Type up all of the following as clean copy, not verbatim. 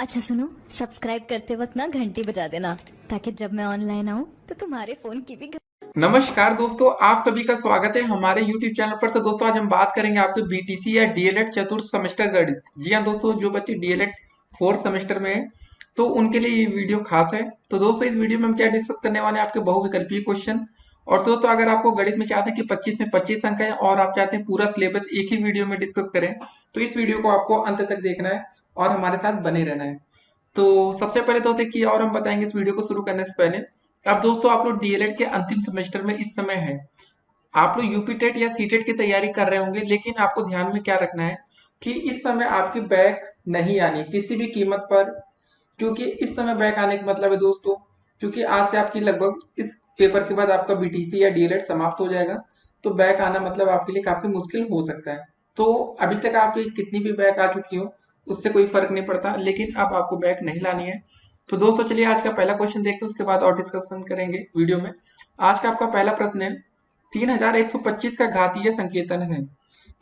अच्छा सुनो, सब्सक्राइब करते वक्त ना घंटी बजा देना ताकि जब मैं ऑनलाइन आऊँ तो तुम्हारे फोन की भी नमस्कार दोस्तों, आप सभी का स्वागत है हमारे YouTube चैनल पर। तो दोस्तों आज हम बात करेंगे आपके बीटीसी या डीएलएड चतुर्थ सेमेस्टर गणित। जी हाँ दोस्तों, जो बच्चे डीएलएड फोर्थ सेमेस्टर में है तो उनके लिए ये वीडियो खास है। तो दोस्तों इस वीडियो में हम क्या डिस्कस करने वाले हैं, आपके बहुविकल्पीय क्वेश्चन। और दोस्तों अगर आपको गणित में चाहते हैं कि 25 में 25 अंक है और आप चाहते हैं पूरा सिलेबस एक ही वीडियो में डिस्कस करें, तो इस वीडियो को आपको अंत तक देखना है और हमारे साथ बने रहना है। तो सबसे पहले दोस्तों की और हम बताएंगे इस वीडियो को शुरू करने से पहले। अब दोस्तों आप लोग डीएलएड के अंतिम सेमेस्टर में इस समय है, आप लोग यूपी टेट या सी टेट की तैयारी कर रहे होंगे, लेकिन आपको ध्यान में क्या रखना है कि इस समय आपकी बैक नहीं आनी किसी भी कीमत पर। क्योंकि इस समय बैक आने का मतलब है दोस्तों, क्योंकि आज से आपकी लगभग इस पेपर के बाद आपका बीटीसी या डीएलएड समाप्त हो जाएगा, तो बैक आना मतलब आपके लिए काफी मुश्किल हो सकता है। तो अभी तक आपकी कितनी भी बैक आ चुकी हो उससे कोई फर्क नहीं पड़ता, लेकिन अब आपको बैक नहीं लानी है। तो दोस्तों चलिए आज का पहला क्वेश्चन देखते हैं, उसके बाद और डिस्कशन करेंगे वीडियो में। आज का आपका पहला प्रश्न है, 3125 का घातीय संकेतन है।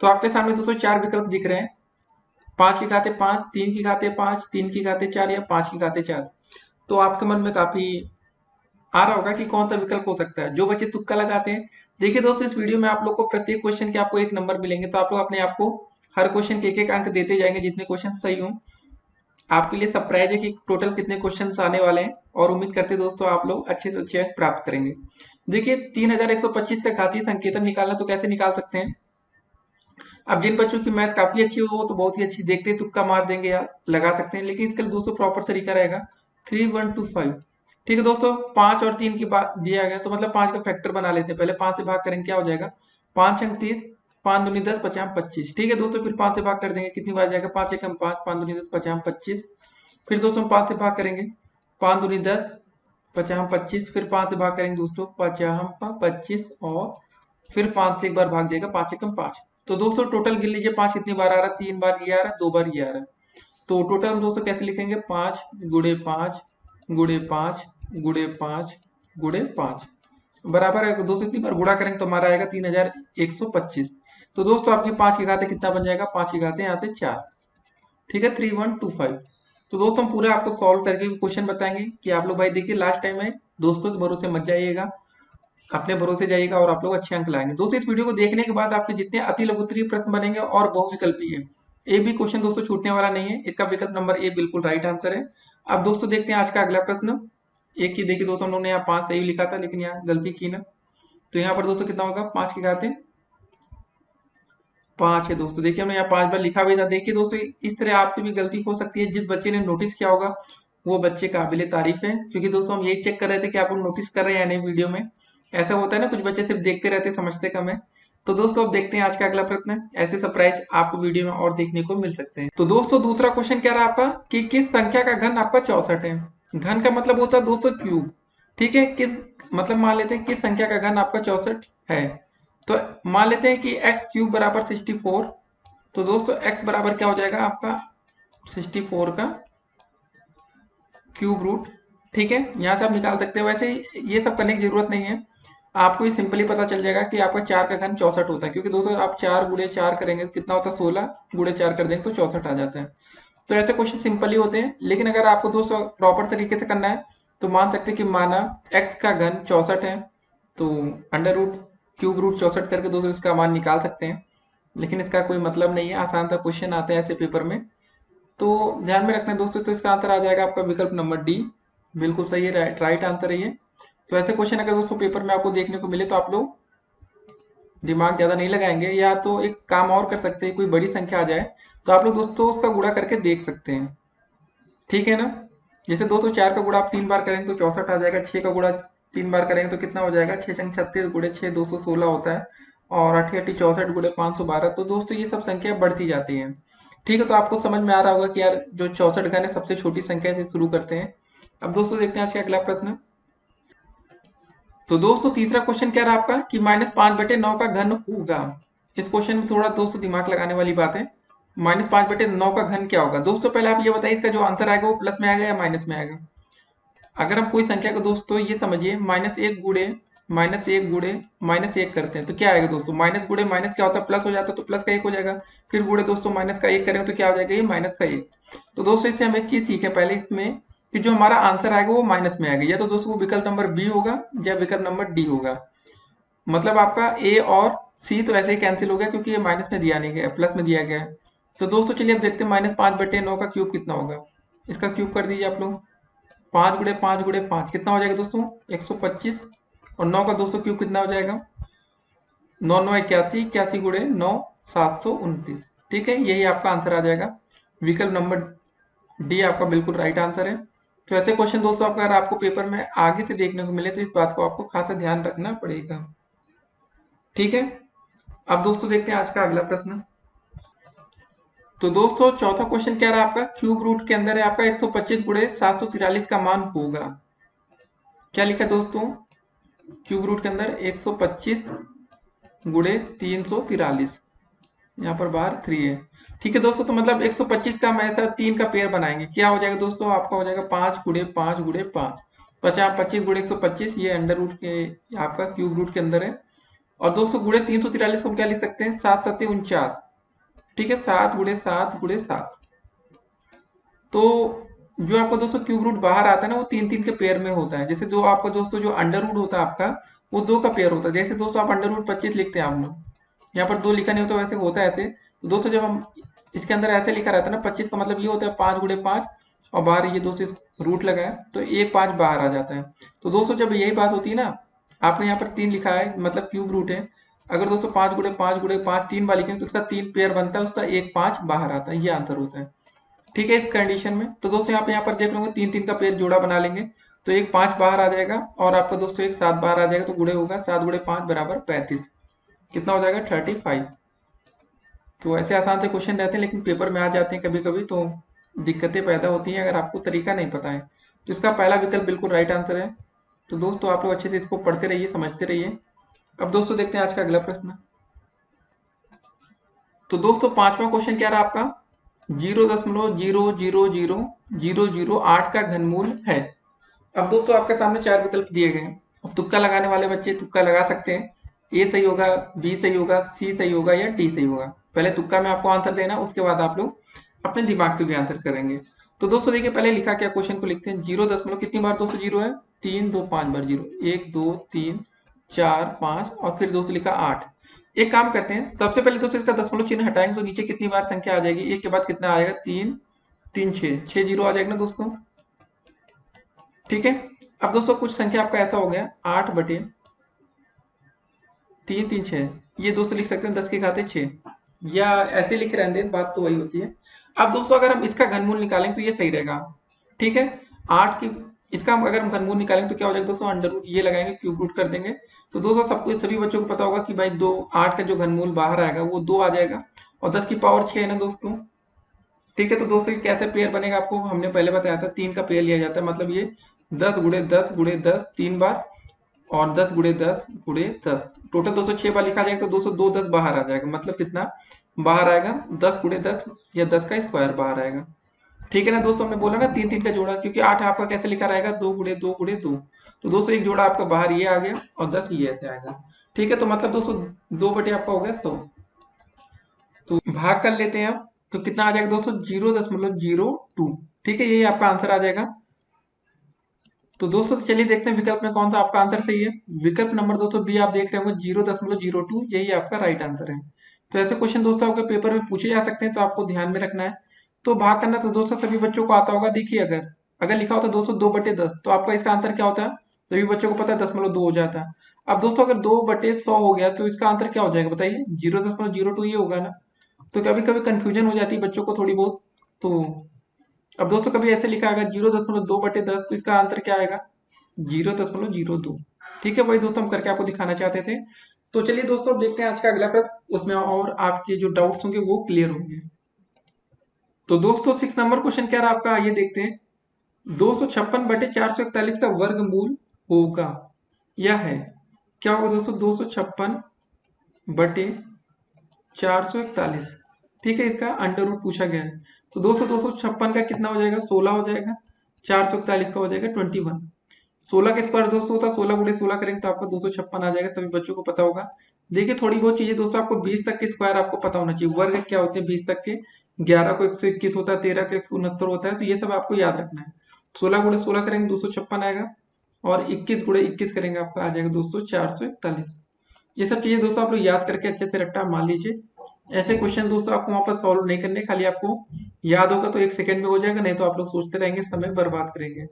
तो आपके सामने दोस्तों चार विकल्प दिख रहे हैं, 5 की घाते 5, 3 की घाते 5, 3 की घाते 4 या 5 की घाते 4। तो आपके मन में काफी आ रहा होगा कि कौन सा विकल्प हो सकता है। जो बच्चे तुक्का लगाते हैं, देखिए दोस्तों इस वीडियो में आप लोग को प्रत्येक क्वेश्चन के आपको एक नंबर मिलेंगे, तो आप लोग अपने आप को हर क्वेश्चन के एक एक अंक देते जाएंगे जितने क्वेश्चन सही हों। आपके लिए सरप्राइज है कि टोटल कितने क्वेश्चन आने वाले हैं, और उम्मीद करते हैं दोस्तों आप लोग अच्छे से अच्छे अंक प्राप्त करेंगे। देखिए 3125 का घातीय संकेतन निकालना तो कैसे निकाल सकते हैं। अब जिन बच्चों की मैथ काफी अच्छी हो वो तो बहुत ही अच्छी देखते तुक्का मार देंगे या लगा सकते हैं, लेकिन इसके लिए दोस्तों प्रॉपर तरीका रहेगा 3125। ठीक है दोस्तों, 5 और 3 की बात दिया गया तो मतलब 5 का फैक्टर बना लेते हैं। पहले 5 से भाग करेंगे क्या हो जाएगा, 5 अंक 30, 5 दूनी 10, 50 25। ठीक है दोस्तों, फिर 5 से भाग कर देंगे, कितनी बार जाएगा, 5 एकम 5, 5 दूनी 10, 50 25। फिर दोस्तों 5 से भाग करेंगे, 5 दूनी 10, 50 25। फिर 5 से भाग करेंगे दोस्तों, 50 25, और फिर 5 से एक बार भाग जाएगा, 5 एकम 5। तो दोस्तों टोटल गिन लीजिए 5 कितनी बार आ रहा है, 3 बार ये आ रहा है, 2 बार ये आ रहा है। तो टोटल हम दोस्तों कैसे लिखेंगे, 5 गुड़े 5 गुड़े 5 गुड़े 5 गुड़े 5 बराबर है। दोस्तों इतनी बार गुणा करेंगे तो हमारा आएगा 3125। तो दोस्तों आपके 5 की घाते कितना बन जाएगा, 5 की घाते यहाँ से 4। ठीक है 3125। तो दोस्तों हम पूरा आपको सॉल्व करके क्वेश्चन बताएंगे कि आप लोग भाई देखिए लास्ट टाइम है, दोस्तों के भरोसे मत जाइएगा, अपने भरोसे जाइएगा और आप लोग अच्छे अंक लाएंगे। दोस्तों इस वीडियो को देखने के बाद आपके जितने अति लघुत्तरीय प्रश्न बनेंगे और बहुविकल्पीय है, एक भी क्वेश्चन दोस्तों छूटने वाला नहीं है। इसका विकल्प नंबर ए बिल्कुल राइट आंसर है। अब दोस्तों देखते हैं आज का अगला प्रश्न। एक की देखिए दोस्तों, हम लोगों ने यहाँ 5 सही लिखा था लेकिन यहाँ गलती की ना, तो यहाँ पर दोस्तों कितना होगा, 5 की घाते 5 है। दोस्तों देखिए हमने यहाँ 5 बार लिखा भी था। देखिए दोस्तों इस तरह आपसे भी गलती हो सकती है, जिस बच्चे ने नोटिस किया होगा वो बच्चे काबिले तारीफ है, क्योंकि दोस्तों हम यही चेक कर रहे थे कि आप लोग नोटिस कर रहे हैं या नहीं वीडियो में। ऐसा होता है ना, कुछ बच्चे सिर्फ देखते रहते समझते कम है। तो दोस्तों अब देखते हैं आज का अगला प्रश्न। ऐसे सरप्राइज आपको वीडियो में और देखने को मिल सकते हैं। तो दोस्तों दूसरा क्वेश्चन क्या रहा आपका कि किस संख्या का घन आपका 64 है। घन का मतलब होता है दोस्तों क्यूब। ठीक है, किस मतलब मान लेते हैं किस संख्या का घन आपका 64 है। तो मान लेते हैं कि एक्स क्यूब बराबर 64। तो दोस्तों x बराबर क्या हो जाएगा आपका 64 का क्यूब रूट। ठीक है, यहाँ से आप निकाल सकते हो। वैसे ये सब करने की जरूरत नहीं है, आपको ये सिंपली पता चल जाएगा कि आपका 4 का घन 64 होता है, क्योंकि दोस्तों आप 4 गुणे 4 करेंगे तो कितना होता है, 16 गुणे 4 कर देंगे तो 64 आ जाता है। तो ऐसे क्वेश्चन सिंपल ही होते हैं, लेकिन अगर आपको दोस्तों प्रॉपर तरीके से करना है तो मान सकते हैं कि माना x का घन 64 है, तो अंडर रूट क्यूब रूट 64 करके दोस्तों इसका मान निकाल सकते हैं। लेकिन इसका कोई मतलब नहीं है, आसान सा क्वेश्चन आता है ऐसे पेपर में, तो ध्यान में रखना है दोस्तों। तो इसका आंसर आ जाएगा आपका विकल्प नंबर डी, बिल्कुल सही है, राइट आंसर है ये। तो ऐसे क्वेश्चन अगर दोस्तों पेपर में आपको देखने को मिले तो आप लोग दिमाग ज्यादा नहीं लगाएंगे, या तो एक काम और कर सकते हैं, कोई बड़ी संख्या आ जाए तो आप लोग दोस्तों उसका गुणा करके देख सकते हैं। ठीक है ना, जैसे दोस्तों 4 का गुणा आप 3 बार करेंगे तो 64 आ जाएगा, 6 का गुणा 3 बार करेंगे तो कितना हो जाएगा, 6 छंग 36 गुणे 6 216 होता है, और 8 8 64 गुणे 512। तो दोस्तों ये सब संख्या बढ़ती जाती हैं। ठीक है, तो आपको समझ में आ रहा होगा कि यार जो 64 घन है सबसे छोटी संख्या से शुरू करते हैं। अब दोस्तों देखते हैं आज का अगला प्रश्न। तो दोस्तों तीसरा क्वेश्चन क्या रहा आपका कि -5/9 का घन होगा। इस क्वेश्चन में थोड़ा दोस्तों दिमाग लगाने वाली बात है। -5/9 का घन क्या होगा। दोस्तों पहले आप ये बताइए इसका जो आंसर आएगा वो प्लस में आएगा या माइनस में आएगा। अगर हम कोई संख्या को दोस्तों ये समझिए -1 गुणे -1 गुणे -1 करते हैं तो क्या आएगा दोस्तों, माइनस गुणे माइनस क्या होता है, प्लस हो जाता है, तो प्लस का 1 हो जाएगा। फिर गुणे दोस्तों माइनस का 1 करेंगे तो क्या हो जाएगा, ये माइनस का 1। तो दोस्तों इससे हम एक चीज सीखे पहले इसमें कि जो हमारा आंसर आएगा वो माइनस में आएगा, या तो दोस्तों वो विकल्प नंबर बी होगा या विकल्प नंबर डी होगा। मतलब आपका ए और सी तो ऐसे ही कैंसिल हो गया क्योंकि ये माइनस में दिया नहीं गया, प्लस में दिया गया है। तो दोस्तों चलिए अब देखते हैं -5/9 का क्यूब कितना होगा। इसका क्यूब कर दीजिए आप लोग। 5 × 5 × 5 कितना हो जाएगा दोस्तों, 125। और 9 का दोस्तों क्यूब कितना हो जाएगा, 9 × 9 = 81, 81 × 9 729। ठीक है, यही आपका आंसर आ जाएगा। विकल्प नंबर डी आपका बिल्कुल राइट आंसर है। तो ऐसे क्वेश्चन दोस्तों अगर आपको पेपर में आगे से देखने को मिले तो इस बात को आपको खासा ध्यान रखना पड़ेगा। ठीक है, अब दोस्तों देखते हैं आज का अगला प्रश्न। तो दोस्तों चौथा क्वेश्चन क्या रहा आपका, क्यूब रूट के अंदर है आपका 125 × 743 का मान होगा। क्या लिखा है दोस्तों, क्यूब रूट के अंदर 125 × 343, यहाँ पर बाहर 3 है। ठीक है दोस्तों, तो मतलब 125 का हम ऐसा 3 का पेयर बनाएंगे, क्या हो जाएगा दोस्तों, आपका हो जाएगा 5 × 5 × 5, 25 × 125, ये अंडर रूट के आपका क्यूब रूट के अंदर है। और दोस्तों गुणे 343 को हम क्या लिख सकते हैं, 7 × 7 = 49। ठीक है, 7 × 7 × 7। तो जो आपका दोस्तों क्यूब रूट बाहर आता है ना वो 3 के पेयर में होता है। जैसे जो आपका दोस्तों जो अंडर रूट होता है आपका वो 2 का पेयर होता है। जैसे दोस्तों आप अंडर रूट 25 लिखते हैं आप लोग, यहाँ पर 2 लिखा नहीं होता, वैसे होता है ऐसे। तो दोस्तों जब हम इसके अंदर ऐसे लिखा रहता है ना 25 का मतलब ये होता है 5 × 5, और बाहर ये दोस्तों रूट लगा है तो 1 5 बाहर आ जाता है। तो दोस्तों जब यही बात होती है ना, आपने यहाँ पर 3 लिखा है मतलब क्यूब रूट है, अगर दोस्तों 5 × 5 × 5 3 बार लिखेंगे तो उसका 3 पेयर बनता है, उसका 1 5 बाहर आता है, ये आंसर होता है। ठीक है, इस कंडीशन में तो दोस्तों यहाँ पर देख लोगे 3 3 का पेयर जोड़ा बना लेंगे तो 1 5 बाहर आ जाएगा और आपका दोस्तों 1 7 बाहर आ जाएगा, तो गुणे होगा 7 × 5 = 35। कितना हो जाएगा, 35। तो ऐसे आसान से क्वेश्चन रहते हैं लेकिन पेपर में आ जाते हैं कभी कभी तो दिक्कतें पैदा होती हैं अगर आपको तरीका नहीं पता है। तो इसका पहला विकल्प बिल्कुल राइट आंसर है। तो दोस्तों आप लोग अच्छे से इसको पढ़ते रहिए, समझते रहिए। अब दोस्तों देखते हैं आज का अगला प्रश्न। तो दोस्तों पांचवा क्वेश्चन क्या रहा आपका, 0.0000008 का घनमूल है। अब दोस्तों आपके सामने 4 विकल्प दिए गए हैं। अब तुक्का लगाने वाले बच्चे तुक्का लगा सकते हैं, ए सही होगा, बी सही होगा, सी सही होगा या डी सही होगा। पहले तुक्का में आपको आंसर देना, उसके बाद आप लोग अपने दिमाग से भी आंसर करेंगे। तो दोस्तों देखिए पहले लिखा क्या, क्वेश्चन को लिखते हैं 0. कितनी बार दोस्तों 0 है, 3 2 5 बार 0, 1 2 3 4 5 और फिर दोस्तों लिखा 8। एक काम करते हैं, सबसे पहले दोस्तों इसका दशमलव चिन्ह हटाएंगे तो नीचे कितनी बार संख्या आ जाएगी, एक के बाद कितना आएगा, 3 3 6 0 आ जाएगा ना दोस्तों। ठीक है, अब दोस्तों कुछ संख्या आपका ऐसा हो गया 8/3 3 6, ये दोस्तों लिख सकते हैं 10 की घाते 6, या ऐसे लिखे रहते हैं, बात तो वही होती है। अब दोस्तों अगर हम इसका घनमूल निकालें तो ये सही रहेगा। ठीक है, 8 की इसका हम अगर हम घनमूल निकालेंगे तो क्या हो जाएगा दोस्तों, अंडर रूट ये लगाएंगे, क्यूब रूट कर देंगे। तो दोस्तों सबको सभी बच्चों को पता होगा कि भाई 8 का जो घनमूल बाहर आएगा वो 2 आ जाएगा, और 10 की पावर 6 है ना दोस्तों। ठीक है, तो दोस्तों ये कैसे पेयर बनेगा आपको हमने पहले बताया था, 3 का पेयर लिया जाता है, मतलब ये 10 × 10 × 10 3 बार और 10 × 10 × 10, टोटल 206 बार लिखा जाएगा। तो दोस्तों 2 10 बाहर आ जाएगा, मतलब कितना बाहर आएगा, 10 × 10 या 10 का स्क्वायर बाहर आएगा। ठीक है ना दोस्तों, हमने बोला ना 3 3 का जोड़ा, क्योंकि 8 आपका कैसे लिखा रहेगा, 2 × 2 × 2। तो दोस्तों एक जोड़ा आपका बाहर ये आ गया और 10 ये ऐसे आएगा। ठीक है, तो मतलब दोस्तों 2 आपका हो गया 100। तो भाग कर लेते हैं अब, तो कितना आ जाएगा दोस्तों, 0.02। ठीक है, यही आपका आंसर आ जाएगा। तो दोस्तों तो चलिए देखते हैं विकल्प में कौन सा आपका आंसर सही है। विकल्प नंबर दोस्तों बी आप देख रहे होंगे 0.02, यही आपका राइट आंसर है। तो ऐसे क्वेश्चन दोस्तों आपके पेपर में पूछे जा सकते हैं, तो आपको ध्यान में रखना है। तो भाग करना तो दोस्तों सभी बच्चों को आता होगा। देखिए अगर अगर लिखा होता दोस्तों 2/10, तो आपका इसका आंसर क्या होता है, सभी बच्चों को पता है 0.2 हो जाता है। अब दोस्तों अगर 2/100 हो गया तो इसका आंसर क्या हो जाएगा बताइए, 0.02 ये होगा ना। तो कभी कभी कंफ्यूजन हो जाती है बच्चों को थोड़ी बहुत। तो अब दोस्तों कभी ऐसे लिखा आएगा 0.2/10, तो इसका आंसर क्या आएगा, 0.02। ठीक है, वही दोस्तों हम करके आपको दिखाना चाहते थे। तो चलिए दोस्तों अब देखते हैं आज का अगला प्रश्न, उसमें और आपके जो डाउट्स होंगे वो क्लियर होंगे। तो दोस्तों 6 नंबर क्वेश्चन क्या रहा आपका, आइए देखते हैं। 256/441 का वर्गमूल होगा या है, क्या होगा दोस्तों, 256/441। ठीक है, इसका अंडर रूट पूछा गया है। तो दोस्तों 256 का कितना हो जाएगा, 16 हो जाएगा, 441 का हो जाएगा 21। 16 का स्क्वायर दोस्तों होता है 16 गुणे 16 करेंगे तो आपका 256 आ जाएगा, सभी बच्चों को पता होगा। देखिए थोड़ी बहुत चीजें दोस्तों आपको 20 तक के स्क्वायर आपको पता होना चाहिए, वर्ग क्या होते हैं 20 तक के, 11 को 121 होता है, 13 को 169 होता है, तो ये सब आपको याद रखना है। 16 गुणे 16 करेंगे 256 आएगा, और 21 गुणे 21 करेंगे आपका आ जाएगा दोस्तों 441। ये सब चीजें दोस्तों आप लोग याद करके अच्छे से रट्टा मान लीजिए। ऐसे क्वेश्चन दोस्तों आपको वहां पर सॉल्व नहीं करने, खाली आपको याद होगा तो 1 सेकंड में हो जाएगा, नहीं तो आप लोग सोचते रहेंगे, समय बर्बाद करेंगे।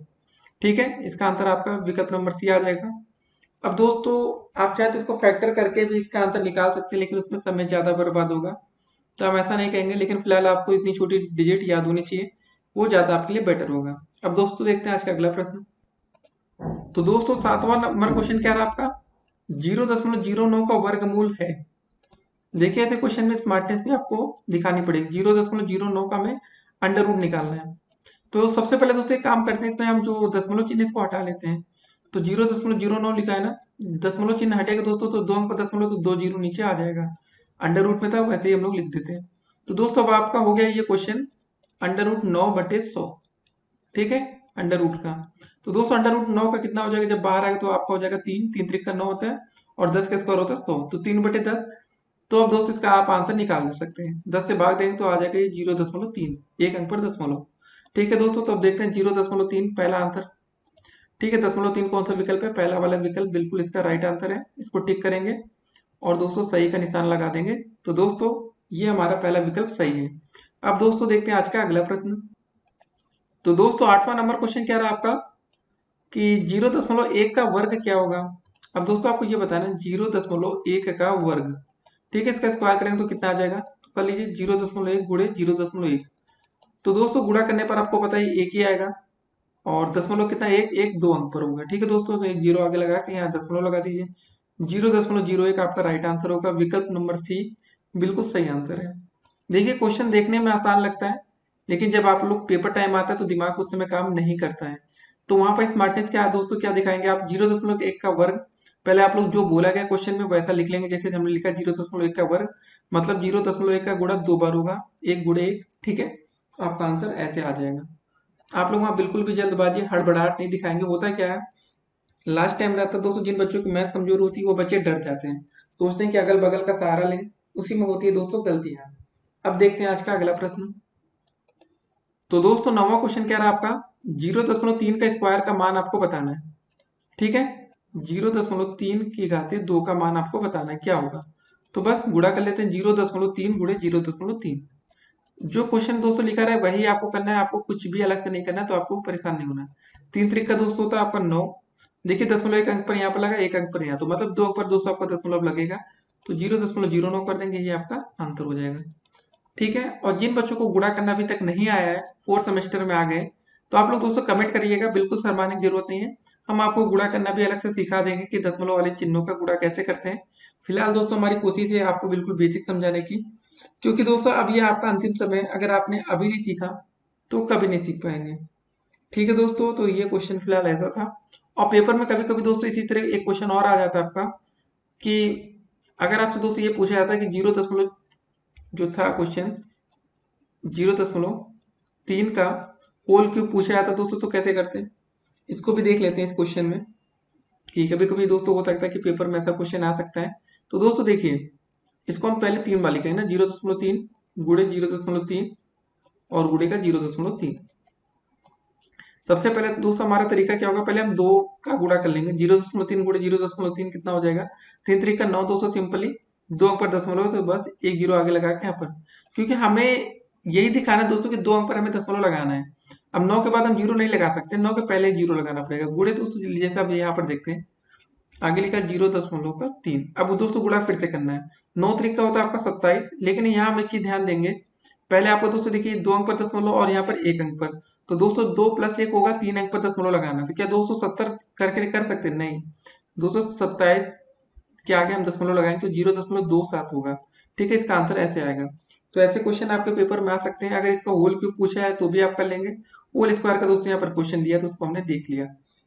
ठीक है, इसका आंसर आपका विकल्प नंबर सी आ जाएगा। अब दोस्तों आप चाहे तो इसको फैक्टर करके भी इसका आंसर निकाल सकते हैं, लेकिन उसमें समय ज्यादा बर्बाद होगा, तो हम ऐसा नहीं कहेंगे, लेकिन फिलहाल आपको इतनी छोटी डिजिट याद होनी चाहिए, वो ज्यादा आपके लिए बेटर होगा। अब दोस्तों देखते हैं आज का अगला प्रश्न। तो दोस्तों 7वां नंबर क्वेश्चन क्या रहा आपका, 0.09 का वर्गमूल है। देखिए ऐसे क्वेश्चन में स्मार्टनेस भी आपको दिखानी पड़ेगी। 0.09 का हमें अंडर रूट निकालना है। तो सबसे पहले दोस्तों एक काम करते हैं, इसमें हम जो दशमलव चिन्ह इसको हटा लेते हैं। तो 0.09 लिखा है ना, दशमलव चिन्ह हटेगा दोस्तों तो 2 अंक पर दशमलव, तो 2 जीरो नीचे आ जाएगा। अंडर रूट में था वैसे ही हम लोग लिख देते हैं। तो दोस्तों अब आपका हो गया ये क्वेश्चन अंडर रूट 9/100। ठीक है, अंडर रूट का। तो दोस्तों अंडर रूट 9 का कितना हो जाएगा, जब बाहर आएगा तो आपका हो जाएगा 3, 3 त्रिक का 9 होता है, और 10 का स्क्वायर होता है 100, तो 3/10। तो अब दोस्तों इसका आप आंसर निकाल दे सकते हैं, 10 से भाग देंगे तो आ जाएगा ये 0.3, एक अंक पर दशमलव। ठीक है दोस्तों, तो अब देखते हैं 0.3 पहला आंसर। ठीक है, 0.3 कौन सा विकल्प है, पहला वाला विकल्प बिल्कुल इसका राइट आंसर है, इसको टिक करेंगे और दोस्तों सही का निशान लगा देंगे। तो दोस्तों ये हमारा पहला विकल्प सही है। अब दोस्तों देखते हैं आज का अगला प्रश्न। तो दोस्तों 8वां नंबर क्वेश्चन क्या रहा आपका कि 0.1 का वर्ग क्या होगा। अब दोस्तों आपको ये बताना है 0.1 का वर्ग। ठीक है, इसका स्क्वायर करेंगे तो कितना आ जाएगा, तो कर लीजिए 0.1 गुणे 0.1। तो दोस्तों गुणा करने पर आपको पता है एक ही आएगा, और दशमलव कितना, एक एक 2 अंक पर होगा। ठीक है दोस्तों, तो एक जीरो आगे लगा के यहाँ दशमलव लगा दीजिए। 0.01 आपका राइट आंसर होगा, विकल्प नंबर सी बिल्कुल सही आंसर है। देखिए क्वेश्चन देखने में आसान लगता है, लेकिन जब आप लोग पेपर टाइम आता है तो दिमाग उस समय काम नहीं करता है। तो वहां पर स्मार्टनेस क्या है दोस्तों, क्या दिखाएंगे आप, 0.1 का वर्ग। पहले आप लोग जो बोला गया क्वेश्चन में वैसा लिख लेंगे, जैसे हमने लिखा 0.1 का वर्ग, मतलब 0.1 का गुणा 2 बार होगा, 1 गुणे 1। ठीक है, तो आपका आंसर ऐसे आ जाएगा। आप लोग वहां बिल्कुल भी जल्दबाजी हड़बड़ाहट नहीं दिखाएंगे। होता क्या है, लास्ट टाइम रहता है दोस्तों, जिन बच्चों की मैथ कमजोर होती है वो बच्चे डर जाते हैं, सोचते हैं कि अगल बगल का सहारा लें, उसी में होती है दोस्तों गलतियां। अब देखते हैं आज का अगला प्रश्न। तो दोस्तों 9वां क्वेश्चन क्या रहा आपका, 0.3 का स्क्वायर का मान आपको बताना है। ठीक है, 0.3 की घाते 2 का मान आपको बताना है क्या होगा। तो बस गुणा कर लेते हैं, 0.3 गुणे 0.3। जो क्वेश्चन दोस्तों लिखा रहा है वही आपको करना है, आपको कुछ भी अलग से नहीं करना है, तो आपको परेशान नहीं होना है। 3 त्रिक का दोस्तों होता है आपका 9। देखिए दशमलव एक अंक पर यहाँ पर लगा, एक अंक पर यहाँ, तो मतलब 2 अंक पर 200 आपका दशमलव लगेगा, तो 0.09 कर देंगे, ये आपका आंसर हो जाएगा। ठीक है, और जिन बच्चों को गुणा करना अभी तक नहीं आया है, 4th सेमेस्टर में आ गए, तो आप लोग दोस्तों कमेंट करिएगा, बिल्कुल शर्माने की जरूरत नहीं है, हम आपको गुणा करना भी अलग से सिखा देंगे कि दशमलव वाले चिन्हों का गुणा कैसे करते हैं। फिलहाल दोस्तों हमारी कोशिश है आपको बिल्कुल बेसिक समझाने की, क्योंकि दोस्तों अब ये आपका अंतिम समय, अगर आपने अभी नहीं सीखा तो कभी नहीं सीख पाएंगे। ठीक है दोस्तों, तो ये क्वेश्चन फिलहाल ऐसा था। और पेपर में कभी कभी दोस्तों इसी तरह एक क्वेश्चन और आ जाता है आपका, कि अगर आपसे दोस्तों ये पूछा जाता है कि 0. जो था क्वेश्चन 0.3 का होल क्यूब पूछा जाता है दोस्तों, तो कैसे करते हैं, इसको भी देख लेते हैं इस क्वेश्चन में, कि कभी कभी दोस्तों हो सकता है कि पेपर में ऐसा क्वेश्चन आ सकता है। तो दोस्तों देखिए, इसको हम पहले 3 बार लिखेंगे ना, 0.3 गुणे 0.3 और गुणे का 0.3। सबसे पहले दोस्तों हमारा तरीका क्या होगा, पहले हम 2 का गुणा कर लेंगे, 0.3 गुणे 0.3 कितना हो जाएगा, 3 त्रिक का 9 दोस्तों, सिंपली 2 अंक पर दशमलव, तो बस एक जीरो आगे लगा के यहाँ पर, क्योंकि हमें यही दिखाना है दोस्तों कि 2 अंक पर हमें दशमलव लगाना है। अब 9 के बाद हम जीरो नहीं लगा सकते, 9 के पहले जीरो लगाना पड़ेगा। गुणे दोस्तों जैसे आप यहाँ पर देखते हैं आगे लिखा 0.3। अब दोस्तों गुणा फिर से करना है, 9 त्रिक का होता है आपका 27, लेकिन यहाँ हम एक चीज ध्यान देंगे, पहले आपको दोस्तों देखिए 2 अंक पर दशमलव और यहाँ पर 1 अंक पर, तो दोस्तों 2 + 1 होगा, 3 अंक पर दशमलव लगाना है, तो क्या 270 करके कर सकते हैं, नहीं, 227 के आगे हम दशमलव लगाएंगे तो 0.27 होगा। ठीक है, इसका आंसर ऐसे आएगा। तो ऐसे क्वेश्चन आपके पेपर में आ सकते हैं, अगर इसका होल क्यूब पूछा है तो भी आप कर लेंगे, होल स्क्वायर का दोस्तों यहाँ पर क्वेश्चन दिया तो उसको हमने देख लिया।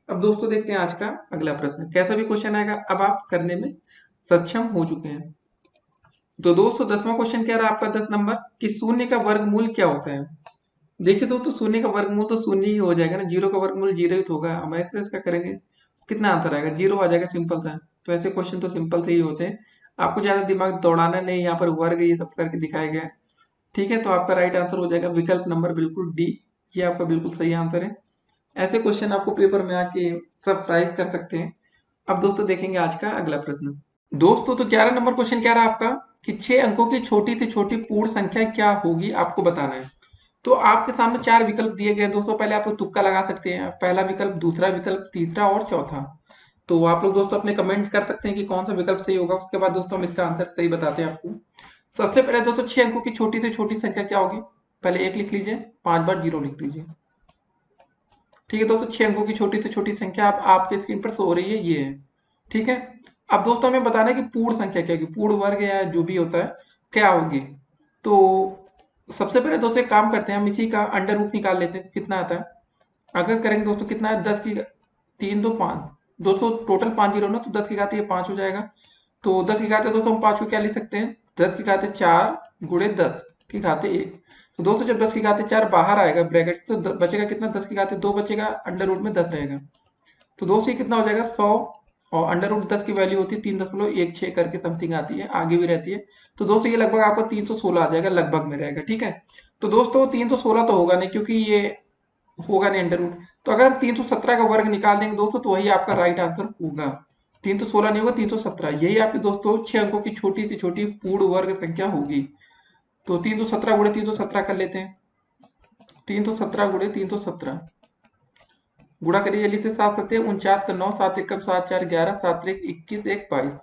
अब दोस्तों देखते हैं आज का अगला प्रश्न, कैसा भी क्वेश्चन आएगा अब आप करने में सक्षम हो चुके हैं। तो दोस्तों 10वां क्वेश्चन क्या रहा आपका, 10 नंबर, कि शून्य का वर्गमूल क्या होता है। देखिए दोस्तों, शून्य का वर्गमूल तो शून्य ही हो जाएगा ना, जीरो का वर्गमूल जीरो ही तो होगा। हम ऐसे इसका करेंगे, कितना आंसर आएगा, जीरो आ जाएगा, सिंपल था। तो ऐसे क्वेश्चन तो सिंपल से ही होते हैं, आपको ज्यादा दिमाग दौड़ाना नहीं, यहाँ पर वर्ग ये सब करके दिखाया गया है। ठीक है, तो आपका राइट आंसर हो जाएगा विकल्प नंबर बिल्कुल डी, ये आपका बिल्कुल सही आंसर है। ऐसे क्वेश्चन आपको पेपर में आके सरप्राइज कर सकते हैं। अब दोस्तों देखेंगे आज का अगला प्रश्न। दोस्तों तो 11 नंबर क्वेश्चन कह रहा है आपका कि 6 अंकों की छोटी से छोटी पूर्ण संख्या क्या होगी, आपको बताना है। तो आपके सामने 4 विकल्प दिए गए हैं दोस्तों, पहले आप लोग तुक्का लगा सकते हैं, पहला विकल्प, दूसरा विकल्प, तीसरा और चौथा। तो आप लोग दोस्तों अपने कमेंट कर सकते हैं कि कौन सा विकल्प सही होगा, उसके बाद दोस्तों हम इसका आंसर सही बताते हैं आपको। सबसे पहले दोस्तों 6 अंकों की छोटी से छोटी संख्या क्या होगी, पहले 1 लिख लीजिए, 5 बार 0 लिख लीजिए। ठीक है दोस्तों, 6 अंकों की छोटी से छोटी संख्या आपके स्क्रीन पर शो हो रही है, ये है। ठीक है, अब दोस्तों हमें बताना है कि पूर्ण संख्या क्या होगी, पूर्ण वर्ग या जो भी होता है क्या होगी। तो सबसे पहले दोस्तों एक काम करते हैं, हम इसी का अंडर रूट निकाल लेते हैं, कितना आता है। अगर करेंगे दोस्तों, कितना है, 10 की 3 2 5, दोस्तों टोटल 5 जीरो ना, तो 10 की घात ये 5 हो जाएगा। तो 10 की घात दोस्तों हम 5 को क्या लिख सकते हैं, 10 की घात 4 गुणे 10 की घात 1। तो दोस्तों जब 10 की घात 4 बाहर आएगा ब्रैकेट, तो बचेगा कितना, 10 की घात 2 बचेगा, अंडर रूट में 10 रहेगा। तो दोस्तों ये कितना हो जाएगा, 100। और अंडर रूट 10 की वैल्यू होती है 3.16 करके समथिंग आती है, आगे भी रहती है। तो दोस्तों ये लगभग आपका 316 आ जाएगा, लगभग में रहेगा। ठीक है, तो दोस्तों 316 तो होगा नहीं, क्योंकि ये होगा नहीं अंडर रूट। तो अगर हम 317 का वर्ग निकाल देंगे दोस्तों, तो वही आपका राइट आंसर होगा। 316 नहीं होगा, 317, यही आपकी दोस्तों 6 अंकों की छोटी से छोटी पूर्ण वर्ग संख्या होगी। तो 317 गुणे 317 कर लेते हैं, 317 गुणे 317, गुणा करिए जल्दी से, 7 सत्ते 49 का 9, 7 एकम 7 4 11, 7 1 21, 1 22।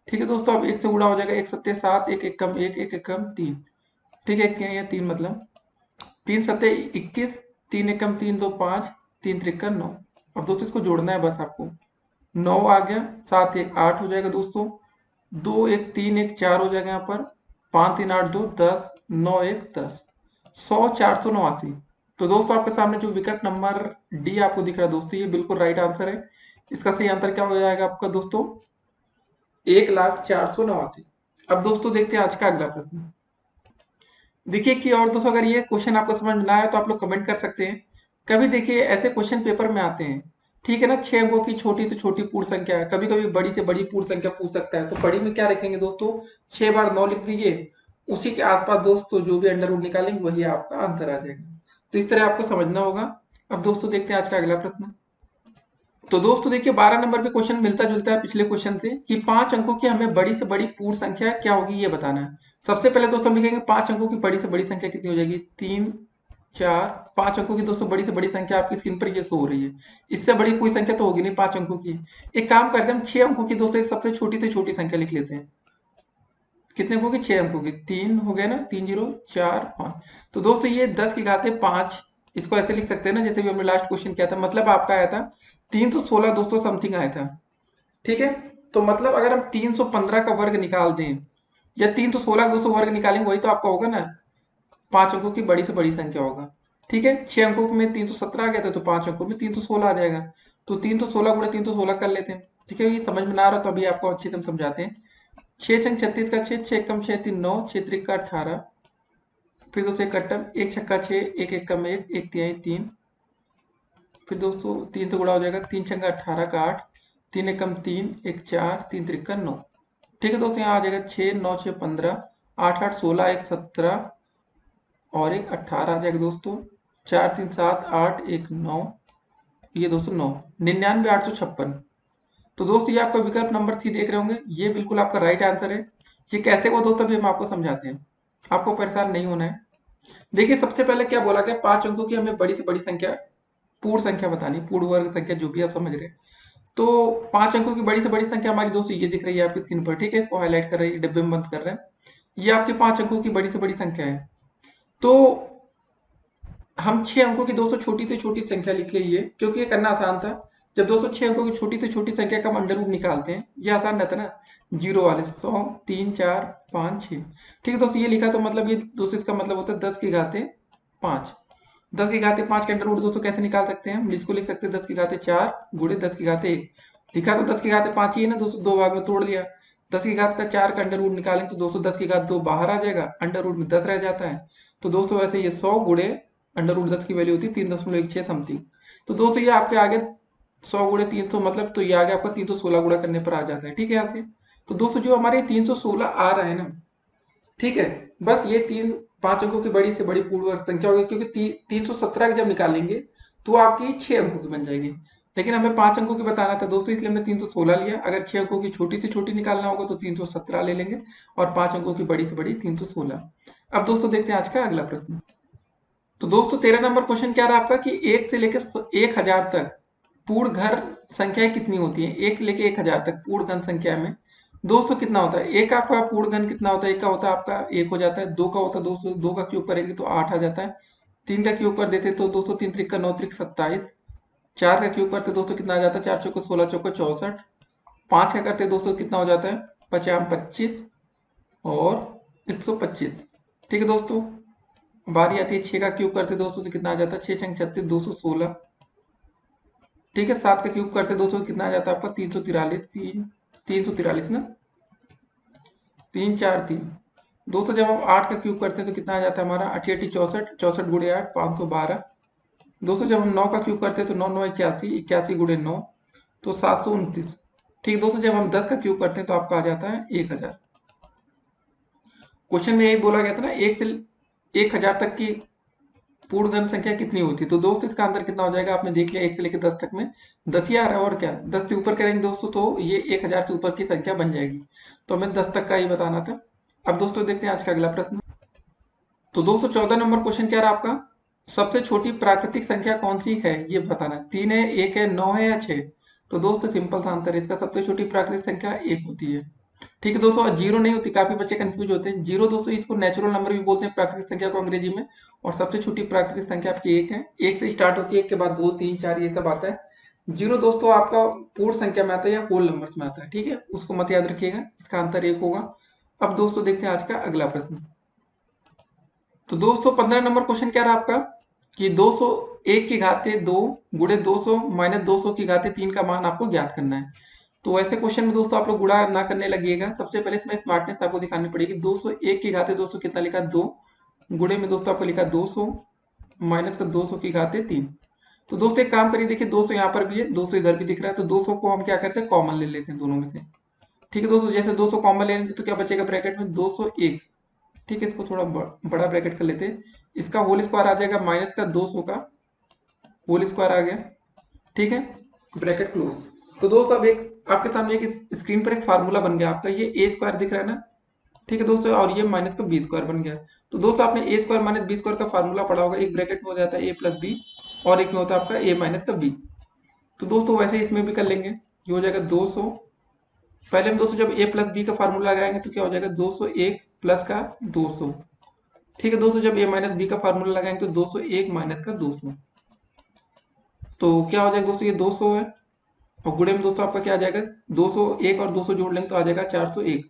ठीक है दोस्तों, अब 1 से गुणा हो जाएगा, 1 सत्ते 7, 1 एकम 1, 1 एकम 3। ठीक है, 1 या 3 मतलब 3 सत्ते 21, 3 एकम 3 2 5, 3 त्रिका 9। अब दोस्तों इसको जोड़ना है बस आपको, 9 आ गया, 7 1 8 हो जाएगा दोस्तों, 2 1 3 1 4 हो जाएगा यहाँ पर, 5 3 8 2 10, 9 1 10, 100 489। तो दोस्तों आपके सामने जो विकल्प नंबर डी आपको दिख रहा है दोस्तों, ये बिल्कुल राइट आंसर है। इसका सही आंसर क्या हो जाएगा आपका दोस्तों, 1,04,89। अब दोस्तों देखते हैं आज का अगला प्रश्न। देखिए कि और दोस्तों अगर ये क्वेश्चन आपको समझ में ना आए तो आप लोग कमेंट कर सकते हैं। कभी देखिए ऐसे क्वेश्चन पेपर में आते हैं, ठीक है ना, 6 अंकों की छोटी से छोटी पूर्ण संख्या है, कभी कभी बड़ी से बड़ी पूर्ण संख्या पूछ सकता है। तो बड़ी में क्या रखेंगे दोस्तों, 6 बार 9 लिख दीजिए, उसी के आसपास दोस्तों जो भी अंडर रूट निकालेंगे वही आपका आंसर आ जाएगा। तो इस तरह आपको समझना होगा। अब दोस्तों देखते हैं आज का अगला प्रश्न। तो दोस्तों देखिए 12 नंबर पे क्वेश्चन मिलता जुलता है पिछले क्वेश्चन से, कि 5 अंकों की हमें बड़ी से बड़ी पूर्ण संख्या क्या होगी ये बताना है। सबसे पहले दोस्तों हम लिखेंगे 5 अंकों की बड़ी से बड़ी संख्या कितनी हो जाएगी, 3 4, 5 अंकों की दोस्तों बड़ी से बड़ी संख्या आपकी स्क्रीन पर ये शो हो रही है। इससे बड़ी कोई संख्या तो होगी नहीं 5 अंकों की। एक काम करते हैं, हम 6 अंकों की दोस्तों एक सबसे छोटी से छोटी संख्या लिख लेते हैं। कितने अंकों की, 6 अंकों की, 3 हो गए ना, 3 0 4 5। तो दोस्तों ये 10 की घात 5, इसको ऐसे लिख सकते हैं ना, जैसे भी हमने लास्ट क्वेश्चन किया था, मतलब आपका आया था 316 दोस्तों समथिंग आया था। ठीक है, तो मतलब अगर हम 315 का वर्ग निकाल दें या 316 का दोस्तों वर्ग निकालेंगे, वही तो आपका होगा ना, 5 अंकों की बड़ी से बड़ी संख्या होगा। ठीक है, 6 अंकों में 317 आ गया था, तो 5 अंकों में 316 आ जाएगा। तो 316 गुणे 316 कर लेते हैं। ठीक है, ये समझ में ना आ रहा तो अभी आपको अच्छे से हम समझाते हैं। 6 छंग 36 का 6, 6 कम 6 3 9, 6 त्रिक का 18, फिर दोस्तों एक कट्टम, 1 छक्का 6, 1 एक कम 1, 1 तिहाई 3, फिर दोस्तों 3 से गुणा हो जाएगा, 3 छंगा 18 का 8, 3 एक कम 3, 1 4, 3 त्रिक का 9। ठीक है दोस्तों, यहाँ आ जाएगा 6 9 6 15, 8 8 16, 1 17 और 1 18 आ जाएगा दोस्तों, 4 3 7 8 1 9, ये दोस्तों 9, 99 856। तो दोस्तों ये आपका विकल्प नंबर सी देख रहे होंगे, ये बिल्कुल आपका राइट आंसर है। ये कैसे हुआ दोस्तों अभी हम आपको समझाते हैं, आपको परेशान नहीं होना है। देखिए सबसे पहले क्या बोला गया, 5 अंकों की हमें बड़ी से बड़ी संख्या पूर्ण संख्या बतानी, पूर्ण वर्ग संख्या जो भी आप समझ रहे हैं। तो 5 अंकों की बड़ी से बड़ी संख्या हमारी दोस्तों ये दिख रही है आपकी स्क्रीन पर। ठीक है, इसको हाईलाइट कर रहे हैं, डिब्बे में बंद कर रहे हैं, ये आपके 5 अंकों की बड़ी से बड़ी संख्या है। तो हम 6 अंकों की दोस्तों छोटी से छोटी संख्या लिख लिए, क्योंकि ये करना आसान था। जब दोस्तों 6 अंकों की छोटी से छोटी संख्या का हम अंडर रूट निकालते हैं, ये आसान रहता है ना, जीरो वाले 100 3 4 5 6। ठीक है दोस्तों, ये लिखा तो मतलब ये दोस्तों इसका मतलब होता है 10 की घाते 5। 10 की घाते 5 के अंडर रूट दोस्तों कैसे निकाल सकते हैं, हम इसको लिख सकते हैं 10 की घाते 4 गुणे 10 की घाते 1। लिखा तो 10 की घाते 5 ही है ना दोस्तों, दो भाग में तोड़ लिया। 10 की घात का 4 का अंडर रूट निकालेंगे तो दोस्तों 10 की घात 2 बाहर आ जाएगा, अंडर रूट में 10 रह जाता है। तो दोस्तों वैसे ये 100 गुणे अंडर रूट 10 की वैल्यू होती है 3.16 समथिंग। तो दोस्तों ये आपके आगे 100 गुणे 300 मतलब, तो ये आगे आपका 316 गुणा करने पर आ जाता है। ठीक है यहाँ से। तो दोस्तों जो हमारे 316 आ रहा है ना, ठीक है, बस ये 5 अंकों की बड़ी से बड़ी पूर्ण वर्ग संख्या होगी, क्योंकि 317 जब निकालेंगे तो आपकी 6 अंकों की बन जाएगी, लेकिन हमें 5 अंकों की बताना था दोस्तों, इसलिए हमने 316 लिया। अगर 6 अंकों की छोटी से छोटी निकालना होगा तो 317 ले लेंगे, और 5 अंकों की बड़ी से बड़ी 316। अब दोस्तों देखते हैं आज का अगला प्रश्न। तो दोस्तों 13 नंबर क्वेश्चन क्या रहा आपका कि 1 से लेकर 1000 तक पूर्ण घर संख्याएं कितनी होती हैं। 1 से लेकर 1000 तक पूर्ण घन संख्या में दोस्तों कितना होता है। एक आपका पूर्ण घन कितना होता है, एक का होता है आपका 1 हो जाता है, 2 का होता है 200, 2 का क्यूब करेंगे तो 8 आ जाता है, 3 का क्यूब कर देते तो दोस्तों 3 त्रिक का 9 त्रिक 27, 4 का क्यूब करते दोस्तों कितना आ जाता है, 4 चौको 16 चौको 64, 5 का करते दोस्तों कितना हो जाता है 50 25 और 125। ठीक है दोस्तों, बारी आती है 6 का क्यूब करते दोस्तों तो कितना आ जाता है 6 छंग 36 216। ठीक है, 7 का क्यूब करते दोस्तों कितना आ जाता है आपका 343, 343 ना, 3 4 3। दोस्तों जब हम 8 का क्यूब करते हैं तो कितना आ जाता है हमारा 8 8 64, 64 गुणे 8 512। दोस्तों जब हम 9 का क्यूब करते हैं तो 9 9 81, 81 गुणे 9 तो 729। ठीक दोस्तों, जब हम 10 का क्यूब करते हैं तो आपका आ जाता है 1000। क्वेश्चन में यही बोला गया था ना, 1 से 1000 तक की पूर्ण घन संख्या कितनी होती है। तो दोस्तों इसका आंसर कितना हो जाएगा, आपने देख लिया 1 से लेकर 10 तक में 10 ही आ रहा है, और क्या 10 से ऊपर करेंगे दोस्तों तो ये 1000 से ऊपर की संख्या बन जाएगी। तो हमें 10 तक का ही बताना था। अब दोस्तों देखते हैं आज का अगला प्रश्न। तो दोस्तों 14 नंबर क्वेश्चन क्या रहा आपका, सबसे छोटी प्राकृतिक संख्या कौन सी है ये बताना है। 3 है, 1 है, 9 है या 6। तो दोस्तों सिंपल सा आंसर है इसका, सबसे छोटी प्राकृतिक संख्या 1 होती है। ठीक है दोस्तों, जीरो नहीं होती, काफी बच्चे कंफ्यूज होते हैं। जीरो दोस्तों इसको नेचुरल नंबर भी बोलते हैं प्राकृतिक संख्या को अंग्रेजी में, और सबसे छोटी प्राकृतिक संख्या आपकी 1 है। 1 से स्टार्ट होती है, 1 के बाद 2 3 4 ये सब आता है। जीरो दोस्तों आपका पूर्ण संख्या में आता है या होल नंबर्स में आता है। ठीक है, उसको मत याद रखिएगा, इसका आंसर 1 होगा। अब दोस्तों देखते हैं आज का अगला प्रश्न। तो दोस्तों 15 नंबर क्वेश्चन क्या रहा आपका कि 201 की घाते 2 गुणे 200 माइनस 200 की घाते 3 का मान आपको ज्ञात करना है। तो ऐसे क्वेश्चन में दोस्तों आप लोग गुणा ना करने लगिएगा, सबसे पहले इसमें स्मार्टनेस आपको दिखानी पड़ेगी। 201 की घाते दोस्तों कितना लिखा 2, गुणे में दोस्तों आपको लिखा 200 माइनस का 200 की घाते 3। तो दोस्तों एक काम करिए, देखिए 200 यहाँ पर भी है, 200 इधर भी दिख रहा है, तो 200 को हम क्या करते हैं कॉमन ले लेते हैं दोनों में से। ठीक है दोस्तों, जैसे 200 कॉमन ले लेंगे तो क्या बचेगा ब्रैकेट में 201। ठीक है, इसको थोड़ा बड़ा ब्रैकेट कर लेते हैं, इसका होल स्क्वायर आ जाएगा माइनस का 200 का होल स्क्वायर आ गया। ठीक है, ब्रैकेट क्लोज। तो दोस्तों अब एक आपके सामने एक स्क्रीन पर एक फार्मूला बन गया आपका, ये ए स्क्वायर दिख रहा है ना। ठीक है दोस्तों, और ये माइनस का बी स्क्वायर बन गया। तो दोस्तों आपने ए स्क्वायर माइनस बी स्क्वायर का फार्मूला पढ़ा होगा, एक ब्रैकेट में हो जाता है ए प्लस बी और एक में होता है आपका ए माइनस का बी। तो दोस्तों वैसे ही इसमें भी कर लेंगे, ये हो जाएगा 200। पहले हम दोस्तों जब ए प्लस बी का फार्मूला लगाएंगे तो क्या हो जाएगा 201 प्लस का 200। ठीक है दोस्तों, जब ए माइनस बी का फार्मूला लगाएंगे तो 201 माइनस का 200, तो क्या हो जाएगा दोस्तों ये 200 है, और गुणे में दोस्तों आपका क्या आ जाएगा 201 और 200 जोड़ लेंगे तो आ जाएगा 401।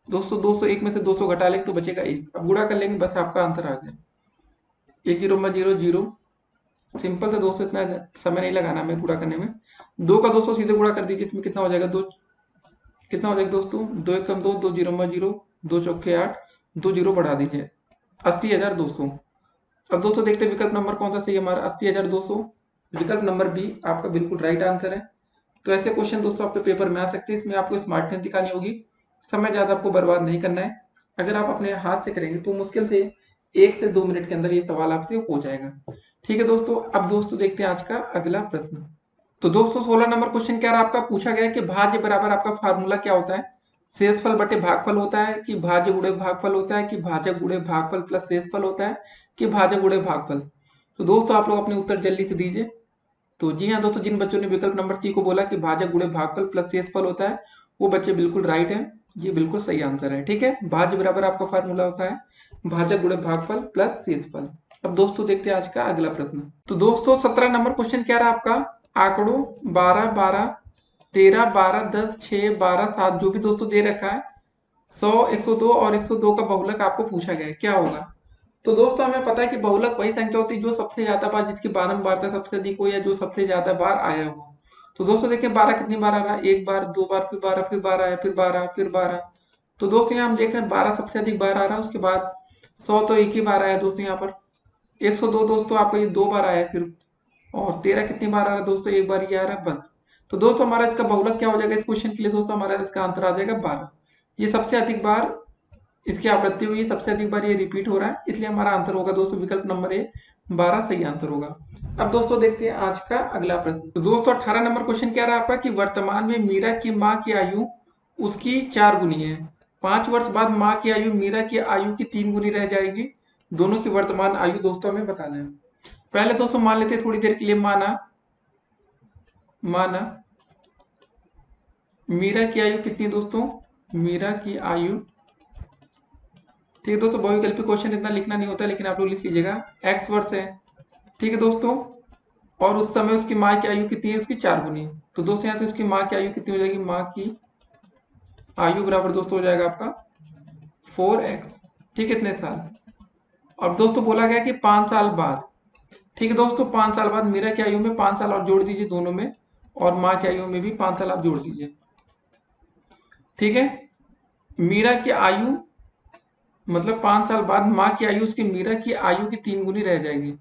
दोस्तों 201 में से 200 घटा लेंगे तो बचेगा 1। अब गुणा कर लेंगे, बस आपका आंसर आ गया। 1 जीरो में 0 0, सिंपल से दोस्तों इतना समय नहीं लगाना हमें गुणा करने में। 2 का 200 सीधे गुणा कर दीजिए, इसमें कितना हो जाएगा 2, कितना हो जाएगा दोस्तों 2 1 कम 2, 2 जीरो में 0, 2 चौके 8, 2 जीरो बढ़ा दीजिए 80,200। अब दोस्तों देखते हैं विकल्प नंबर कौन सा सही है हमारा 80,200। विकल्प नंबर बी आपका बिल्कुल राइट आंसर है। तो ऐसे क्वेश्चन दोस्तों आपके पेपर में आ सकते हैं, इसमें आपको स्मार्टनेस दिखानी होगी, समय ज्यादा आपको बर्बाद नहीं करना है। अगर आप अपने हाथ से करेंगे तो मुश्किल से 1 से 2 मिनट के अंदर ये सवाल आपसे हो जाएगा। ठीक है दोस्तों, अब दोस्तों देखते हैं आज का अगला प्रश्न। तो दोस्तों 16 नंबर क्वेश्चन क्या रहा आपका, पूछा गया है कि भाज्य बराबर आपका फार्मूला क्या होता है। शेषफल बटे भागफल होता है कि भाज्य गुणे भागफल होता है कि भाजक गुणे भागफल प्लस शेषफल होता है कि भाजक गुणे भागफल। तो दोस्तों आप लोग अपने उत्तर जल्दी से दीजिए। तो जी हाँ दोस्तों, जिन बच्चों ने विकल्प नंबर सी को बोला कि भाजक गुणे भागफल प्लस शेषफल होता है वो बच्चे बिल्कुल राइट हैं, ये बिल्कुल सही आंसर है। ठीक है, भाज्य बराबर आपका फार्मूला होता है भाजक गुणे भागफल प्लस शेषफल। अब दोस्तों देखते हैं आज का अगला प्रश्न। तो दोस्तों 17 नंबर क्वेश्चन क्या रहा आपका, आंकड़ों 12 12 13 12 10 6 12 7 जो भी दोस्तों दे रखा है 100 102 और 102 का बहुलक आपको पूछा गया है, क्या होगा। तो दोस्तों हमें पता है कि बहुलक वही संख्या होती है जो सबसे ज्यादा बार, जिसकी बारंबारता सबसे अधिक हो या जो सबसे ज्यादा बार आया हो। तो दोस्तों देखिए 12 कितनी बार आ रहा है, एक बार, दो बार, फिर 12, फिर 12 आया, फिर 12, फिर 12। तो दोस्तों यहाँ हम देख रहे हैं 12 सबसे अधिक बार आ रहा है, उसके बाद 100 तो एक ही बार आया दोस्तों यहाँ पर। 102 दोस्तों आपका ये 2 बार आया है फिर, और 13 कितनी बार आ रहा है दोस्तों, एक बार ये आ रहा है बस। तो दोस्तों हमारा इसका बहुलक क्या हो जाएगा इस क्वेश्चन के लिए दोस्तों, हमारा इसका आंसर आ जाएगा 12। ये सबसे अधिक बार इसकी आवृत्ति हुई है, सबसे अधिक बार ये रिपीट हो रहा है, इसलिए हमारा आंसर होगा दोस्तों विकल्प नंबर ए 12 सही आंसर होगा। अब दोस्तों देखते हैं आज का अगला प्रश्न। तो दोस्तों 18 नंबर क्वेश्चन क्या रहा आपका कि वर्तमान में मीरा की माँ की आयु उसकी 4 गुनी है, 5 वर्ष बाद माँ की आयु मीरा की आयु की 3 गुनी रह जाएगी, दोनों की वर्तमान आयु दोस्तों हमें बताना है। पहले दोस्तों मान लेते हैं थोड़ी देर के लिए, माना मीरा की आयु कितनी दोस्तों, मीरा की आयु, ठीक है दोस्तों, बहुविकल्पी क्वेश्चन इतना लिखना नहीं होता लेकिन आप लोग लिख लीजिएगा, x वर्ष है, ठीक है दोस्तों, और उस समय उसकी माँ की आयु कितनी है, उसकी 4 गुनी। तो दोस्तों यहाँ से उसकी माँ की आयु कितनी हो जाएगी, माँ की आयु बराबर दोस्तों हो जाएगा आपका 4x, ठीक है, इतने साल। अब दोस्तों बोला गया कि 5 साल बाद, ठीक है दोस्तों, 5 साल बाद मीरा की आयु में 5 साल और जोड़ दीजिए दोनों में, और माँ की आयु में भी 5 साल आप जोड़ दीजिए, ठीक है। मीरा की आयु मतलब 5 साल बाद माँ की आयु उसकी मीरा की आयु की 3 गुनी रह जाएगी।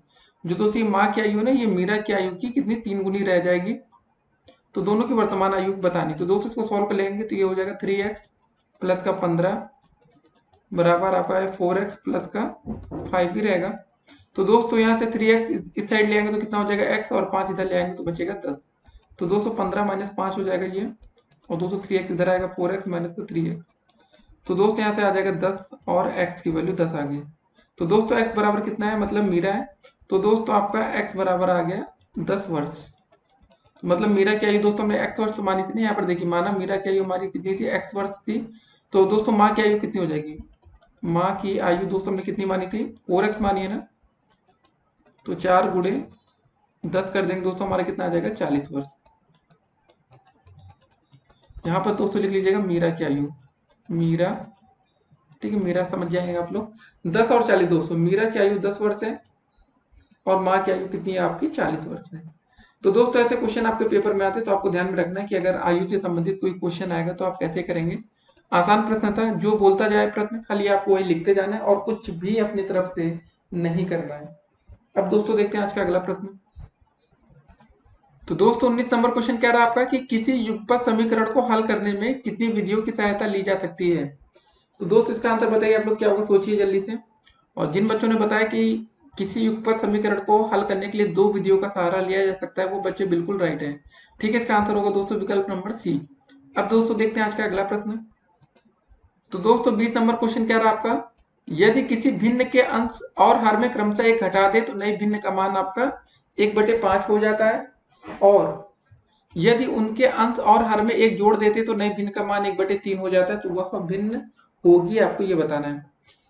जो दोस्तों माँ की आयु है ना, ये मीरा की आयु की कितनी 3 गुनी रह जाएगी। तो दोनों की वर्तमान आयु बतानी, तो दोस्तों इसको सॉल्व कर लेंगे तो ये हो जाएगा 3x प्लस का 15 बराबर आपका है 4x प्लस का 5 ही रहेगा। तो दोस्तों यहाँ से 3x इस साइड ले आएंगे तो कितना हो जाएगा x, और 5 इधर ले आएंगे तो बचेगा 10। तो दोस्तों 15 माइनस 5 हो जाएगा ये, और दोस्तों 3x इधर आएगा, 4x माइनस 3x। तो दोस्तों यहाँ से आ जाएगा 10 और x की वैल्यू 10 आ गई। तो दोस्तों x बराबर कितना है, मतलब मीरा है, तो दोस्तों आपका x बराबर आ गया 10 वर्ष। मतलब मीरा की आयु दोस्तों हमने x वर्ष मानी थी ना, यहाँ पर देखिए माना मीरा की आयु हमारी कितनी थी, x वर्ष थी। तो दोस्तों माँ की आयु कितनी हो जाएगी, माँ की आयु दोस्तों हमने कितनी मानी थी, 4x मानी है ना, तो 4 गुणे 10 कर देंगे दोस्तों, हमारा कितना आ जाएगा 40 वर्ष। यहाँ पर दोस्तों लिख लीजिएगा मीरा की आयु, मीरा, ठीक है, मीरा समझ जाएंगे आप लोग, 10 और 40 दोस्तों, मीरा की आयु 10 वर्ष है और माँ की आयु कितनी है आपकी 40 वर्ष है। तो दोस्तों ऐसे क्वेश्चन आपके पेपर में आते हैं तो आपको ध्यान में रखना है कि अगर आयु से संबंधित कोई क्वेश्चन आएगा तो आप कैसे करेंगे। आसान प्रश्न था, जो बोलता जाए प्रश्न खाली आपको वही लिखते जाना है और कुछ भी अपनी तरफ से नहीं करना है। अब दोस्तों देखते हैं आज का अगला प्रश्न। तो दोस्तों 19 नंबर क्वेश्चन क्या रहा आपका कि किसी युगपत समीकरण को हल करने में कितनी विधियों की सहायता ली जा सकती है। तो दोस्तों इसका आंसर बताइए आप लोग क्या होगा, सोचिए जल्दी से। और जिन बच्चों ने बताया कि किसी युगपत समीकरण को हल करने के लिए 2 विधियों का सहारा लिया जा सकता है, वो बच्चे बिल्कुल राइट है, ठीक है, इसका आंसर होगा दोस्तों विकल्प नंबर सी। अब दोस्तों देखते हैं आज का अगला प्रश्न। तो दोस्तों 20 नंबर क्वेश्चन क्या रहा आपका, यदि किसी भिन्न के अंश और हर में क्रमशः 1 घटा दे तो नई भिन्न का मान आपका 1/5 हो जाता है, और यदि उनके अंश और हर में 1 जोड़ देते तो नई भिन्न का मान 1/3 हो जाता है, तो वह भिन्न होगी, आपको ये बताना है।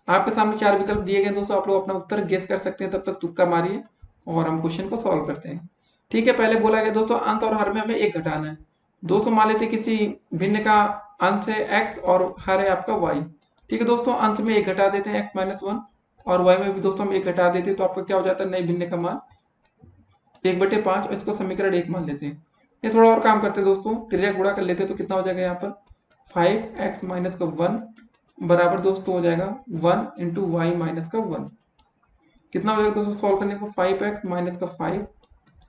आपके सामने 4 विकल्प दिए गए दोस्तों, आप लोग अपना उत्तर गेस कर सकते हैं, तब तक तुक्का मारिए और हम क्वेश्चन को सॉल्व करते हैं। ठीक है, पहले बोला गया दोस्तों अंश और हर में हमें 1 घटाना है। दोस्तों मान लेते किसी भिन्न का अंश है x और हर है आपका y, ठीक है दोस्तों, अंश में 1 घटा देते हैं x-1 और y में भी दोस्तों हम 1 घटा देते हैं, तो आपका क्या हो जाता है, नई भिन्न का मान 1/5, और इसको समीकरण 1 मान लेते हैं। ये थोड़ा और काम करते हैं दोस्तों, त्रिज्या गुणा कर लेते हैं, तो कितना हो जाएगा यहाँ पर 5x-1 बराबर दोस्तों हो जाएगा 1 इंटू वाई माइनस का 1। कितना हो जाएगा दोस्तों सॉल्व करने को, 5x माइनस का 5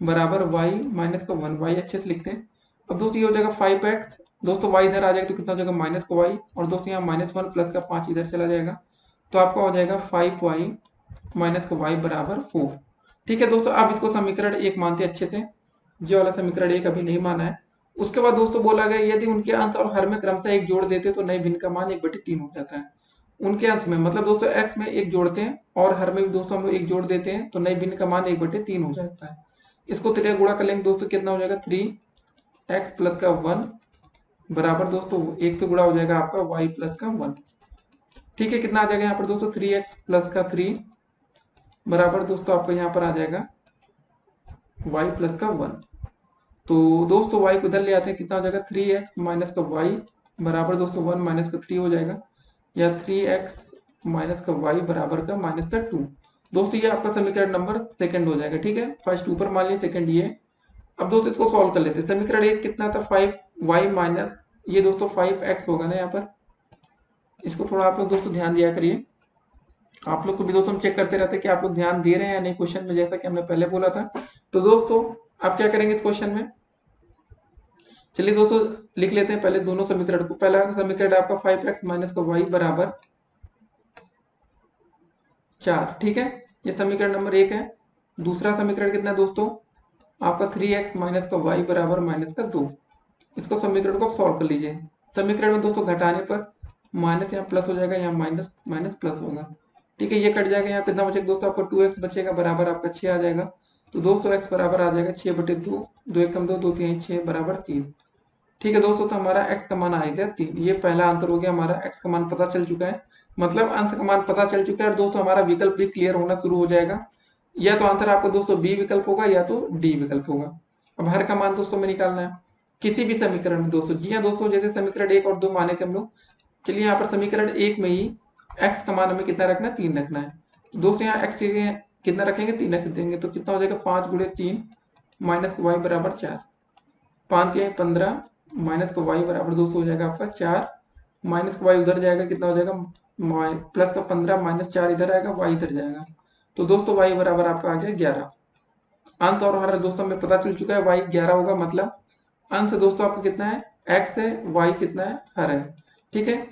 बराबर y माइनस का 1, y अच्छे से लिखते हैं। अब दोस्तों ये हो जाएगा 5x, दोस्तों y इधर आ जाएगा तो कितना हो जाएगा माइनस का y, और दोस्तों यहाँ -1 प्लस का 5 इधर चला जाएगा, तो आपका हो जाएगा 5y माइनस का y बराबर 4। ठीक है दोस्तों, अब इसको समीकरण 1 मानते हैं अच्छे से, ये वाला समीकरण 1 अभी नहीं माना है। उसके बाद दोस्तों बोला गया यदि उनके अंश और हर में क्रमशः 1 जोड़ देते तो नई भिन्न का मान 1/3 हो जाता है। उनके अंश में मतलब दोस्तों x में 1 जोड़ते हैं और हर में भी दोस्तों हम लोग 1 जोड़ देते हैं, तो नई भिन्न का मान 1/3 हो जाता है। इसको त्रिज्या गुणा कर लेंगे दोस्तों, कितना हो जाएगा 3x प्लस का 1 बराबर दोस्तों 1 तो गुणा हो जाएगा आपका y प्लस का 1। ठीक है, कितना आ जाएगा यहाँ पर दोस्तों 3x प्लस का 3 बराबर दोस्तों आपको यहाँ पर आ जाएगा y प्लस का 1। तो दोस्तों y को इधर ले आते हैं, कितना हो जाएगा 3x माइनस का y बराबर दोस्तों 1 माइनस का 3 हो जाएगा, या 3x माइनस का y बराबर का माइनस का 2। दोस्तों ये आपका समीकरण नंबर 2 हो जाएगा। ठीक है, फर्स्ट ऊपर मान लिया, सेकंड ये। अब दोस्तों इसको सॉल्व कर लेते हैं। समीकरण 1 कितना था 5y माइनस ये दोस्तों 5x होगा ना यहाँ पर, इसको थोड़ा आप लोग दोस्तों ध्यान दिया करिए। आप लोग को भी दोस्तों हम चेक करते रहते हैं कि आप लोग ध्यान दे रहे हैं या नहीं क्वेश्चन में, जैसा कि हमने पहले बोला था। तो दोस्तों आप क्या करेंगे इस क्वेश्चन में, चलिए दोस्तों लिख लेते हैं पहले दोनों समीकरण को। पहला समीकरण आपका 5x माइनस का वाई बराबर 4, ठीक है, ये समीकरण नंबर 1 है। दूसरा समीकरण कितना है दोस्तों, आपका 3x माइनस का वाई बराबर माइनस का 2। इसको समीकरण को आप सॉल्व कर लीजिए। समीकरण में दोस्तों घटाने पर माइनस यहाँ प्लस हो जाएगा, यहाँ माइनस माइनस प्लस होगा, ठीक है, ये कट जाएगा। यहाँ कितना बचेगा दोस्तों, आपको 2x बचेगा बराबर आपका 6 आ जाएगा। तो दोस्तों x बराबर आ जाएगा 6/2, 2 1 कम 2, 2 3 6 बराबर 3, ठीक है दोस्तों। तो हमारा x का मान आएगा 3। ये पहला आंसर हो गया, हमारा x का मान पता चल चुका है, मतलब अंश का मान पता चल चुका है। और दोस्तों हमारा विकल्प भी क्लियर होना शुरू हो जाएगा। या तो आंसर आपको दोस्तों बी विकल्प होगा या तो डी विकल्प होगा। अब हर का मान दोस्तों में निकालना है किसी भी समीकरण में दोस्तों। जी हाँ दोस्तों, जैसे समीकरण 1 और 2 माने थे हम लोग। चलिए यहाँ पर समीकरण 1 में ही x का मान हमें कितना रखना है, 3 रखना है। तो दोस्तों यहाँ x के कितना रखेंगे, 3 रख देंगे। तो कितना हो जाएगा 5 गुणे 3 माइनस का वाई बराबर 4, 5 या 15 माइनस का वाई बराबर दोस्तों हो जाएगा आपका 4, माइनस का वाई उधर जाएगा, कितना हो जाएगा प्लस का 15 माइनस 4 इधर आएगा, वाई इधर जाएगा। तो दोस्तों वाई बराबर आपका आ गया 11। अंत और हमारा दोस्तों हमें पता चल चुका है, वाई 11 होगा, मतलब अंश दोस्तों आपका कितना है, x है, y कितना है, हर है, ठीक है।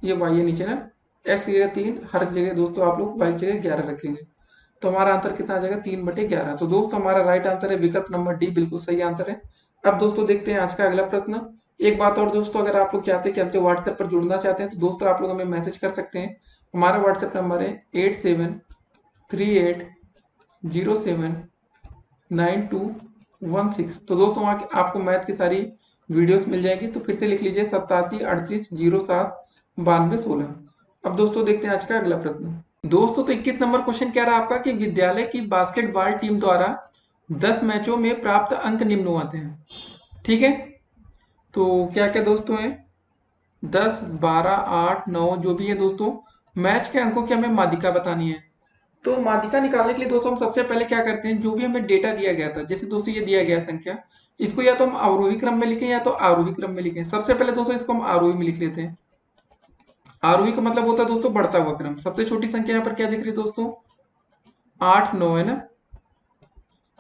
ये y है नीचे ना, x की जगह 3, हर की जगह दोस्तों आप लोग y की जगह 11 रखेंगे। तो हमारा आंसर कितना आ जाएगा, 3/11। तो दोस्तों हमारा राइट आंसर है विकल्प नंबर डी, बिल्कुल सही आंसर है। अब दोस्तों देखते हैं आज का अगला प्रश्न। एक बात और दोस्तों, अगर आप लोग चाहते हैं कि हमसे व्हाट्सएप पर जुड़ना चाहते हैं तो दोस्तों आप लोग हमें मैसेज कर सकते हैं। हमारा व्हाट्सएप नंबर है 8738079216। तो दोस्तों वहाँ आपको मैथ की सारी वीडियोस मिल जाएगी। तो फिर से लिख लीजिए 8738079216। अब दोस्तों देखते हैं आज का अगला प्रश्न। दोस्तों तो 21 नंबर क्वेश्चन कह रहा है आपका कि विद्यालय की बास्केटबॉल टीम द्वारा 10 मैचों में प्राप्त अंक निम्नलिखित हैं, ठीक है। तो क्या क्या दोस्तों है, 10 12 8 9 जो भी है दोस्तों, मैच के अंकों की हमें माध्यिका बतानी है। तो माध्यिका निकालने के लिए दोस्तों हम सबसे पहले क्या करते हैं, जो भी हमें डेटा दिया गया था, जैसे दोस्तों ये दिया गया संख्या, इसको या तो हम अवरोही क्रम में लिखें या तो आरोही क्रम में लिखें। सबसे पहले दोस्तों इसको हम आरोही में लिख लेते हैं। आरोही का मतलब होता है दोस्तों बढ़ता हुआ क्रम। सबसे छोटी संख्या यहाँ पर क्या दिख रही है दोस्तों, 8 9 है ना,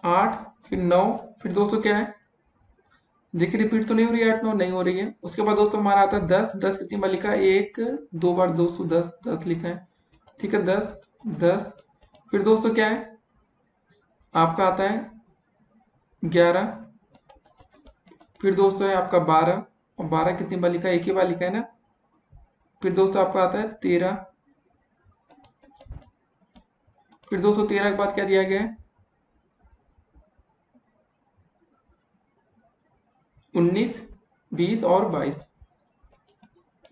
8 फिर 9 फिर दोस्तों क्या है, देखिए रिपीट तो नहीं हो रही है, 8 9 नहीं हो रही है। उसके बाद दोस्तों हमारा आता है 10, 10 कितनी बार लिखा है, 1 2 बार दोस्तों 10 10 लिखा है, ठीक है, 10 10। फिर दोस्तों क्या है, आपका आता है 11, फिर दोस्तों है आपका 12, और 12 कितनी बार लिखा है, एक ही बार लिखा है ना। फिर दोस्तों आपका आता है 13, फिर दोस्तों 13 के बाद क्या दिया गया है, 19 20 और 22,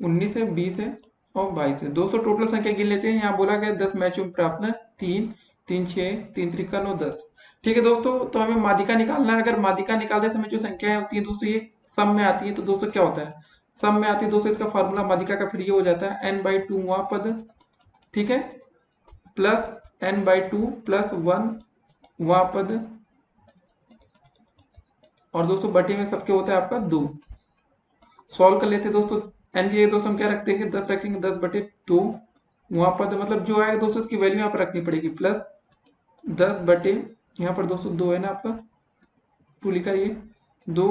19 है 20 है और 22 है। दोस्तों टोटल संख्या गिन लेते हैं। यहाँ बोला गया 10 मैचों में प्राप्त है 3 3 6 3 त्रिका 9 10, ठीक है दोस्तों। तो हमें माध्यिका निकालना है। अगर माध्यिका निकालते समय जो संख्याएं होती है दोस्तों ये सम में आती है, तो दोस्तों क्या होता है, सम में आती है दोस्तों, इसका फॉर्मूला माध्यिका का फिर ये हो जाता है n/2वां पद, ठीक है, प्लस n/2 प्लस 1वां पद, और दोस्तों बटे में सबके होता है आपका 2। सॉल्व कर लेते हैं दोस्तों। एन की दोस्तों हम क्या रखते हैं, 10 रखेंगे, 10/2 वहां पर मतलब जो आएगा दोस्तों इसकी वैल्यू यहाँ पर रखनी पड़ेगी, प्लस 10 बटे यहाँ पर दोस्तों 2 है ना आपका, 2 लिखा ये 2,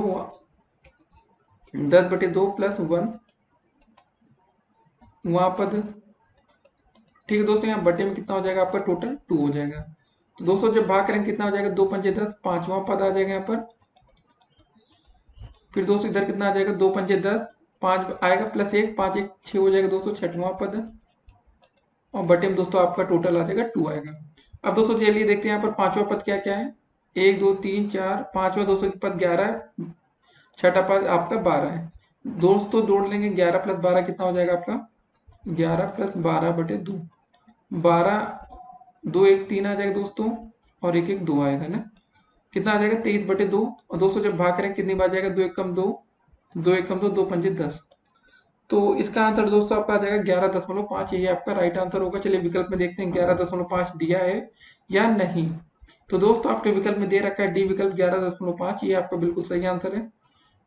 10/2 प्लस 1 वहां पद, ठीक है दोस्तों। यहाँ बटे में कितना हो जाएगा आपका, टोटल 2 हो जाएगा। तो दोस्तों जब भाग करेंगे कितना हो जाएगा, 2 पंजे 10, 5वां पद आ जाएगा यहाँ पर। फिर दोस्तों इधर कितना आ जाएगा, 2 पंजे 10, 5 आएगा प्लस 1, 5 1 6 हो जाएगा दोस्तों, 6वां पद, और बटे में दोस्तों आपका टोटल आ जाएगा 2 आएगा। अब दोस्तों चलिए देखते हैं यहाँ पर पांचवा पद क्या क्या है, 1 2 3 4, पांचवा दोस्तों पद 11 है, छठा पद आपका 12 है। दोस्तों जोड़ लेंगे 11 प्लस 12 कितना हो जाएगा आपका, 11 प्लस 12/2, 12 2 1 3 आ जाएगा दोस्तों, और 1 1 2 आएगा ना, कितना आ जाएगा 23/2। और दोस्तों जब भाग करेंगे कितनी बार जाएगा, 2 1 कम 2, 2 1 कम 2, 2 पंजे 10। तो इसका आंसर दोस्तों आपका आ जाएगा 11.5, यही आपका राइट आंसर होगा। चलिए विकल्प में देखते हैं 11.5 दिया है या नहीं। तो दोस्तों आपके विकल्प में दे रखा है डी विकल्प 11.5, ये आपका बिल्कुल सही आंसर है।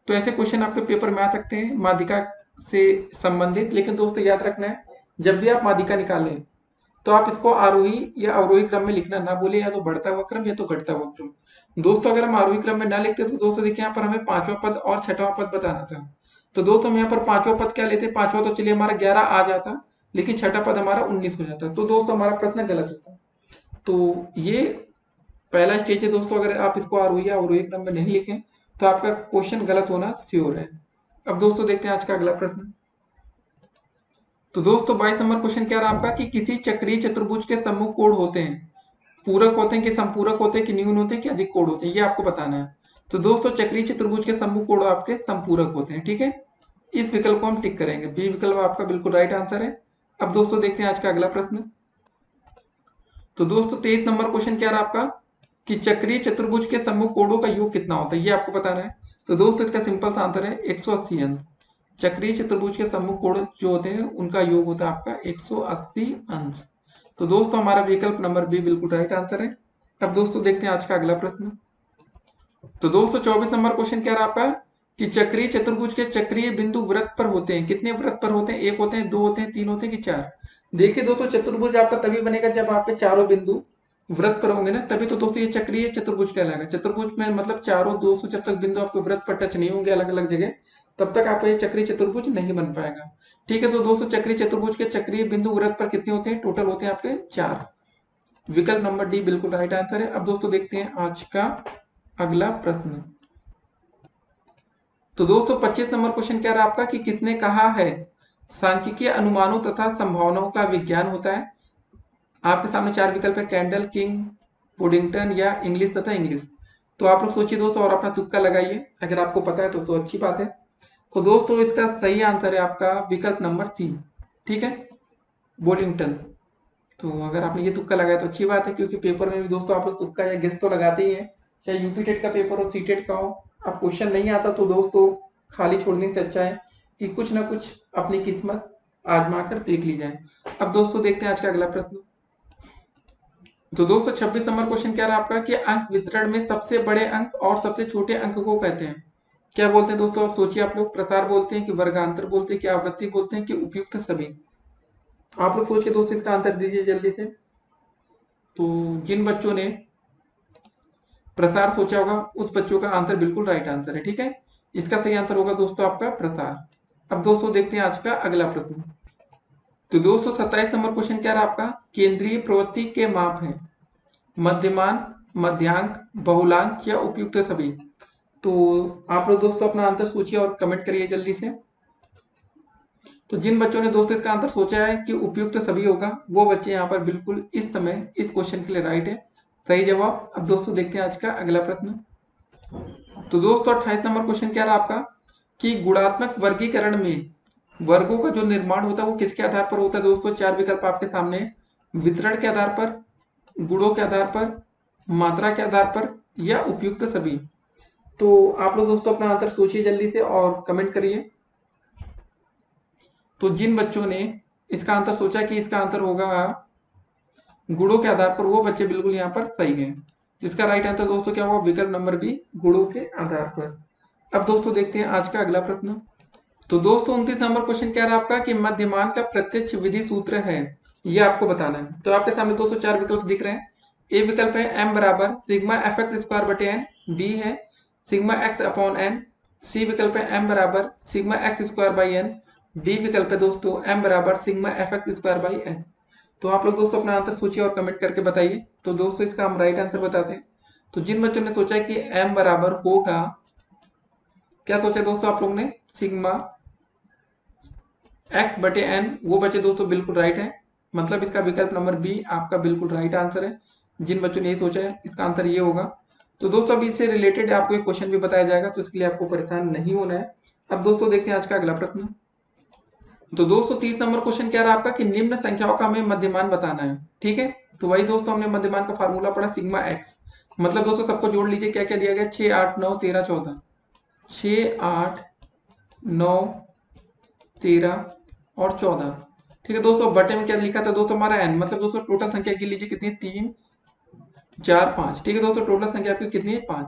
तो ऐसे क्वेश्चन आपके पेपर में आ सकते हैं माध्यिका से संबंधित, लेकिन दोस्तों याद रखना है जब भी आप माध्यिका निकालें तो आप इसको आरोही या अवरोही क्रम में लिखना ना भूले, या तो बढ़ता हुआ क्रम या तो घटता हुआ क्रम। दोस्तों अगर हम आरोही क्रम में ना लिखते तो दोस्तों देखिए यहाँ पर हमें पांचवा पद और छठवां पद बताना था। तो दोस्तों हम यहाँ पर पांचवा पद क्या लेते, पांचवा तो चलिए हमारा 11 आ जाता, लेकिन छठा पद हमारा 19 हो जाता, तो दोस्तों हमारा प्रश्न गलत होता। तो ये पहला स्टेज है दोस्तों, अगर आप इसको आरोही या अवरोही क्रम में नहीं लिखें तो आपका क्वेश्चन गलत होना श्योर है। अब दोस्तों देखते हैं आज का अगला प्रश्न। तो दोस्तों 22 नंबर क्वेश्चन क्या रहा आपका कि किसी चक्रीय चतुर्भुज के सम्मुख कोण होते हैं, पूरक होते हैं कि समपूरक होते हैं कि न्यून होते हैं कि अधिक कोण होते हैं, ये आपको बताना है। तो दोस्तों चक्रीय चतुर्भुज के सम्मुख कोण आपके समपूरक होते हैं, ठीक है। इस विकल्प को हम टिक करेंगे, बी विकल्प आपका बिल्कुल राइट आंसर है। अब दोस्तों देखते हैं आज का अगला प्रश्न। तो दोस्तों 23 नंबर क्वेश्चन क्या रहा आपका कि चक्रीय चतुर्भुज के सम्मुख कोणों का योग कितना होता है, ये आपको बताना है। तो दोस्तों इसका सिंपल सा आंसर है 180 अंश। चक्रीय चतुर्भुज के सम्मुख कोण जो होते हैं उनका योग होता है आपका 180 अंश। तो दोस्तों हमारा विकल्प नंबर बी बिल्कुल राइट आंसर है। अब दोस्तों देखते हैं आज का अगला प्रश्न। तो दोस्तों 24 नंबर क्वेश्चन क्या रहा आपका कि चक्रीय चतुर्भुज के चक्रीय बिंदु वृत्त पर होते हैं, कितने वृत्त पर होते हैं, एक होते हैं, दो होते हैं, तीन होते हैं कि चार। देखिए दोस्तों चतुर्भुज आपका तभी बनेगा जब आपके चारों बिंदु वृत्त पर होंगे ना, तभी तो दोस्तों ये चक्रीय चतुर्भुज कहलाएगा। चतुर्भुज में मतलब चारों दोस्तों जब तक बिंदु आपके वृत्त पर टच नहीं होंगे अलग अलग जगह, तब तक आपका ये चक्रीय चतुर्भुज नहीं बन पाएगा, ठीक है। तो दोस्तों चक्रीय चतुर्भुज के चक्रीय बिंदु वृत्त पर कितने होते हैं, टोटल होते हैं आपके 4। विकल्प नंबर डी बिल्कुल राइट आंसर है। अब दोस्तों देखते हैं आज का अगला प्रश्न। तो दोस्तों 25 नंबर क्वेश्चन क्या रहा आपका कि किसने कहा है सांख्यिकीय अनुमानों तथा संभावनाओं का विज्ञान होता है। आपके सामने 4 विकल्प है, कैंडल, किंग, पुडिंगटन या इंग्लिश तथा इंग्लिश। तो आप लोग सोचिए दोस्तों और अपना तुक्का लगाइए, अगर आपको पता है तो अच्छी बात है। तो दोस्तों इसका सही आंसर है आपका विकल्प नंबर सी, ठीक है, बोलिंगटन। तो अगर आपने ये तुक्का लगाया तो अच्छी बात है, क्योंकि पेपर में भी दोस्तों आप लोग तुक्का या गेस तो लगाते ही हैं, चाहे यूपी टेट का पेपर हो, सी टेट का हो। अब क्वेश्चन नहीं आता तो दोस्तों खाली छोड़ने से अच्छा है कि कुछ ना कुछ अपनी किस्मत आजमा कर देख ली जाए। अब दोस्तों देखते हैं आज का अगला प्रश्न। तो दोस्तों 26 नंबर क्वेश्चन क्या रहा आपका कि अंक वितरण में सबसे बड़े अंक और सबसे छोटे अंक को कहते हैं, क्या बोलते हैं दोस्तों, आप सोचिए। आप लोग प्रसार बोलते हैं कि वर्गांतर बोलते हैं कि आवृत्ति बोलते हैं कि उपयुक्त सभी। आप लोग सोचिए दोस्तों, इसका आंसर दीजिए जल्दी से। तो जिन बच्चों ने प्रसार सोचा होगा उस बच्चों का आंसर बिल्कुल राइट आंसर है, ठीक है। इसका सही आंसर होगा दोस्तों आपका प्रसार। अब दोस्तों देखते हैं आज का अगला प्रश्न। तो दोस्तों 27 नंबर क्वेश्चन क्या रहा आपका, केंद्रीय प्रवृत्ति के माप है, मध्यमान, मध्यांक, बहुलांक या उपयुक्त सभी। तो आप लोग दोस्तों अपना आंसर सोचिए और कमेंट करिए जल्दी से। तो जिन बच्चों ने दोस्तों इसका आंसर सोचा है कि उपयुक्त सभी होगा, वो बच्चे यहाँ पर बिल्कुल इस समय इस क्वेश्चन के लिए राइट है, सही जवाब। अब दोस्तों देखते हैं आज का अगला प्रश्न। तो दोस्तों 28 नंबर क्वेश्चन क्या रहा आपका कि गुणात्मक वर्गीकरण में वर्गों का जो निर्माण होता है वो किसके आधार पर होता है। दोस्तों 4 विकल्प आपके सामने, वितरण के आधार पर, गुणों के आधार पर, मात्रा के आधार पर या उपयुक्त सभी। तो आप लोग दोस्तों अपना आंसर सोचिए जल्दी से और कमेंट करिए। तो जिन बच्चों ने इसका आंसर सोचा कि इसका आंसर होगा गुणों के आधार पर, वो बच्चे बिल्कुल यहाँ पर सही हैं। जिसका राइट आंसर दोस्तों क्या होगा, विकल्प नंबर बी, गुणों के आधार पर। अब दोस्तों देखते हैं आज का अगला प्रश्न। तो दोस्तों 29 नंबर क्वेश्चन क्या रहा आपका कि मध्यमान का प्रत्यक्ष विधि सूत्र है, ये आपको बताना है। तो आपके सामने दोस्तों 4 विकल्प दिख रहे हैं। ए विकल्प है m बराबर सिग्मा एफ एक्स स्क्वायर बटे एन, बी है sigma X upon N, C विकल्प है m बराबर sigma X square by N, D विकल्प है दोस्तों m बराबर sigma F X square by N. तो आप लोग दोस्तों अपना आंसर सोचिए और कमेंट करके बताइए। तो दोस्तों इसका हम राइट आंसर बताते हैं। तो जिन बच्चों ने सोचा कि m बराबर होगा, क्या सोचा दोस्तों आप लोग ने, सिग्मा x बटे n, वो बच्चे दोस्तों बिल्कुल राइट है। मतलब इसका विकल्प नंबर बी आपका बिल्कुल राइट आंसर है। जिन बच्चों ने ये सोचा है इसका आंसर ये होगा। तो दोस्तों अभी इससे रिलेटेड आपको एक क्वेश्चन भी बताया जाएगा, तो इसके लिए आपको परेशान नहीं होना है। अब दोस्तों देखते हैं आज का अगला प्रश्न। तो दोस्तों 30 नंबर क्वेश्चन क्या रहा आपका कि निम्न संख्याओं का हमें मध्यमान बताना है, ठीक है। तो वही दोस्तों हमने मध्यमान का फार्मूला पढ़ा सिग्मा एक्स। मतलब दोस्तों सबको जोड़ लीजिए, क्या क्या दिया गया, 6 8 9 13 14, 6 8 9 13 और 14, ठीक है दोस्तों। बटे में क्या लिखा था दोस्तों हमारा n, मतलब दोस्तों टोटल संख्या गिन लीजिए कितनी, 3 4 5, ठीक है दोस्तों। टोटल संख्या आपकी कितनी है, 5।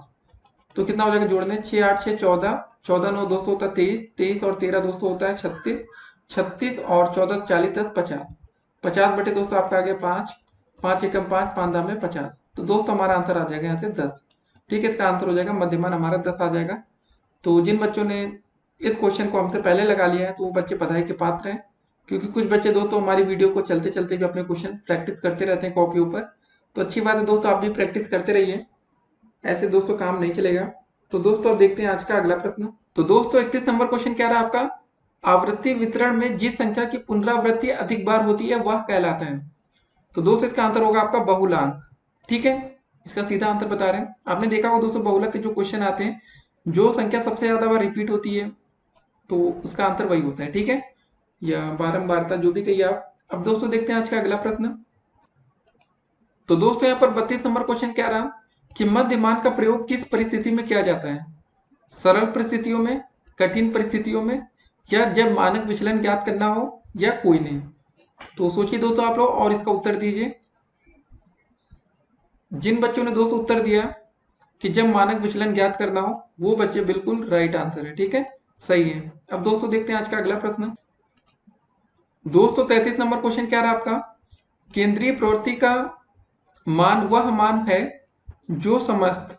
तो कितना हो जाएगा जोड़ने, 6 8 6 14, 14 9 दोस्तों होता है 23, 23 और 13 दोस्तों होता है 36, 36 और 14 40 10 50। 50 बटे दोस्तों आपका आ गया 5, 5 एकम 5, 5 दाम में 50। तो दोस्तों हमारा आंसर आ जाएगा यहाँ से 10। ठीक है, इसका आंसर हो जाएगा मध्यमान हमारा 10 आ जाएगा। तो जिन बच्चों ने इस क्वेश्चन को हमसे पहले लगा लिया है तो वो बच्चे बधाई के पात्र हैं, क्योंकि कुछ बच्चे दोस्तों हमारी वीडियो को चलते चलते भी अपने क्वेश्चन प्रैक्टिस करते रहते हैं कॉपियों पर। तो अच्छी बात है दोस्तों, आप भी प्रैक्टिस करते रहिए, ऐसे दोस्तों काम नहीं चलेगा। तो दोस्तों अब देखते हैं आज का अगला प्रश्न। तो दोस्तों 31 नंबर क्वेश्चन क्या रहा आपका, आवृत्ति वितरण में जिस संख्या की पुनरावृत्ति अधिक बार होती है वह कहलाता है। तो दोस्तों इसका आंसर होगा आपका बहुलांक। ठीक है, इसका सीधा आंसर बता रहे हैं। आपने देखा होगा दोस्तों बहुलक के जो क्वेश्चन आते हैं, जो संख्या सबसे ज्यादा बार रिपीट होती है तो उसका आंसर वही होता है। ठीक है, या बारंबारता जो भी कहिए आप। अब दोस्तों देखते हैं आज का अगला प्रश्न। तो दोस्तों यहाँ पर 32 नंबर क्वेश्चन क्या रहा कि मध्यमान का प्रयोग किस परिस्थिति में किया जाता है, सरल परिस्थितियों में, कठिन परिस्थितियों में, या जब मानक विचलन ज्ञात करना हो, या कोई नहीं। तो सोचिए दोस्तों आप लोग और इसका उत्तर दीजिए। जिन बच्चों ने दोस्तों उत्तर दिया कि जब मानक विचलन ज्ञात करना हो, वो बच्चे बिल्कुल राइट आंसर है। ठीक है, सही है। अब दोस्तों देखते हैं आज का अगला प्रश्न। दोस्तों 33 नंबर क्वेश्चन क्या रहा आपका, केंद्रीय प्रवृत्ति का मान वह मान है जो समस्त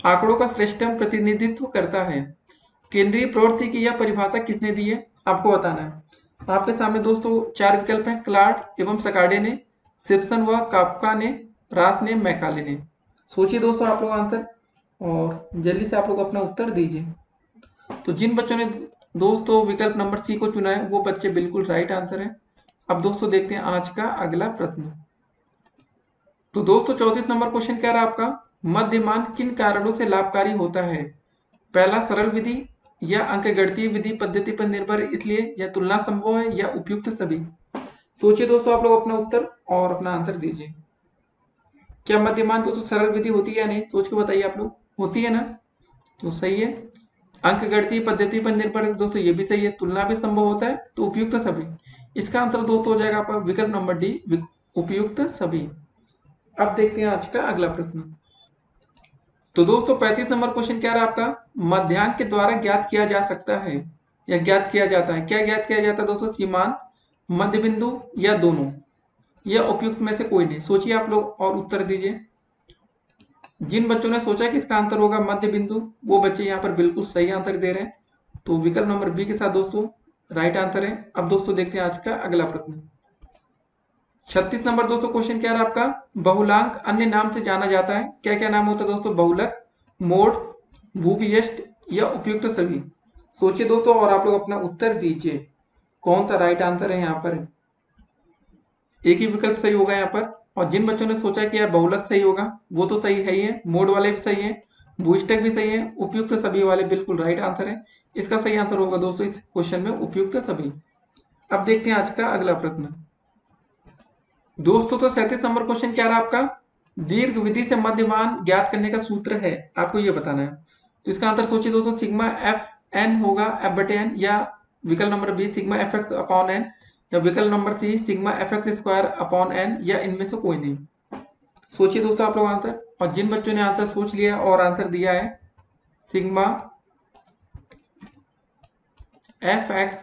आंकड़ों का श्रेष्ठतम प्रतिनिधित्व करता है। केंद्रीय प्रवृत्ति की यह परिभाषा किसने दी है, आपको बताना है। आपके सामने दोस्तों 4 विकल्प हैं, क्लार्क एवं सकाडे ने, सिप्सन व काफ्का ने, रास ने, मैकाले ने। सोचिए दोस्तों आप लोग आंसर और जल्दी से आप लोग अपना उत्तर दीजिए। तो जिन बच्चों ने दोस्तों विकल्प नंबर सी को चुना है वो बच्चे बिल्कुल राइट आंसर है। अब दोस्तों देखते हैं आज का अगला प्रश्न। तो दोस्तों 34 नंबर क्वेश्चन क्या रहा आपका, मध्यमान किन कारणों से लाभकारी होता है, पहला सरल विधि, या अंकगणितीय विधि पद्धति पर निर्भर इसलिए, या तुलना संभव है, या उपयुक्त सभी। सोचिए दोस्तों आप लोग अपना उत्तर और अपना आंसर दीजिए। क्या मध्यमान दोस्तों सरल विधि होती है या नहीं, सोच के बताइए आप लोग। होती है ना, तो सही है। अंकगणितीय पद्धति पर निर्भर है दोस्तों, ये भी सही है। तुलना भी संभव होता है, तो उपयुक्त सभी। इसका आंसर दोस्तों हो जाएगा आपका विकल्प नंबर डी, उपयुक्त सभी। अब देखते हैं आज का अगला प्रश्न। तो दोस्तों 35 नंबर क्वेश्चन क्या रहा आपका, मध्यांक के द्वारा ज्ञात किया जा सकता है या ज्ञात किया जाता है। क्या ज्ञात किया जाता है दोस्तों, सीमांत, मध्य बिंदु, या दोनों, या उपयुक्त में से कोई नहीं। सोचिए आप लोग और उत्तर दीजिए। जिन बच्चों ने सोचा कि इसका आंसर होगा मध्य बिंदु, वो बच्चे यहाँ पर बिल्कुल सही आंसर दे रहे हैं। तो विकल्प नंबर बी के साथ दोस्तों राइट आंसर है। अब दोस्तों देखते हैं आज का अगला प्रश्न। 36 नंबर दोस्तों क्वेश्चन क्या रहा आपका, बहुलांक अन्य नाम से जाना जाता है। क्या क्या नाम होता है दोस्तों, बहुलक, मोड, भूवियष्ट, या उपयुक्त सभी। सोचिए दोस्तों और आप लोग अपना उत्तर दीजिए, कौन सा राइट आंसर है यहाँ पर। एक ही विकल्प सही होगा यहाँ पर। और जिन बच्चों ने सोचा कि यार बहुलक सही होगा, वो तो सही है ही है, मोड वाले भी सही है, भूइष्टक भी सही है, उपयुक्त सभी वाले बिल्कुल राइट आंसर है। इसका सही आंसर होगा दोस्तों इस क्वेश्चन में उपयुक्त सभी। अब देखते हैं आज का अगला प्रश्न। दोस्तों तो 37 नंबर क्वेश्चन क्या रहा आपका, दीर्घ विधि से मध्यमान ज्ञात करने का सूत्र है, आपको ये बताना है। तो इसका आंसर सोचिए दोस्तों, सिग्मा एफ एन होगा, एफ बटे एन, या विकल्प number B sigma F X upon N, या विकल्प number C sigma F X square upon N, या इनमें से कोई नहीं। सोचिए दोस्तों आप लोग आंसर। और जिन बच्चों ने आंसर सोच लिया और आंसर दिया है sigma F X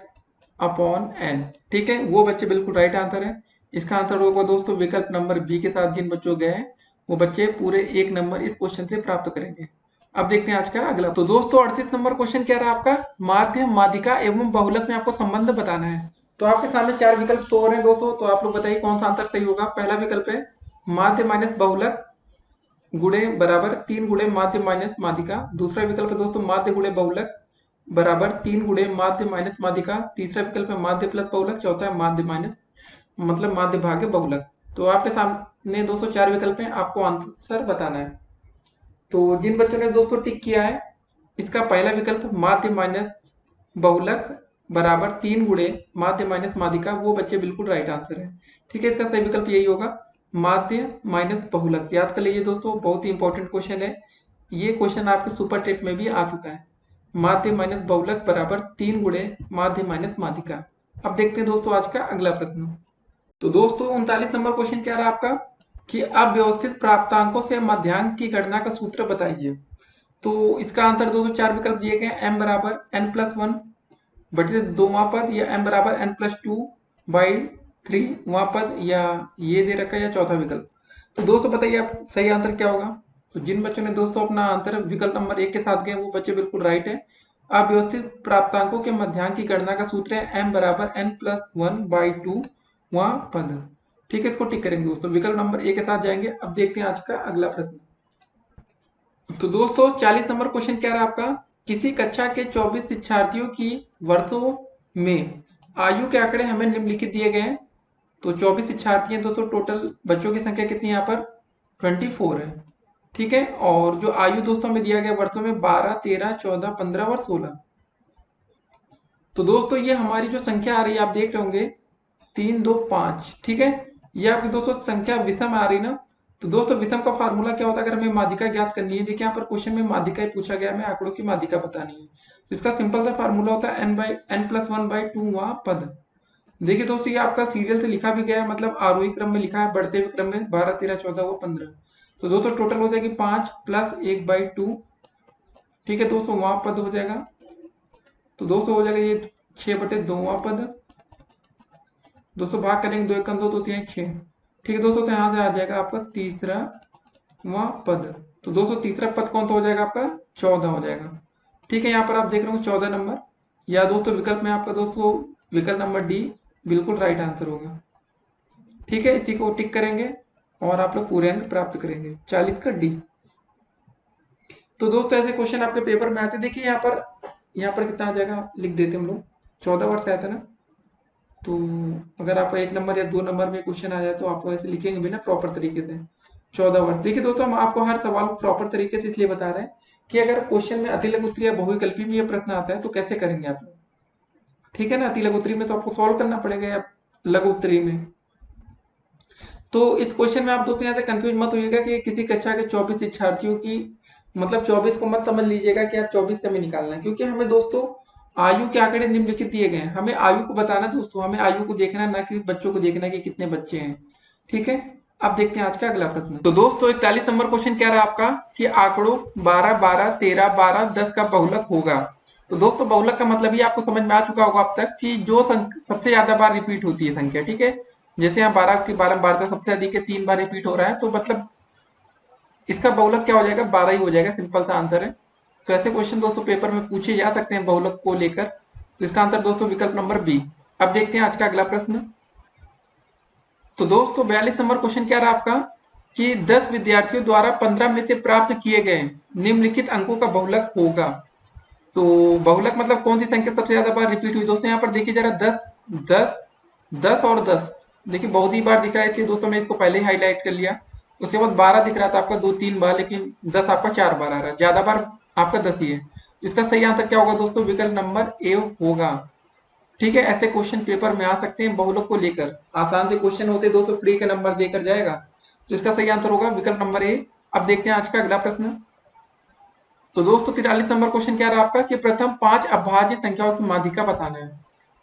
upon N, ठीक है, वो बच्चे बिल्कुल राइट आंसर है। इसका आंसर होगा दोस्तों विकल्प नंबर बी के साथ। जिन बच्चों गए हैं वो बच्चे पूरे 1 नंबर इस क्वेश्चन से प्राप्त करेंगे। अब देखते हैं आज का अगला। तो दोस्तों 38 नंबर क्वेश्चन क्या रहा आपका, माध्य, माध्यिका एवं बहुलक में आपको संबंध बताना है। तो आपके सामने 4 विकल्प शो हो रहे हैं दोस्तों, तो आप लोग बताइए कौन सा आंसर सही होगा। पहला विकल्प है माध्य माइनस बहुलक गुणे बराबर 3 गुणे माध्य माइनस माध्यिका। दूसरा विकल्प है दोस्तों माध्य गुणे बहुलक बराबर 3 गुणे माध्य माइनस माध्यिका। तीसरा विकल्प है माध्य प्लस बहुलक। चौथा है माध्य माइनस मतलब माध्य भाग्य बहुलक। तो आपके सामने दोस्तों 4 विकल्प हैं, आपको आंसर बताना है। तो जिन बच्चों ने दोस्तों टिक किया है, इसका पहला विकल्प माध्य माइनस बहुलक बराबर 3 गुणे माध्य माइनस माध्यिका, वो बच्चे बिल्कुल राइट आंसर है। ठीक है, इसका सही विकल्प यही होगा, माध्य माइनस बहुलक। याद कर लीजिए दोस्तों, बहुत ही इंपॉर्टेंट क्वेश्चन है ये। क्वेश्चन आपके सुपर टेट में भी आ चुका है, माध्य माइनस बहुलक बराबर 3 गुणे माध्य माइनस माध्यिका। अब देखते हैं दोस्तों आज का अगला प्रश्न। तो दोस्तों 39 नंबर क्वेश्चन क्या रहा आपका कि अव्यवस्थित प्राप्तांकों से मध्यांक की गणना का सूत्र बताइए। तो इसका आंसर दोस्तों 4 विकल्प दिए गए, m बराबर n+1 बटे 2वां पद, या m बराबर n+2 बाई 3 वहां पद, या ये दे रखा है या चौथा विकल्प। तो दोस्तों बताइए आप सही आंसर क्या होगा। तो जिन बच्चों ने दोस्तों अपना आंसर विकल्प नंबर 1 के साथ गए वो बच्चे बिल्कुल राइट है। अव्यवस्थित प्राप्तांकों के मध्यांक की गणना का सूत्र है m बराबर n+1/2 वहां पद। ठीक है, इसको टिक करेंगे दोस्तों, विकल्प नंबर 1 के साथ जाएंगे। अब देखते हैं आज का अगला प्रश्न। तो दोस्तों 40 नंबर क्वेश्चन क्या रहा आपका, किसी कक्षा के 24 शिक्षार्थियों की वर्षों में आयु के आंकड़े हमें निम्नलिखित दिए गए हैं। तो 24 शिक्षार्थी हैं दोस्तों, टोटल बच्चों की संख्या कितनी है यहाँ पर 24 है। ठीक है, और जो आयु दोस्तों में दिया गया वर्षों में 12, 13, 14, 15 और 16। तो दोस्तों ये हमारी जो संख्या आ रही है आप देख रहे होंगे 3, 2, 5। ठीक है, ये आपकी दोस्तों संख्या विषम आ रही ना। तो दोस्तों विषम का फार्मूला क्या होता है, अगर हमें माध्यिका ज्ञात करनी है, देखिए यहाँ पर क्वेश्चन में माध्यिका ही पूछा गया, हमें आंकड़ों की माध्यिका बतानी है। तो इसका सिंपल सा फार्मूला होता है n+1/2 वहां पद। देखिए दोस्तों ये आपका सीरियल से लिखा भी गया है, मतलब आरोही क्रम में लिखा है, बढ़ते हुए क्रम में 12, 13, 14 और 15। तो दोस्तों टोटल हो जाएगी 5 + 1/2। ठीक है दोस्तों, वहां पद हो जाएगा। तो दोस्तों हो जाएगा ये 6/2 वहां पद। दोस्तों भाग करेंगे, 2 एकम 2, 2 3 6। ठीक है दोस्तों, तो यहाँ से आ जाएगा आपका तीसरा वहां पद। तो दोस्तों तीसरा पद कौन सा हो जाएगा आपका 14 हो जाएगा। ठीक है, यहाँ पर आप देख रहे हो 14 नंबर, या दोस्तों विकल्प में आपका दोस्तों विकल्प नंबर डी बिल्कुल राइट आंसर होगा। ठीक है, इसी को टिक करेंगे और आप लोग पूरे अंक प्राप्त करेंगे, 40 का डी। तो दोस्तों ऐसे क्वेश्चन आपके पेपर में आते, देखिए यहाँ पर कितना आ जाएगा लिख देते हम लोग, 14 वर्ष आया था ना। तो अगर आपका 1 नंबर या 2 नंबर में क्वेश्चन आ जाए तो आप ऐसे लिखेंगे भी ना प्रॉपर तरीके से 14 वर्ष। देखिए दोस्तों हम आपको हर सवाल प्रॉपर तरीके से इसलिए बता रहे हैं कि अगर क्वेश्चन में अतिलघु उत्तरी या बहुविकल्पी में ये प्रश्न आता है तो कैसे करेंगे आप लोग। ठीक है ना, अतिलघु उत्तरी में तो आपको सॉल्व करना पड़ेगा, या लघु उत्तरी में। तो इस क्वेश्चन में आप दोस्तों यहाँ से कंफ्यूज मत होइएगा कि किसी कक्षा के 24 शिक्षार्थियों की, मतलब 24 को मत समझ लीजिएगा कि यार 24 से हमें निकालना है, क्योंकि हमें दोस्तों आयु के आंकड़े निम्नलिखित दिए गए हैं। हमें आयु को बताना दोस्तों, हमें आयु को देखना है, ना कि बच्चों को देखना है कि कितने बच्चे हैं। ठीक है, अब देखते हैं आज का अगला प्रश्न। तो दोस्तों 41 नंबर क्वेश्चन क्या रहा आपका कि आंकड़ों 12, 12, 13, 12, 10 का बहुलक होगा। तो दोस्तों बहुलक का मतलब ही आपको समझ में आ चुका होगा अब तक कि जो सबसे ज्यादा बार रिपीट होती है संख्या। ठीक है, जैसे यहाँ 12 की 12 12 सबसे अधिक है, 3 बार रिपीट हो रहा है, तो मतलब इसका बहुलक क्या हो जाएगा 12 ही हो जाएगा, सिंपल सा आंसर है। तो ऐसे क्वेश्चन दोस्तों पेपर में पूछे जा सकते हैं बहुलक को लेकर। तो इसका आंसर दोस्तों विकल्प नंबर बी। अब देखते हैं आज का अगला प्रश्न। तो दोस्तों 42 नंबर क्वेश्चन क्या रहा आपका कि 10 विद्यार्थियों द्वारा 15 में से प्राप्त किए गए निम्नलिखित अंकों का बहुलक होगा। तो बहुलक मतलब कौन सी संख्या सबसे ज्यादा बार रिपीट हुई। दोस्तों यहाँ पर देखिए जरा 10, 10, 10 और 10, देखिए बहुत ही बार दिख रहा है, इसलिए दोस्तों मैं इसको पहले ही हाईलाइट कर लिया। उसके बाद 12 दिख रहा था आपका 2-3 बार, लेकिन 10 आपका 4 बार आ रहा है, ज्यादा बार आपका 10 ही है। इसका सही आंसर क्या होगा दोस्तों, विकल्प नंबर ए होगा। ठीक है, ऐसे क्वेश्चन पेपर में आ सकते हैं बहुलक को लेकर, आसान से क्वेश्चन होते दोस्तों फ्री के नंबर देकर जाएगा। तो इसका सही आंसर होगा विकल्प नंबर ए। अब देखते हैं आज का अगला प्रश्न। तो दोस्तों 43 नंबर क्वेश्चन क्या रहा आपका कि प्रथम 5 अभाज्य संख्याओं की माध्यिका बताना है।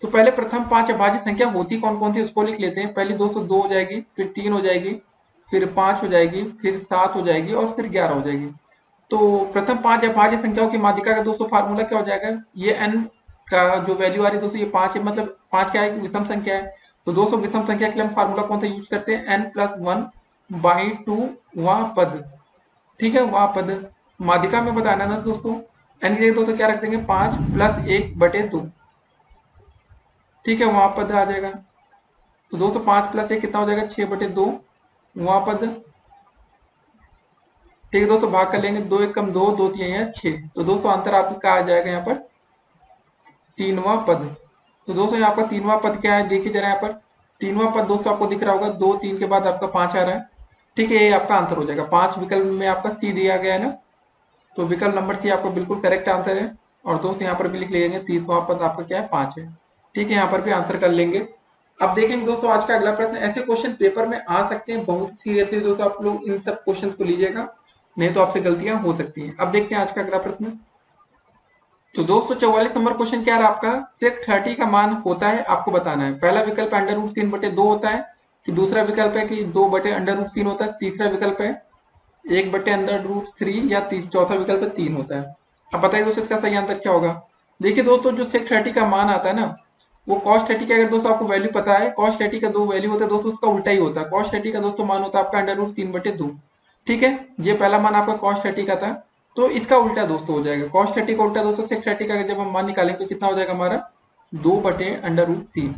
तो पहले प्रथम 5 अभाज्य संख्या होती कौन कौन सी उसको लिख लेते हैं। पहले दोस्तों 2 हो जाएगी, फिर 3 हो जाएगी, फिर 5 हो जाएगी, फिर 7 हो जाएगी और फिर 11 हो जाएगी। तो प्रथम 5 अभाज्य संख्याओं की माध्यिका का दोस्तों फार्मूला क्या हो जाएगा, ये n का जो वैल्यू आ रही है दोस्तों ये 5 है, मतलब 5 क्या है विषम संख्या है। तो दोस्तों विषम संख्या के लिए हम फार्मूला कौन सा यूज करते हैं, n+1/2 वहां पद। ठीक है, वहां पद माध्यिका में बताना ना दोस्तों, n की जगह दोस्तों क्या रख देंगे 5 + 1/2। ठीक है, वहां पद आ जाएगा। तो दोस्तों 5 + 1 कितना हो जाएगा 6/2 वहां पद। ठीक है दोस्तों, भाग कर लेंगे, 2 एकम 2, 2 3 6। तो दोस्तों आंसर आपका आ जाएगा यहाँ पर 3वां पद। तो दोस्तों यहाँ पर 3वां पद क्या है, देखिए जरा यहाँ पर 3वां पद दोस्तों आपको दिख रहा होगा, 2 3 के बाद आपका 5 आ रहा है। ठीक है, ये आपका आंसर हो जाएगा। 5 विकल्प में आपका सी दिया गया है ना, तो विकल्प नंबर सी आपका बिल्कुल करेक्ट आंसर है। और दोस्त यहाँ पर भी लिख लेंगे 30वां पद आपका क्या है 5 है। ठीक है, यहाँ पर भी आंसर कर लेंगे। अब देखेंगे दोस्तों आज का अगला प्रश्न। ऐसे क्वेश्चन पेपर में आ सकते हैं, बहुत सीरियसली दोस्तों आप लोग इन सब क्वेश्चन को लीजिएगा, नहीं तो आपसे गलतियां हो सकती हैं। अब देखते हैं आज का अगला प्रश्न। तो दोस्तों 44 नंबर क्वेश्चन क्या रहा आपका, सेक 30 का मान होता है आपको बताना है। पहला विकल्प √3/2 होता है, कि दूसरा विकल्प है कि 2/√3 होता है, तीसरा विकल्प है 1/√3 या चौथा विकल्प है 3 होता है। अब बताइए दोस्तों इसका सही आंसर क्या होगा। देखिए दोस्तों जो सेक 30 का मान आता है ना, वो cos 30 का अगर दोस्तों आपको वैल्यू पता है, cos 30 का 2 वैल्यू होता है दोस्तों, उसका उल्टा ही होता है। cos 30 का दोस्तों मान होता है आपका अंडर रूट 3/2। ठीक है, ये पहला मान आपका cos 30 का था, तो इसका उल्टा दोस्तों हो जाएगा। cos 30 का उल्टा दोस्तों sec 30 का जब हम मान निकालेंगे तो कितना हो जाएगा हमारा 2/√3।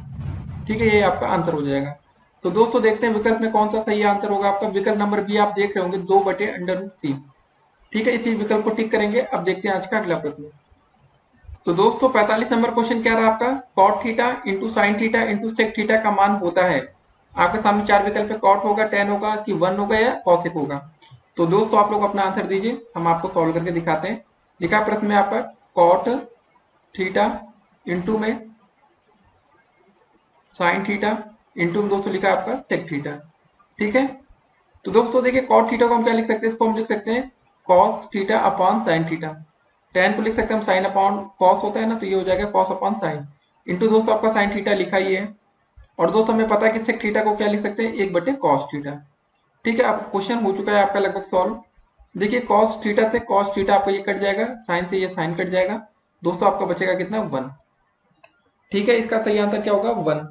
ठीक है, ये आपका आंसर हो जाएगा। तो दोस्तों देखते हैं विकल्प में कौन सा सही आंसर होगा आपका। विकल्प नंबर बी आप देख रहे होंगे 2/√3। ठीक है, इसी विकल्प को टिक करेंगे। अब देखते हैं आज का अगला प्रश्न। तो दोस्तों 45 नंबर क्वेश्चन क्या रहा आपका, cot theta into sine theta into sec theta का मान होता है। आपके सामने चार विकल्प है, cot होगा, tan होगा कि 1 होगा या cosec होगा। तो दोस्तों आप लोग अपना आंसर दीजिए, हम आपको सॉल्व करके दिखाते हैं। लिखा प्रश्न में आपका cot थीटा इंटू में साइन थीटा इंटू में दोस्तों लिखा आपका सेक थीटा। ठीक है, तो दोस्तों देखिए cot थीटा को हम क्या लिख सकते हैं, इसको हम लिख सकते हैं cos theta upon sine theta. tan को लिख सकते हैं हम साइन अपॉन कॉस होता है ना, तो ये हो जाएगा कॉस अपॉन साइन इंटू दोस्तों आपका साइन थीटा लिखा ही है। और दोस्तों हमें पता है कि सेक थीटा को क्या लिख सकते हैं, 1/cos थीटा। ठीक है, अब क्वेश्चन हो चुका है आपका लगभग सॉल्व। देखिए cos थीटा से cos थीटा आपका ये कट जाएगा, साइन से ये साइन कट जाएगा, दोस्तों आपका बचेगा कितना 1। ठीक है, इसका सही आंसर क्या होगा 1।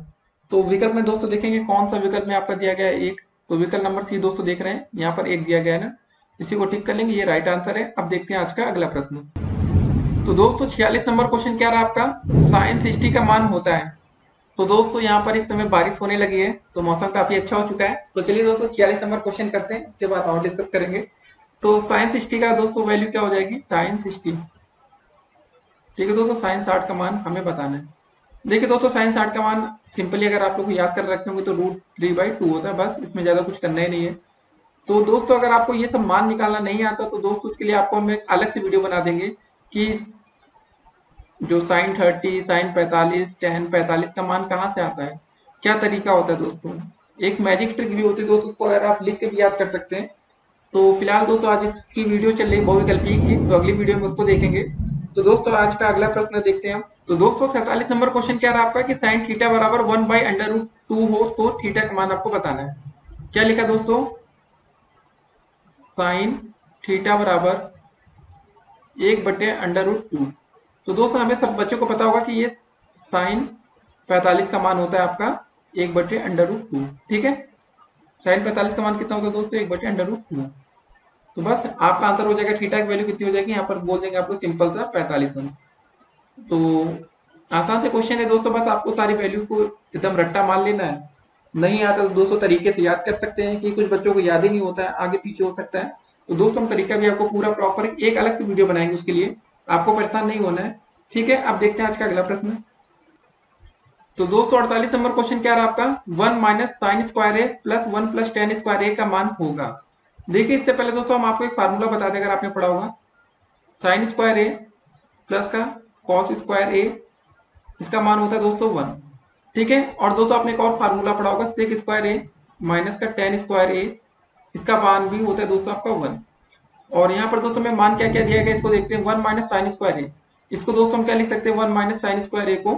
तो विकल्प में दोस्तों देखेंगे कौन सा विकल्प में आपका दिया गया है 1। तो विकल्प नंबर सी दोस्तों देख रहे हैं, यहाँ पर 1 दिया गया है ना, इसी को टिक कर लेंगे, ये राइट आंसर है। अब देखते हैं आज का अगला प्रश्न। तो दोस्तों 46 नंबर क्वेश्चन क्या रहा आपका, साइन 60 का मान होता है। तो दोस्तों यहाँ पर इस समय बारिश होने लगी है, तो मौसम काफी अच्छा हो चुका है। तो चलिए दोस्तों 46 नंबर क्वेश्चन करते हैं, उसके बाद और डिस्कस करेंगे। तो साइन 60 का दोस्तों वैल्यू क्या हो जाएगी, साइन 60। ठीक है दोस्तों, साइन 60 का मान हमें बताना है। देखिए दोस्तों साइन 60 का मान सिंपली अगर आप लोग याद कर रखे होंगे तो √3/2 होता है, बस इसमें ज्यादा कुछ करना ही नहीं है। तो दोस्तों अगर आपको ये सब मान निकालना नहीं आता तो दोस्तों उसके लिए आपको हम एक अलग से वीडियो बना देंगे कि जो साइन 30, साइन 45, tan 45 का मान कहाँ से आता है, क्या तरीका होता है दोस्तों। एक मैजिक ट्रिक भी होती है दोस्तों, उसको अगर आप लिख के भी याद कर सकते हैं। तो फिलहाल दोस्तों आज इसकी वीडियो चल रही बहुविकल्पीय की, तो अगली वीडियो में उसको देखेंगे। तो दोस्तों आज का अगला प्रश्न देखते हैं हम। तो दोस्तों 47 नंबर क्वेश्चन क्या रहा आपका कि साइन थीटा बराबर 1/√2 हो तो थीटा का मान आपको बताना है। क्या लिखा दोस्तों, साइन थीटा बराबर 1/√2। तो दोस्तों हमें सब बच्चों को पता होगा कि ये साइन 45 का मान होता है आपका 1/√2। ठीक है, साइन 45 का मान कितना होता है दोस्तों, 1/√2। तो बस आपका आंसर हो जाएगा, थीटा की वैल्यू कितनी हो जाएगी, यहाँ पर बोल देंगे आपको सिंपल सा 45। तो आसान से क्वेश्चन है दोस्तों, बस आपको सारी वैल्यू को एकदम रट्टा मान लेना है। नहीं आता तो दोस्तों तरीके से याद कर सकते हैं, कि कुछ बच्चों को याद ही नहीं होता है, आगे पीछे हो सकता है। तो दोस्तों हम तरीका भी आपको पूरा प्रॉपर एक अलग से वीडियो बनाएंगे उसके लिए, आपको परेशान नहीं होना है। ठीक है, अब देखते हैं आज का अगला प्रश्न। तो दोस्तों 48 नंबर क्वेश्चन क्या रहा आपका, 1 माइनस साइन स्क्वायर ए प्लस 1 प्लस टेन स्क्वायर ए का मान होगा। देखिए इससे पहले दोस्तों हम आपको एक फार्मूला बता दें, अगर आपने पढ़ा होगा, साइन स्क्वायर ए प्लस का कॉस स्क्वायर ए, इसका मान होता है दोस्तों 1। ठीक है, और दोस्तों आपने एक और फार्मूला पढ़ा होगा, सेक स्क्वायर ए माइनस का टेन स्क्वायर ए, इसका मान भी होता है दोस्तों आपका 1। और यहाँ पर दोस्तों में मान क्या क्या दिया गया इसको देखते हैं, 1 माइनस साइन स्क्वायर ए, इसको दोस्तों हम क्या लिख सकते हैं, 1 माइनस साइन स्क्वायर ए को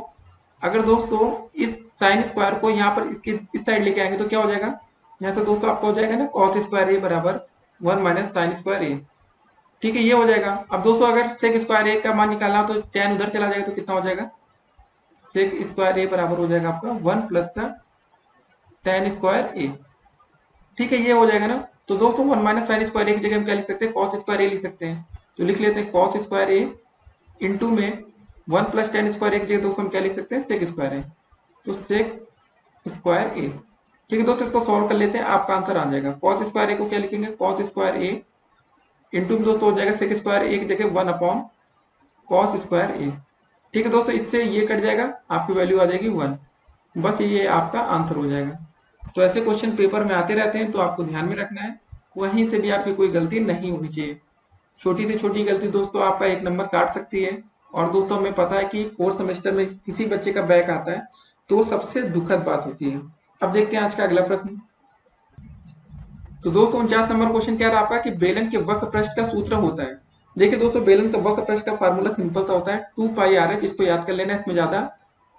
अगर दोस्तों इस साइन स्क्वायर को यहाँ पर इसकी इस साइड लेके आएंगे तो क्या हो जाएगा, यहाँ से दोस्तों आपको हो जाएगा ना कॉस स्क्वायर ए बराबर 1 माइनस साइन स्क्वायर ए। ठीक है, ये हो जाएगा। अब दोस्तों अगर सेक स्क्वायर ए का मान निकालना तो tan उधर चला जाएगा तो कितना हो जाएगा, सेक स्क्वायर ए बराबर हो जाएगा आपका 1 प्लस का tan स्क्वायर ए। ठीक है, ये हो जाएगा ना। तो दोस्तों 1 माइनस साइन स्क्वायर ए की जगह हम क्या लिख सकते हैं, कॉस स्क्वायर ए लिख सकते हैं। तो लिख लेते हैं कॉस स्क्वायर ए इंटू में 1 प्लस tan स्क्वायर ए की जगह दोस्तों हम क्या लिख सकते हैं, सेक स्क्वायर ए। तो सेक स्क्वायर ए। ठीक है दोस्तों, इसको सॉल्व कर लेते हैं, आपका आंसर आ जाएगा। कॉस स्क्वायर ए को क्या लिखेंगे, कॉस स्क्वायर ए इंटू में दोस्तों हो जाएगा सेक स्क्वायर ए की जगह 1 अपॉन कॉस स्क्वायर ए। ठीक है दोस्तों, इससे ये कट जाएगा, आपकी वैल्यू आ जाएगी 1। बस ये आपका आंसर हो जाएगा। तो ऐसे क्वेश्चन पेपर में आते रहते हैं, तो आपको ध्यान में रखना है, वहीं से भी आपकी कोई गलती नहीं होनी चाहिए। छोटी से छोटी गलती दोस्तों आपका 1 नंबर काट सकती है। और दोस्तों हमें पता है कि 4th सेमेस्टर में किसी बच्चे का बैक आता है तो सबसे दुखद बात होती है। अब देखते हैं आज का अगला प्रश्न। तो दोस्तों 49 नंबर क्वेश्चन क्या रहा आपका कि बेलन के वक्र पृष्ठ का सूत्र होता है। देखिए दोस्तों बेलन का वक्र पृष्ठ का फार्मूला सिंपल सा होता है 2πr, इसको याद कर लेना है, इसमें ज्यादा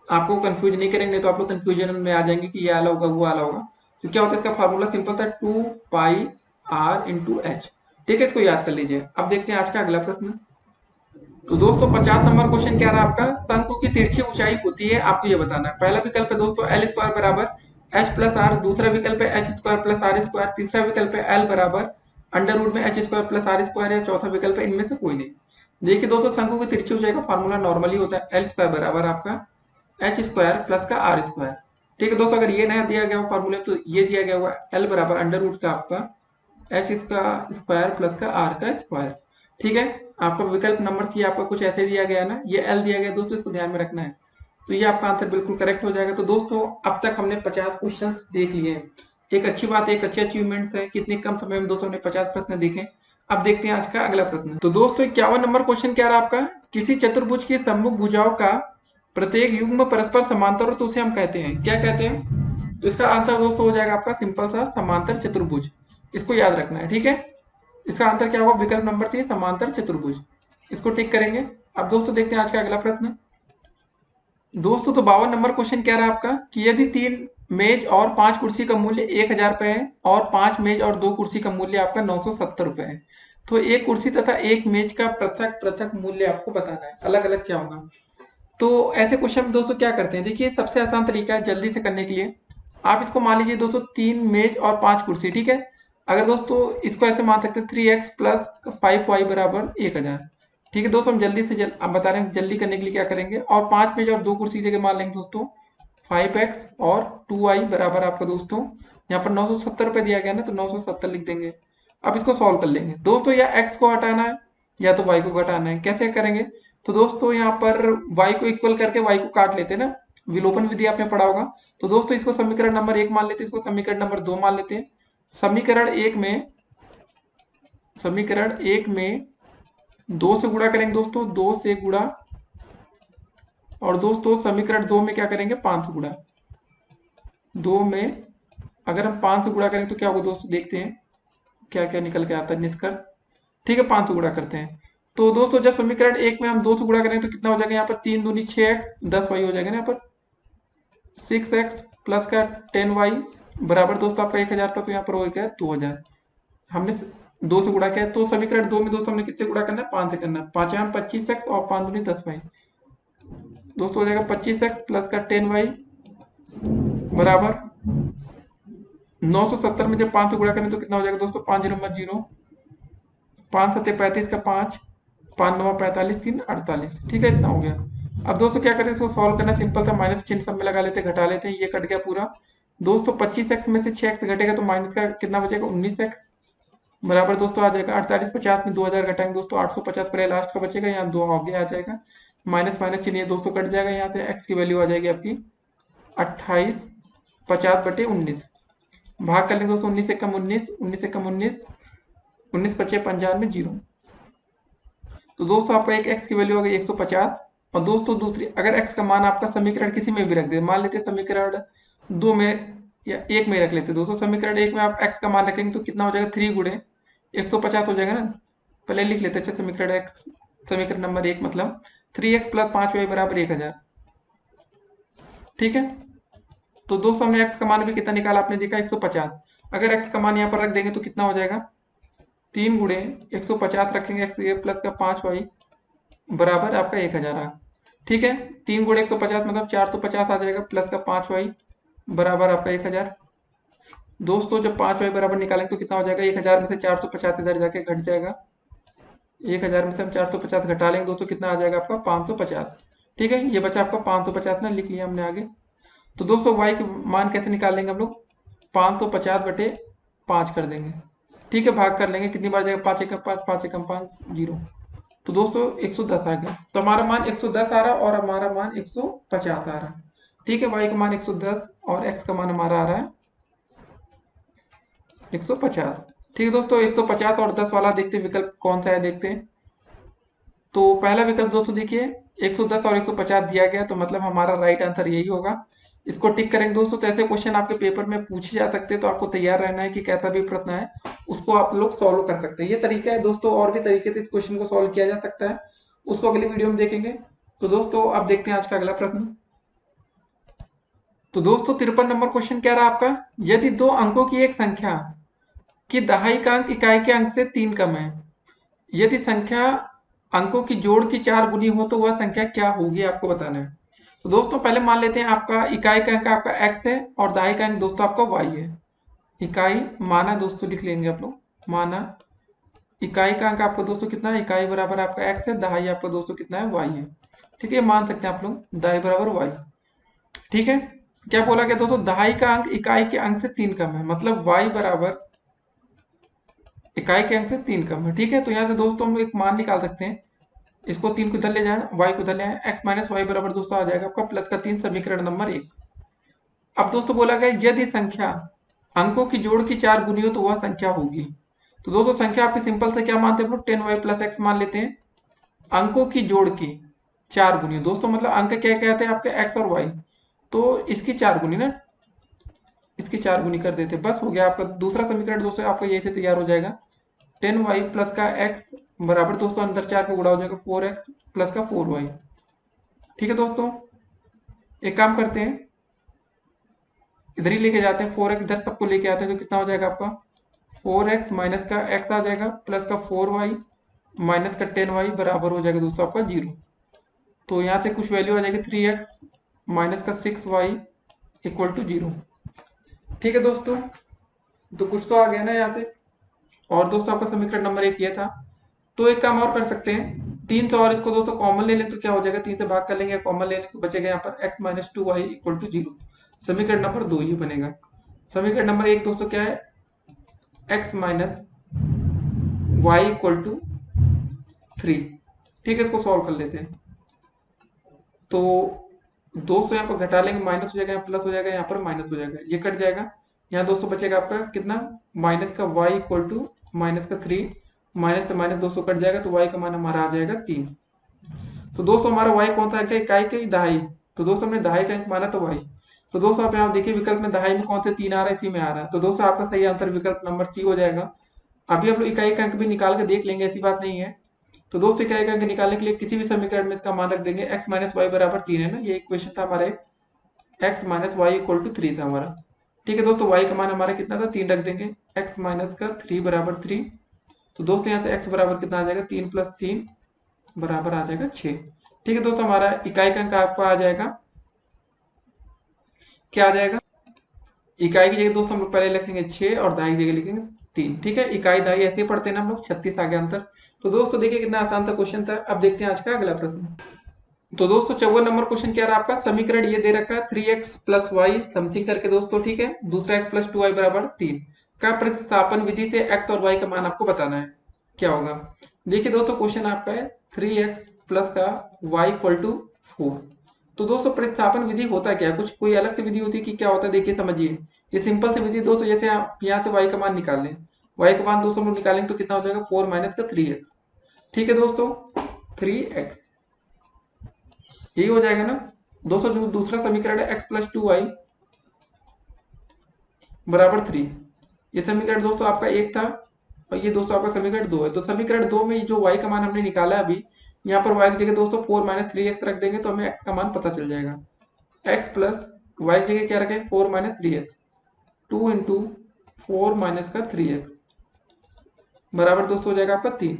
आपको कंफ्यूज नहीं करेंगे, तो आप लोग कंफ्यूजन में आ जाएंगे कि ये आला होगा वो आला होगा। तो क्या होता है इसका फार्मूला सिंपल था 2πr × h। ठीक है, इसको याद कर लीजिए। अब देखते हैं आज का अगला प्रश्न। तो दोस्तों 50 नंबर क्वेश्चन क्या रहा आपका, शंकु की तिरछी ऊंचाई होती है, आपको ये बताना है। पहला विकल्प है दोस्तों एल स्क्वायर बराबर एच प्लस आर, दूसरा विकल्प है H square plus R square, तीसरा विकल्प है एल बराबर अंडर रूट में H square plus R square, या चौथा विकल्प है इनमें से कोई नहीं। देखिए दोस्तों, शंकु की तिरछी ऊंचाई का फॉर्मूला नॉर्मली होता है एल स्क्वायर बराबर आपका एच स्क्वायर प्लस का आर स्क्वायर। ठीक है दोस्तों, अगर ये नया दिया गया हो फॉर्मूला तो ये दिया गया हुआ एल बराबर अंडर रूट का आपका एच का स्क्वायर प्लस का आर का स्क्वायर। ठीक है, आपका विकल्प नंबर सी आपका कुछ ऐसे दिया गया ना, ये एल दिया गया दोस्तों, इसको ध्यान में रखना है। तो ये आपका आंसर बिल्कुल करेक्ट हो जाएगा। तो दोस्तों अब तक हमने 50 क्वेश्चन देख लिए हैं। एक अच्छी बात है, एक अच्छी अचीवमेंट है, कितने कम समय में दोस्तों हमने 50 प्रश्न देखे। अब देखते हैं आज का अगला प्रश्न। तो दोस्तों 51 नंबर क्वेश्चन क्या रहा आपका, किसी चतुर्भुज की सम्मुख भुजाओं का प्रत्येक युग्म परस्पर समांतर हो तो उसे हम कहते हैं, क्या कहते हैं? तो इसका आंसर दोस्तों हो जाएगा आपका सिंपल सा समांतर चतुर्भुज। इसको याद रखना है, ठीक है। इसका आंसर क्या होगा, विकल्प नंबर सी समांतर चतुर्भुज। इसको टिक करेंगे। अब दोस्तों देखते हैं आज का अगला प्रश्न। दोस्तों तो 52 नंबर क्वेश्चन क्या रहा आपका कि यदि 3 मेज और 5 कुर्सी का मूल्य 1000 रुपए है और 5 मेज और 2 कुर्सी का मूल्य आपका 970 रुपए है, तो एक कुर्सी तथा एक मेज का पृथक पृथक मूल्य आपको बताना है, अलग अलग क्या होगा। तो ऐसे क्वेश्चन दोस्तों क्या करते हैं, देखिए सबसे आसान तरीका है जल्दी से करने के लिए, आप इसको मान लीजिए दोस्तों 3 मेज और 5 कुर्सी, ठीक है। अगर दोस्तों इसको ऐसे मान सकते हैं 3x प्लस 5y बराबर 1000। ठीक है दोस्तों, हम जल्दी से आप बता रहे हैं जल्दी करने के लिए क्या करेंगे, और 5 मेज और 2 कुर्सी की जगह मान लेंगे दोस्तों 5x और 2y बराबर आपका दोस्तों यहाँ पर 970 रुपए दिया गया ना, तो 970 लिख देंगे। अब इसको सॉल्व कर लेंगे दोस्तों, या x को हटाना है या तो y को घटाना है, कैसे करेंगे। तो दोस्तों यहाँ पर y को इक्वल करके y को काट लेते हैं ना, विलोपन विधि आपने पढ़ा होगा। तो दोस्तों इसको समीकरण नंबर 1 मान लेते हैं, इसको समीकरण नंबर 2 मान लेते हैं। समीकरण एक में 2 से गुणा करेंगे दोस्तों, 2 से गुणा, और दोस्तों समीकरण 2 में क्या करेंगे 5 से गुणा। 2 में अगर हम 5 से गुणा करेंगे तो क्या होगा दोस्तों, देखते हैं क्या क्या निकल के आता है निष्कर्ष। ठीक है, 5 से गुणा करते हैं। तो दोस्तों जब समीकरण 1 में हम 2 से गुणा करेंगे तो कितना हो जाएगा, यहाँ पर 3 दूनी 6x 10y हो जाएगा ना, यहाँ पर 6x प्लस का 10y बराबर दोस्तों आपका 1000 था, तो यहाँ पर हो गया 2000। हमने 2 से गुणा किया, तो समीकरण 2 में दोस्तों हमने कितने गुणा करना है, 5 से करना है। 5 में 25x और 5 दूनी 10y, दोस्तों हो जाएगा 25x प्लस का 10y बराबर 970 में जब 5 से गुणा करें तो कितना हो जाएगा दोस्तों, 5 0 0, 5 7 35 का 5, 5 9 45, 3 48। ठीक है, इतना हो गया। अब दोस्तों क्या करें, इसको सॉल्व करना सिंपल सा, माइनस चिन्ह सब में लगा लेते हैं, घटा लेते हैं, ये कट गया पूरा। दोस्तों 25x में से 6x घटेगा तो माइनस का कितना बचेगा, 19x बराबर दोस्तों आ जाएगा 48, 50 में 2000 घटाएंगे दोस्तों 850 पर लास्ट का बचेगा, यहाँ 2 आगे आ जाएगा, माइनस माइनस चिन्ह दोस्तों कट जाएगा, यहाँ से x की वैल्यू आ जाएगी आपकी 28 50 बटे 19। भाग कर लेंगे दोस्तों, 19 से कम 19, 19 से कम 19, 19 बचे 95 0। तो दोस्तों आपका एक x की वैल्यू आ गई 150। और दोस्तों दूसरी, अगर x का मान आपका समीकरण किसी में भी रख दे, मान लेते हैं समीकरण 2 में या 1 में रख लेते हैं दोस्तों, समीकरण 1 में आप x का मान रखेंगे तो कितना हो जाएगा, 3 गुणे 150 हो जाएगा ना। पहले लिख लेते हैं, अच्छा समीकरण x, समीकरण नंबर 1 मतलब 3x प्लस 5y बराबर 1000। ठीक है, तो दोस्तों हमने x का मान भी कितना निकाला, आपने देखा 150। अगर x का मान यहाँ पर रख देंगे तो कितना हो जाएगा, 3 गुणे 150 रखेंगे x प्लस का 5y बराबर आपका 1000 आ। ठीक है, 3 गुणे 150 मतलब 450 आ जाएगा, प्लस का 5y बराबर आपका 1000। दोस्तों जब 5y बराबर निकालेंगे तो कितना हो जाएगा, 1000 में से 450 इधर जाके घट जाएगा, 1000 में से हम 450 घटा लेंगे दोस्तों, कितना आ जाएगा आपका 550। ठीक है, ये बचा आपका 550 ना, लिख लिया हमने आगे। तो दोस्तों y के मान कैसे निकाल लेंगे हम लोग, 550 बटे 5 कर देंगे। ठीक है, भाग कर लेंगे, कितनी बार जाएगा, 5 एकम 5, 5 एकम 5 0। तो दोस्तों 110 आ गया, तो हमारा मान 110 आ रहा और हमारा मान 150 आ रहा। ठीक है, y का मान 110 और x का मान हमारा आ रहा है 150। ठीक है दोस्तों, 150 और 10 वाला देखते हैं विकल्प कौन सा है, देखते हैं। तो पहला विकल्प दोस्तों देखिए 110 और 150 दिया गया, तो मतलब हमारा राइट आंसर यही होगा। इसको टिक करेंगे दोस्तों। तो ऐसे क्वेश्चन आपके पेपर में पूछे जा सकते हैं, तो आपको तैयार रहना है कि कैसा भी प्रश्न है उसको आप लोग सॉल्व कर सकते हैं। ये तरीका है दोस्तों, और भी तरीके से इस क्वेश्चन को सॉल्व किया जा सकता है, उसको अगली वीडियो में देखेंगे। तो दोस्तों अब देखते हैं आज का अगला प्रश्न। तो दोस्तों 53 नंबर क्वेश्चन क्या रहा आपका, यदि 2 अंकों की एक संख्या की दहाई का अंक इकाई के अंक से 3 कम है, यदि संख्या अंकों की जोड़ की 4 गुनी हो तो वह संख्या क्या होगी, आपको बताना है। तो दोस्तों पहले मान लेते हैं आपका इकाई का अंक आपका x है और दहाई का अंक दोस्तों आपका y है। इकाई माना दोस्तों लिख लेंगे आप लोग, माना इकाई का अंक आपका दोस्तों कितना है, इकाई बराबर आपका x है, दहाई आपका दोस्तों कितना है, y है। ठीक है, मान सकते हैं आप लोग दहाई बराबर y। ठीक है, क्या बोला गया दोस्तों, दहाई का अंक इकाई के अंक से 3 कम है, मतलब y बराबर इकाई के अंक से 3 कम है। ठीक है, तो यहाँ से दोस्तों हम एक मान निकाल सकते हैं, इसको 3 को इधर ले जाए, y को इधर ले आए, x माइनस वाई बराबर दोस्तों आ जाएगा आपका प्लस का 3, समीकरण नंबर 1। अब दोस्तों बोला गया यदि संख्या अंकों की जोड़ की 4 गुनी हो तो वह संख्या होगी। तो दोस्तों संख्या आपकी सिंपल से क्या मानते हैं, 10y प्लस एक्स मान लेते हैं। अंकों की जोड़ की 4 गुनी दोस्तों, मतलब अंक क्या कहते हैं आपके x और y, तो इसकी 4 गुनी ना, इसकी 4 गुनी कर देते, बस हो गया आपका दूसरा समीकरण दोस्तों आपका यही से तैयार हो जाएगा। 10y प्लस का x बराबर दोस्तों अंदर 4 का गुणा हो जाएगा 4x प्लस का 4y। ठीक है दोस्तों, एक काम करते हैं, इधर ही लेके जाते हैं, 4x इधर सबको लेके आते हैं तो कितना हो जाएगा आपका 4x माइनस का x आ जाएगा प्लस का 4y माइनस का 10y बराबर हो जाएगा दोस्तों आपका 0। तो यहाँ से कुछ वैल्यू आ जाएगी 3x माइनस का 6y इक्वल टू 0। ठीक है दोस्तों, तो कुछ तो आ गया ना यहाँ से। और दोस्तों आपका समीकरण नंबर 1 ये था। तो एक काम और कर सकते हैं, 3 से और इसको दोस्तों कॉमन ले लें तो क्या हो जाएगा, 3 से भाग कर लेंगे, कॉमन ले लें तो बचेगा यहाँ पर x minus 2y equal to 0। समीकरण नंबर 2 ये बनेगा। समीकरण नंबर 1 दोस्तों क्या है, x minus Y equal to 3। ठीक है, इसको सॉल्व कर लेते हैं। तो 200 यहाँ पर घटा लेंगे, माइनस हो जाएगा, यहाँ प्लस हो जाएगा, यहाँ पर माइनस हो जाएगा, ये कट जाएगा। यहाँ दोस्तों बचेगा आपका कितना, माइनस का y इक्वल टू माइनस का 3, माइनस से माइनस दोस्तों कट जाएगा, तो y का मान हमारा आ जाएगा 3। तो दोस्तों हमारा y कौन सा अंक है, इकाई के दहाई, तो दोस्तों हमने दहाई का अंक माना तो y। तो दोस्तों आप यहाँ देखिए विकल्प में दहाई में कौन से 3 आ रहा है, इसी में आ रहा है, तो दोस्तों आपका सही आंसर विकल्प नंबर सी हो जाएगा। अभी हम लोग इकाई का अंक भी निकाल के देख लेंगे, ऐसी बात नहीं है। तो दोस्तों इकाई का अंक निकालने के लिए किसी भी समीकरण में इसका मान रख देंगे, x माइनस वाई बराबर 3 है ना, ये इक्वेशन था हमारा, x minus Y equal to 3 था हमारा। ठीक है दोस्तों, y का मान हमारा कितना था, 3 रख देंगे, x माइनस का 3 बराबर 3। तो दोस्तों यहाँ से x बराबर कितना आ जाएगा, 3 प्लस 3 बराबर आ जाएगा 6। ठीक है दोस्तों, हमारा इकाई का अंक आपका आ जाएगा, क्या आ जाएगा, इकाई की जगह दोस्तों हम लोग पहले लिखेंगे 6 और दहाई की जगह लिखेंगे 3। ठीक है, इकाई दहाई ऐसे ही पढ़ते हैं ना हम लोग, 36 आ गया अंतर। तो दोस्तों देखिए कितना आसान था क्वेश्चन था। अब देखते हैं आज का अगला प्रश्न। तो दोस्तों 54 नंबर क्वेश्चन क्या रहा आपका, समीकरण ये दे रखा है 3x प्लस वाई समथिंग करके दोस्तों। ठीक है, दूसरा x प्लस 2y बराबर 3 का प्रतिस्थापन विधि से x और y का मान आपको बताना है, क्या होगा। देखिए दोस्तों क्वेश्चन आपका है 3x प्लस का y इक्वल टू 4। तो दोस्तों प्रतिस्थापन विधि होता क्या है, कुछ कोई अलग से विधि होती है कि क्या होता है, देखिए समझिए। ये सिंपल सी विधि दोस्तों, जैसे आप यहाँ से y का मान निकाल लें, y का मान दोस्तों हम लोग निकालेंगे तो कितना हो जाएगा 4 माइनस का 3x। ठीक है दोस्तों, 3x यही हो जाएगा ना दोस्तों। जो दूसरा समीकरण है x प्लस 2y बराबर 3, ये समीकरण दोस्तों आपका 1 था और ये दोस्तों आपका समीकरण 2 है। तो समीकरण 2 में जो y का मान हमने निकाला है अभी, यहाँ पर y की जगह दोस्तों 4 माइनस 3x रख देंगे तो हमें x का मान पता चल जाएगा। x प्लस y की जगह क्या रखें, 4 माइनस 3x, 2 इंटू 4 माइनस का 3x बराबर दोस्तों हो जाएगा आपका 3।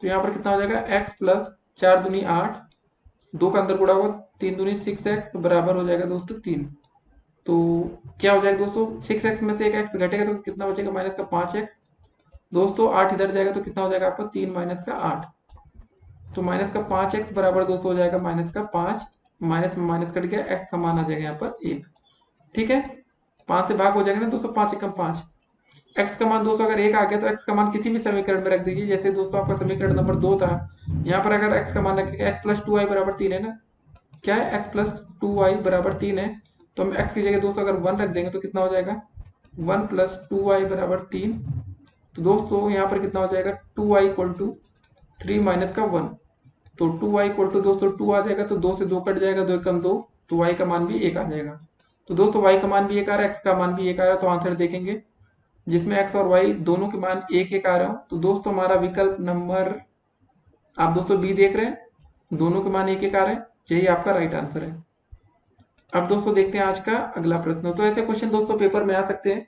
तो यहाँ पर कितना हो जाएगा, x प्लस 4 दूनी 8, 2 का अंदर गुणा होगा, 3 दूनी 6x बराबर हो जाएगा दोस्तों 3। तो क्या हो जाएगा दोस्तों, 6x में से एक x घटेगा तो कितना बचेगा, माइनस का 5x। दोस्तों 8 इधर जाएगा तो कितना हो जाएगा आपका 3 माइनस का 8। तो माइनस का 5x बराबर दोस्तों हो जाएगा माइनस का 5, माइनस में माइनस कट गया, x का मान आ जाएगा यहाँ पर 1। ठीक है, 5 से भाग हो जाएगा ना दोस्तों, 5 एकम 5। x का मान दोस्तों अगर 1 आ गया तो x का मान किसी भी समीकरण में रख दीजिए। जैसे दोस्तों आपका समीकरण नंबर 2 था, यहाँ पर अगर x का मान रखेगा, x प्लस 2y बराबर 3 है ना, क्या है, x प्लस 2y बराबर 3 है, तो हम x की जगह दोस्तों अगर 1 रख देंगे तो कितना हो जाएगा, 1 प्लस 2y बराबर 3। तो दोस्तों यहाँ पर कितना हो जाएगा, 2y इक्वल टू 3 माइनस का 1। तो 2y इक्वल टू दोस्तों 2 आ जाएगा, तो 2 से 2 कट जाएगा, 2 एकम 2, तो y का मान भी 1 आ जाएगा। तो दोस्तों y का मान भी 1 आ रहा है, x का मान भी 1 आ रहा है। तो आंसर देखेंगे जिसमें x और y दोनों के मान 1 1 आ रहा हो, तो दोस्तों हमारा विकल्प नंबर आप दोस्तों बी देख रहे हैं, दोनों के मान 1 1 आ रहे हैं, यही आपका राइट आंसर है। अब दोस्तों देखते हैं आज का अगला प्रश्न। तो ऐसे क्वेश्चन दोस्तों पेपर में आ सकते हैं,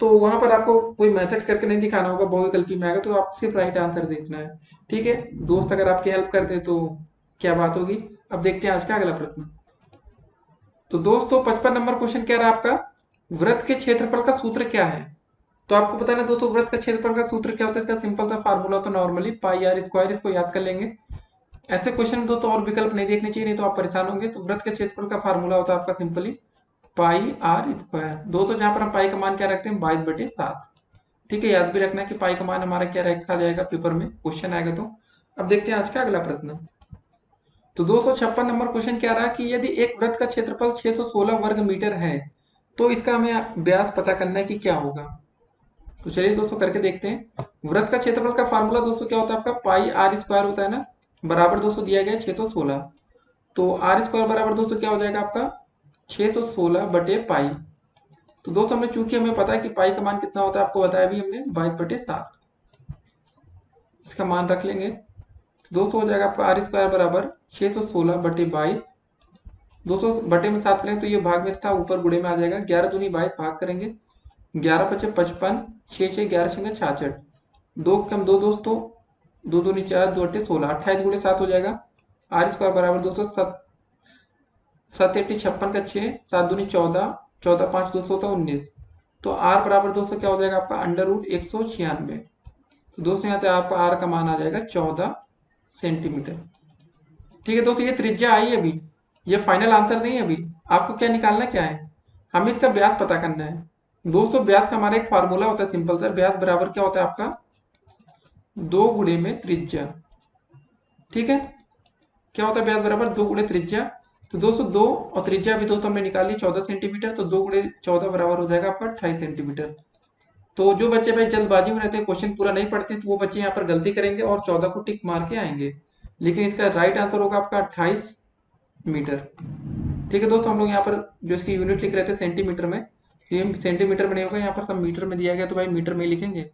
तो वहां पर आपको कोई मेथड करके नहीं दिखाना होगा, बहुविकल्पी में आएगा तो आप सिर्फ राइट आंसर देखना है। ठीक है, दोस्त अगर आपकी हेल्प कर दे तो क्या बात होगी। अब देखते हैं आज का अगला प्रश्न। तो दोस्तों 55 नंबर क्वेश्चन क्या रहा आपका, वृत्त के क्षेत्रफल का सूत्र क्या है। तो आपको पता है ना दोस्तों, वृत्त का क्षेत्रफल का सूत्र क्या होता है, इसका सिंपल सा फार्मूला होता है नॉर्मली पाई आर स्क्वायर, इसको याद कर लेंगे। ऐसे क्वेश्चन दोस्तों और विकल्प नहीं देखने चाहिए, नहीं तो आप परेशान होंगे। तो वृत्त के क्षेत्रफल का फार्मूला होता है आपका सिंपली पाई आर स्क्वायर। दोस्तों जहां पर हम पाई का मान क्या रखते हैं, 22/7। ठीक है, याद भी रखना है कि पाई का मान हमारा क्या रखा जाएगा, पेपर में क्वेश्चन आएगा तो। अब देखते हैं आज का अगला प्रश्न। तो 256 नंबर क्वेश्चन क्या रहा कि यदि एक वृत्त का क्षेत्रफल 616 वर्ग मीटर है तो इसका हमें व्यास पता करना है कि क्या होगा। तो चलिए दोस्तों करके देखते हैं। वृत्त का क्षेत्रफल का फार्मूला दोस्तों क्या होता है आपका, पाई आर स्क्वायर होता है ना, बराबर दोस्तों दिया गया 616। तो आर स्क्वायर बराबर दोस्तों क्या हो जाएगा आपका 616/पाई। तो दोस्तों हमें चूंकि हमें पता है कि पाई का मान कितना होता है, आपको बताया भी हमने 22/7, इसका मान रख लेंगे। दोस्तों हो जाएगा आपका आर स्क्वायर बराबर 616/22। दोस्तों बटे में 7 करेंगे तो ये भाग में था, ऊपर गुड़े में आ जाएगा। 11 दूनी 22 भाग करेंगे, 11×5 = 55, 6×6 = 66, 2 दोस्तों 2 दूनी 4, 2 8 16, 28 × 7 हो जाएगा। आर स्क्वायर बराबर दोस्तों 7 8 56 का 6, 7 दूनी 14, 14 5 200 होता 19। तो आर बराबर दोस्तों क्या हो जाएगा आपका √196। तो दोस्तों यहाँ से आपका आर का मान आ जाएगा 14 सेंटीमीटर। ठीक है दोस्तों, ये त्रिज्या आई अभी, ये फाइनल आंसर नहीं है अभी। आपको क्या निकालना क्या है, हमें इसका व्यास पता करना है। दोस्तों व्यास का हमारा एक फार्मूला होता है सिंपल सा, व्यास बराबर क्या होता है आपका 2 गुणे में त्रिज्या। ठीक है, क्या होता है व्यास बराबर 2 गुणे त्रिज्या। तो दोस्तों 2 और त्रिज्या भी दोस्तों हमने निकाली 14 सेंटीमीटर, तो 2 गुणे 14 बराबर हो जाएगा आपका 28 सेंटीमीटर। तो जो बच्चे भाई जल्दबाजी में रहते हैं, क्वेश्चन पूरा नहीं पढ़ते, तो वो बच्चे यहाँ पर गलती करेंगे और 14 को टिक मार के आएंगे, लेकिन इसका राइट आंसर होगा आपका 28 मीटर। ठीक है दोस्तों, हम लोग यहाँ पर जो इसकी यूनिट लिख रहे थे सेंटीमीटर में, ये सेंटीमीटर में नहीं होगा, यहाँ पर सब मीटर में दिया गया तो भाई मीटर में ही लिखेंगे।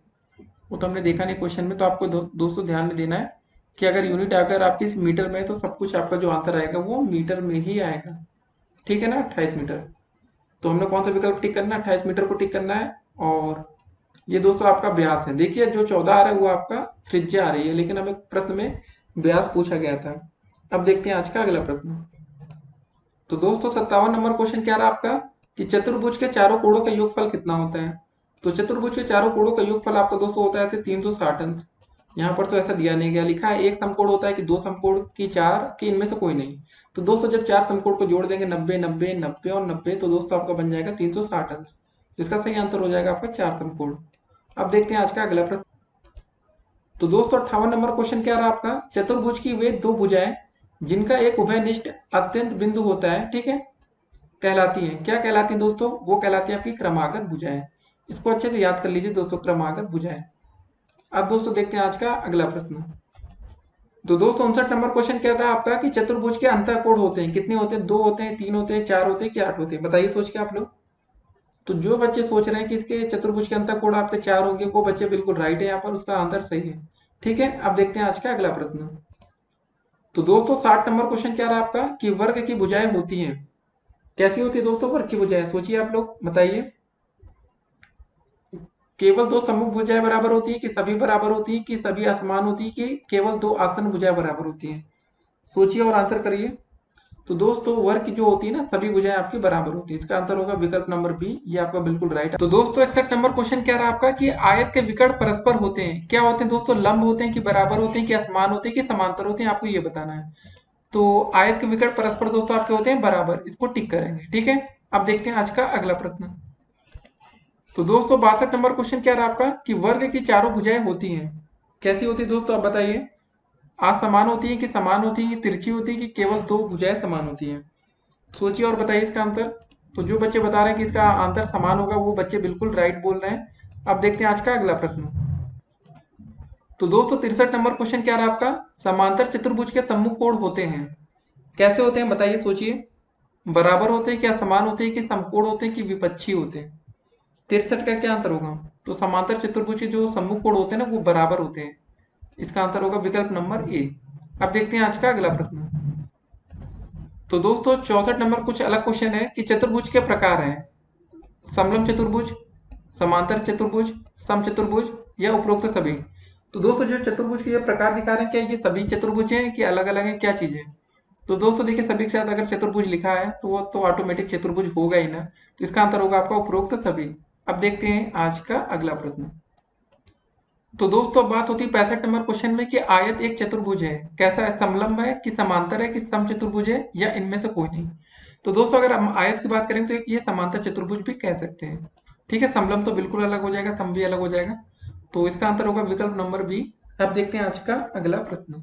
वो तो हमने देखा नहीं क्वेश्चन में, तो आपको दोस्तों ध्यान में देना है कि अगर यूनिट अगर आपकी मीटर में है तो सब कुछ आपका जो आंसर आएगा वो मीटर में ही आएगा। ठीक है ना, 28 मीटर। तो हमने कौन सा विकल्प टिक करना है, 28 मीटर को टिक करना है। और ये दोस्तों आपका व्यास है, देखिए जो 14 आ रहा है वो आपका त्रिज्या आ रही है, लेकिन हमें प्रश्न में व्यास पूछा गया था। अब देखते हैं आज का अगला प्रश्न। तो दोस्तों 57 नंबर क्वेश्चन क्या रहा आपका कि चतुर्भुज के चारों कोणों का योगफल कितना होता है। तो चतुर्भुज के चारों कोणों का योगफल आपका दोस्तों होता है 360 अंश। यहाँ पर तो ऐसा दिया नहीं गया, लिखा है एक समकोण होता है कि 2 समकोण की 4 की इनमें से कोई नहीं। तो दोस्तों जब 4 समकोण को जोड़ देंगे 90 90 90 और 90, तो दोस्तों आपका बन जाएगा 360 अंश। इसका सही आंसर हो जाएगा आपका 4 समकोण। अब देखते हैं आज का अगला प्रश्न। तो दोस्तों 58 नंबर क्वेश्चन क्या रहा आपका, चतुर्भुज की वे दो भुजाएं जिनका एक उभयनिष्ठ अत्यंत बिंदु होता है, ठीक है, कहलाती हैं, क्या कहलाती हैं दोस्तों, वो कहलाती है आपकी क्रमागत भुजाएं। इसको अच्छे से याद कर लीजिए दोस्तों, क्रमागत भुजाएं। अब दोस्तों देखते हैं आज का अगला प्रश्न। तो दोस्तों 59 नंबर क्वेश्चन क्या रहा आपका कि चतुर्भुज के अंतःकोण होते हैं, कितने होते हैं, 2 होते हैं, 3 होते हैं, 4 होते हैं कि 8 होते हैं, बताइए सोच के आप लोग। तो जो बच्चे सोच रहे हैं कि इसके चतुर्भुज के अंतःकोण आपके 4 होंगे, वो बच्चे बिल्कुल राइट है, यहाँ पर उसका आंसर सही है। ठीक है, अब देखते हैं आज का अगला प्रश्न। तो दोस्तों 60 नंबर क्वेश्चन क्या रहा आपका कि वर्ग की भुजाएं होती हैं, कैसी होती है दोस्तों वर्ग की भुजाएं, सोचिए आप लोग बताइए। केवल 2 सम्मुख भुजाएं बराबर होती है कि सभी बराबर होती है कि सभी असमान होती है कि केवल 2 आसन भुजाएं बराबर होती हैं, सोचिए और आंसर करिए। तो दोस्तों वर्ग की जो होती है ना, सभी भुजाएं आपकी बराबर होती है, इसका आंसर होगा विकल्प नंबर बी, ये आपका बिल्कुल राइट है। तो दोस्तों 61 नंबर क्वेश्चन क्या रहा आपका कि आयत के विकर्ण परस्पर होते हैं, क्या होते हैं दोस्तों, लंब होते हैं कि बराबर होते हैं कि असमान होते हैं कि समांतर होते हैं, आपको ये बताना है। तो आयत के विकर्ण परस्पर दोस्तों आपके होते हैं बराबर, इसको टिक करेंगे। ठीक है, अब देखते हैं आज का अगला प्रश्न। तो दोस्तों 62 नंबर क्वेश्चन क्या रहा आपका कि वर्ग की चारों भुजाएं होती हैं, कैसी होती है दोस्तों, आप बताइए। असमान होती है कि समान होती है कि तिरछी होती है कि केवल 2 भुजाएं समान होती हैं, सोचिए और बताइए इसका आंसर। तो जो बच्चे बता रहे हैं कि इसका आंसर समान होगा, वो बच्चे बिल्कुल राइट बोल रहे हैं। अब देखते हैं आज का अगला प्रश्न। तो दोस्तों 63 नंबर क्वेश्चन क्या रहा आपका, समांतर चतुर्भुज के सम्मुख कोण होते हैं, कैसे होते हैं बताइए सोचिए, बराबर होते हैं क्या, समान होते हैं कि समकोण होते हैं कि विपक्षी होते हैं। 63 का क्या आंसर होगा, तो समांतर चतुर्भुज के जो सम्मुख कोण होते हैं ना वो बराबर होते हैं, इसका आंसर होगा विकल्प नंबर ए। अब देखते हैं आज का अगला प्रश्न। तो दोस्तों 64 नंबर कुछ अलग क्वेश्चन है कि चतुर्भुज के प्रकार हैं, समलंब चतुर्भुज, समांतर चतुर्भुज, समचतुर्भुज या उपरोक्त सभी। तो दोस्तों जो चतुर्भुज के ये प्रकार दिखा रहे हैं, क्या ये सभी चतुर्भुज हैं कि अलग अलग हैं, क्या चीज है? तो दोस्तों देखिए, सभी के साथ अगर चतुर्भुज लिखा है तो वो तो ऑटोमेटिक चतुर्भुज होगा ही ना, तो इसका आंसर होगा आपका उपरोक्त सभी। अब देखते हैं आज का अगला प्रश्न। तो दोस्तों अब बात होती है 65 नंबर क्वेश्चन में कि आयत एक चतुर्भुज है, कैसा है? समलंब है कि समांतर है कि समचतुर्भुज है या इनमें से कोई नहीं? तो दोस्तों अगर हम आयत की बात करें तो एक ये समांतर चतुर्भुज भी कह सकते हैं। ठीक है, समलंब तो बिल्कुल अलग हो जाएगा, सम भी अलग हो जाएगा, तो इसका आंसर होगा विकल्प नंबर बी। अब देखते हैं आज का अगला प्रश्न।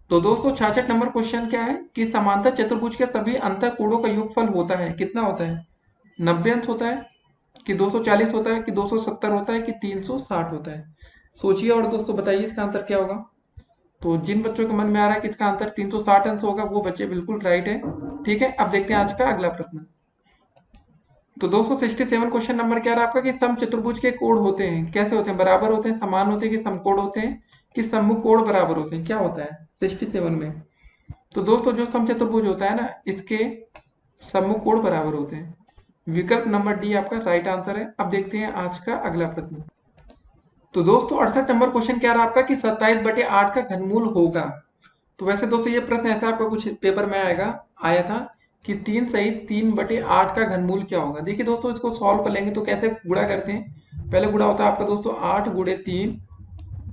तो दोस्तों 66 नंबर क्वेश्चन क्या है कि समांतर चतुर्भुज के सभी अंतःकोणों का योगफल होता है, कितना होता है? 90 अंश होता है कि 240 होता है कि 270 होता है कि 360 होता है? सोचिए और दोस्तों बताइए इसका आंसर क्या होगा। तो जिन बच्चों के मन में आ रहा है कि इसका आंसर 360 अंश होगा, वो बच्चे बिल्कुल राइट है। ठीक है, अब देखते हैं आज का अगला प्रश्न। तो दोस्तों 67 क्वेश्चन नंबर क्या रहा आपका कि समचतुर्भुज के कोण होते हैं, कैसे होते हैं? बराबर होते हैं, समान होते हैं कि समकोण होते हैं कि सम्मुख कोण बराबर होते हैं? क्या होता है 67 में? तो दोस्तों जो समचतुर्भुज होता है ना, इसके सम्मुख कोण बराबर होते हैं। विकल्प नंबर डी आपका राइट आंसर है। अब देखते हैं आज का अगला प्रश्न। तो दोस्तों 68 नंबर क्वेश्चन क्या रहा आपका कि 27/8 का घनमूल होगा। तो वैसे दोस्तों ये प्रश्न ऐसा आपका कुछ पेपर में आया था कि 3 सहित 3/8 का घनमूल क्या होगा। देखिए दोस्तों इसको सॉल्व कर लेंगे तो कैसे गुणा करते हैं। पहले गुणा होता है आपका दोस्तों 8 गुणे 3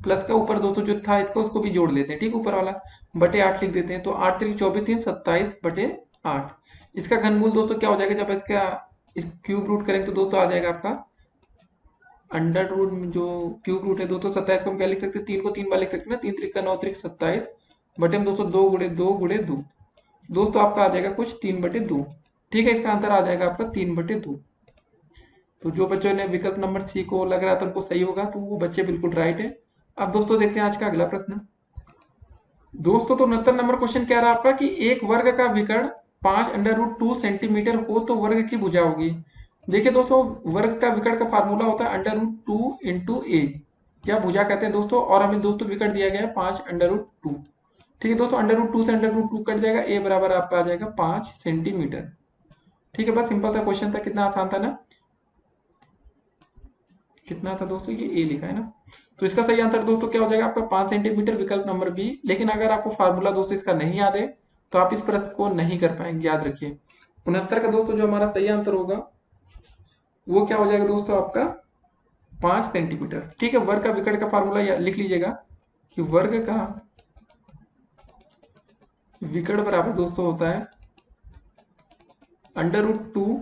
प्लस का ऊपर दोस्तों जो था इसको उसको भी जोड़ लेते हैं, ठीक, ऊपर वाला बटे 8 लिख देते हैं। तो 8 3 24 3 27/8। इसका घनमूल दोस्तों क्या हो जाएगा, जब इसका इस क्यूब रूट करेंगे तो दोस्तों आ जाएगा आपका अंडर रूट में जो क्यूब रूट है दोस्तों 27 को हम क्या लिख सकते हैं, 3 को 3 बार लिख सकते हैं ना, 3 त्रिक का 9 त्रिक 27 बटे में दोस्तों 2 गुणे 2 गुणे 2, दोस्तों आपका आ जाएगा कुछ 3/2। ठीक है, इसका आंसर आ जाएगा आपका 3/2। तो जो बच्चों ने विकल्प नंबर सी को लग रहा था उनको सही होगा, तो वो बच्चे बिल्कुल राइट है। अब दोस्तों देखते हैं आज का अगला प्रश्न। दोस्तों तो 69 नंबर क्वेश्चन क्या रहा आपका कि एक वर्ग का विकर्ण 5√2 सेंटीमीटर हो तो वर्ग की भुजा होगी। देखिए दोस्तों वर्ग का विकर्ण का फार्मूला होता है √2 इंटू ए, या भुजा कहते हैं दोस्तों, और हमें दोस्तों विकर्ण दिया गया है 5√2। ठीक है दोस्तों, √2 से √2 कट जाएगा, ए बराबर आपका आ जाएगा 5 सेंटीमीटर। ठीक है, बस सिंपल सा क्वेश्चन था, कितना आसान था ना, कितना था दोस्तों, ये ए लिखा है ना। तो इसका सही आंसर दोस्तों क्या हो जाएगा आपका 5 सेंटीमीटर, विकल्प नंबर बी। लेकिन अगर आपको फार्मूला दोस्तों इसका नहीं याद है तो आप इस प्रश्न को नहीं कर पाएंगे, याद रखिए। 69 का दोस्तों जो हमारा सही आंसर होगा वो क्या हो जाएगा दोस्तों आपका 5 सेंटीमीटर। ठीक है, वर्ग का विकर्ण का फार्मूला लिख लीजिएगा कि वर्ग का विकर्ण बराबर दोस्तों होता है √2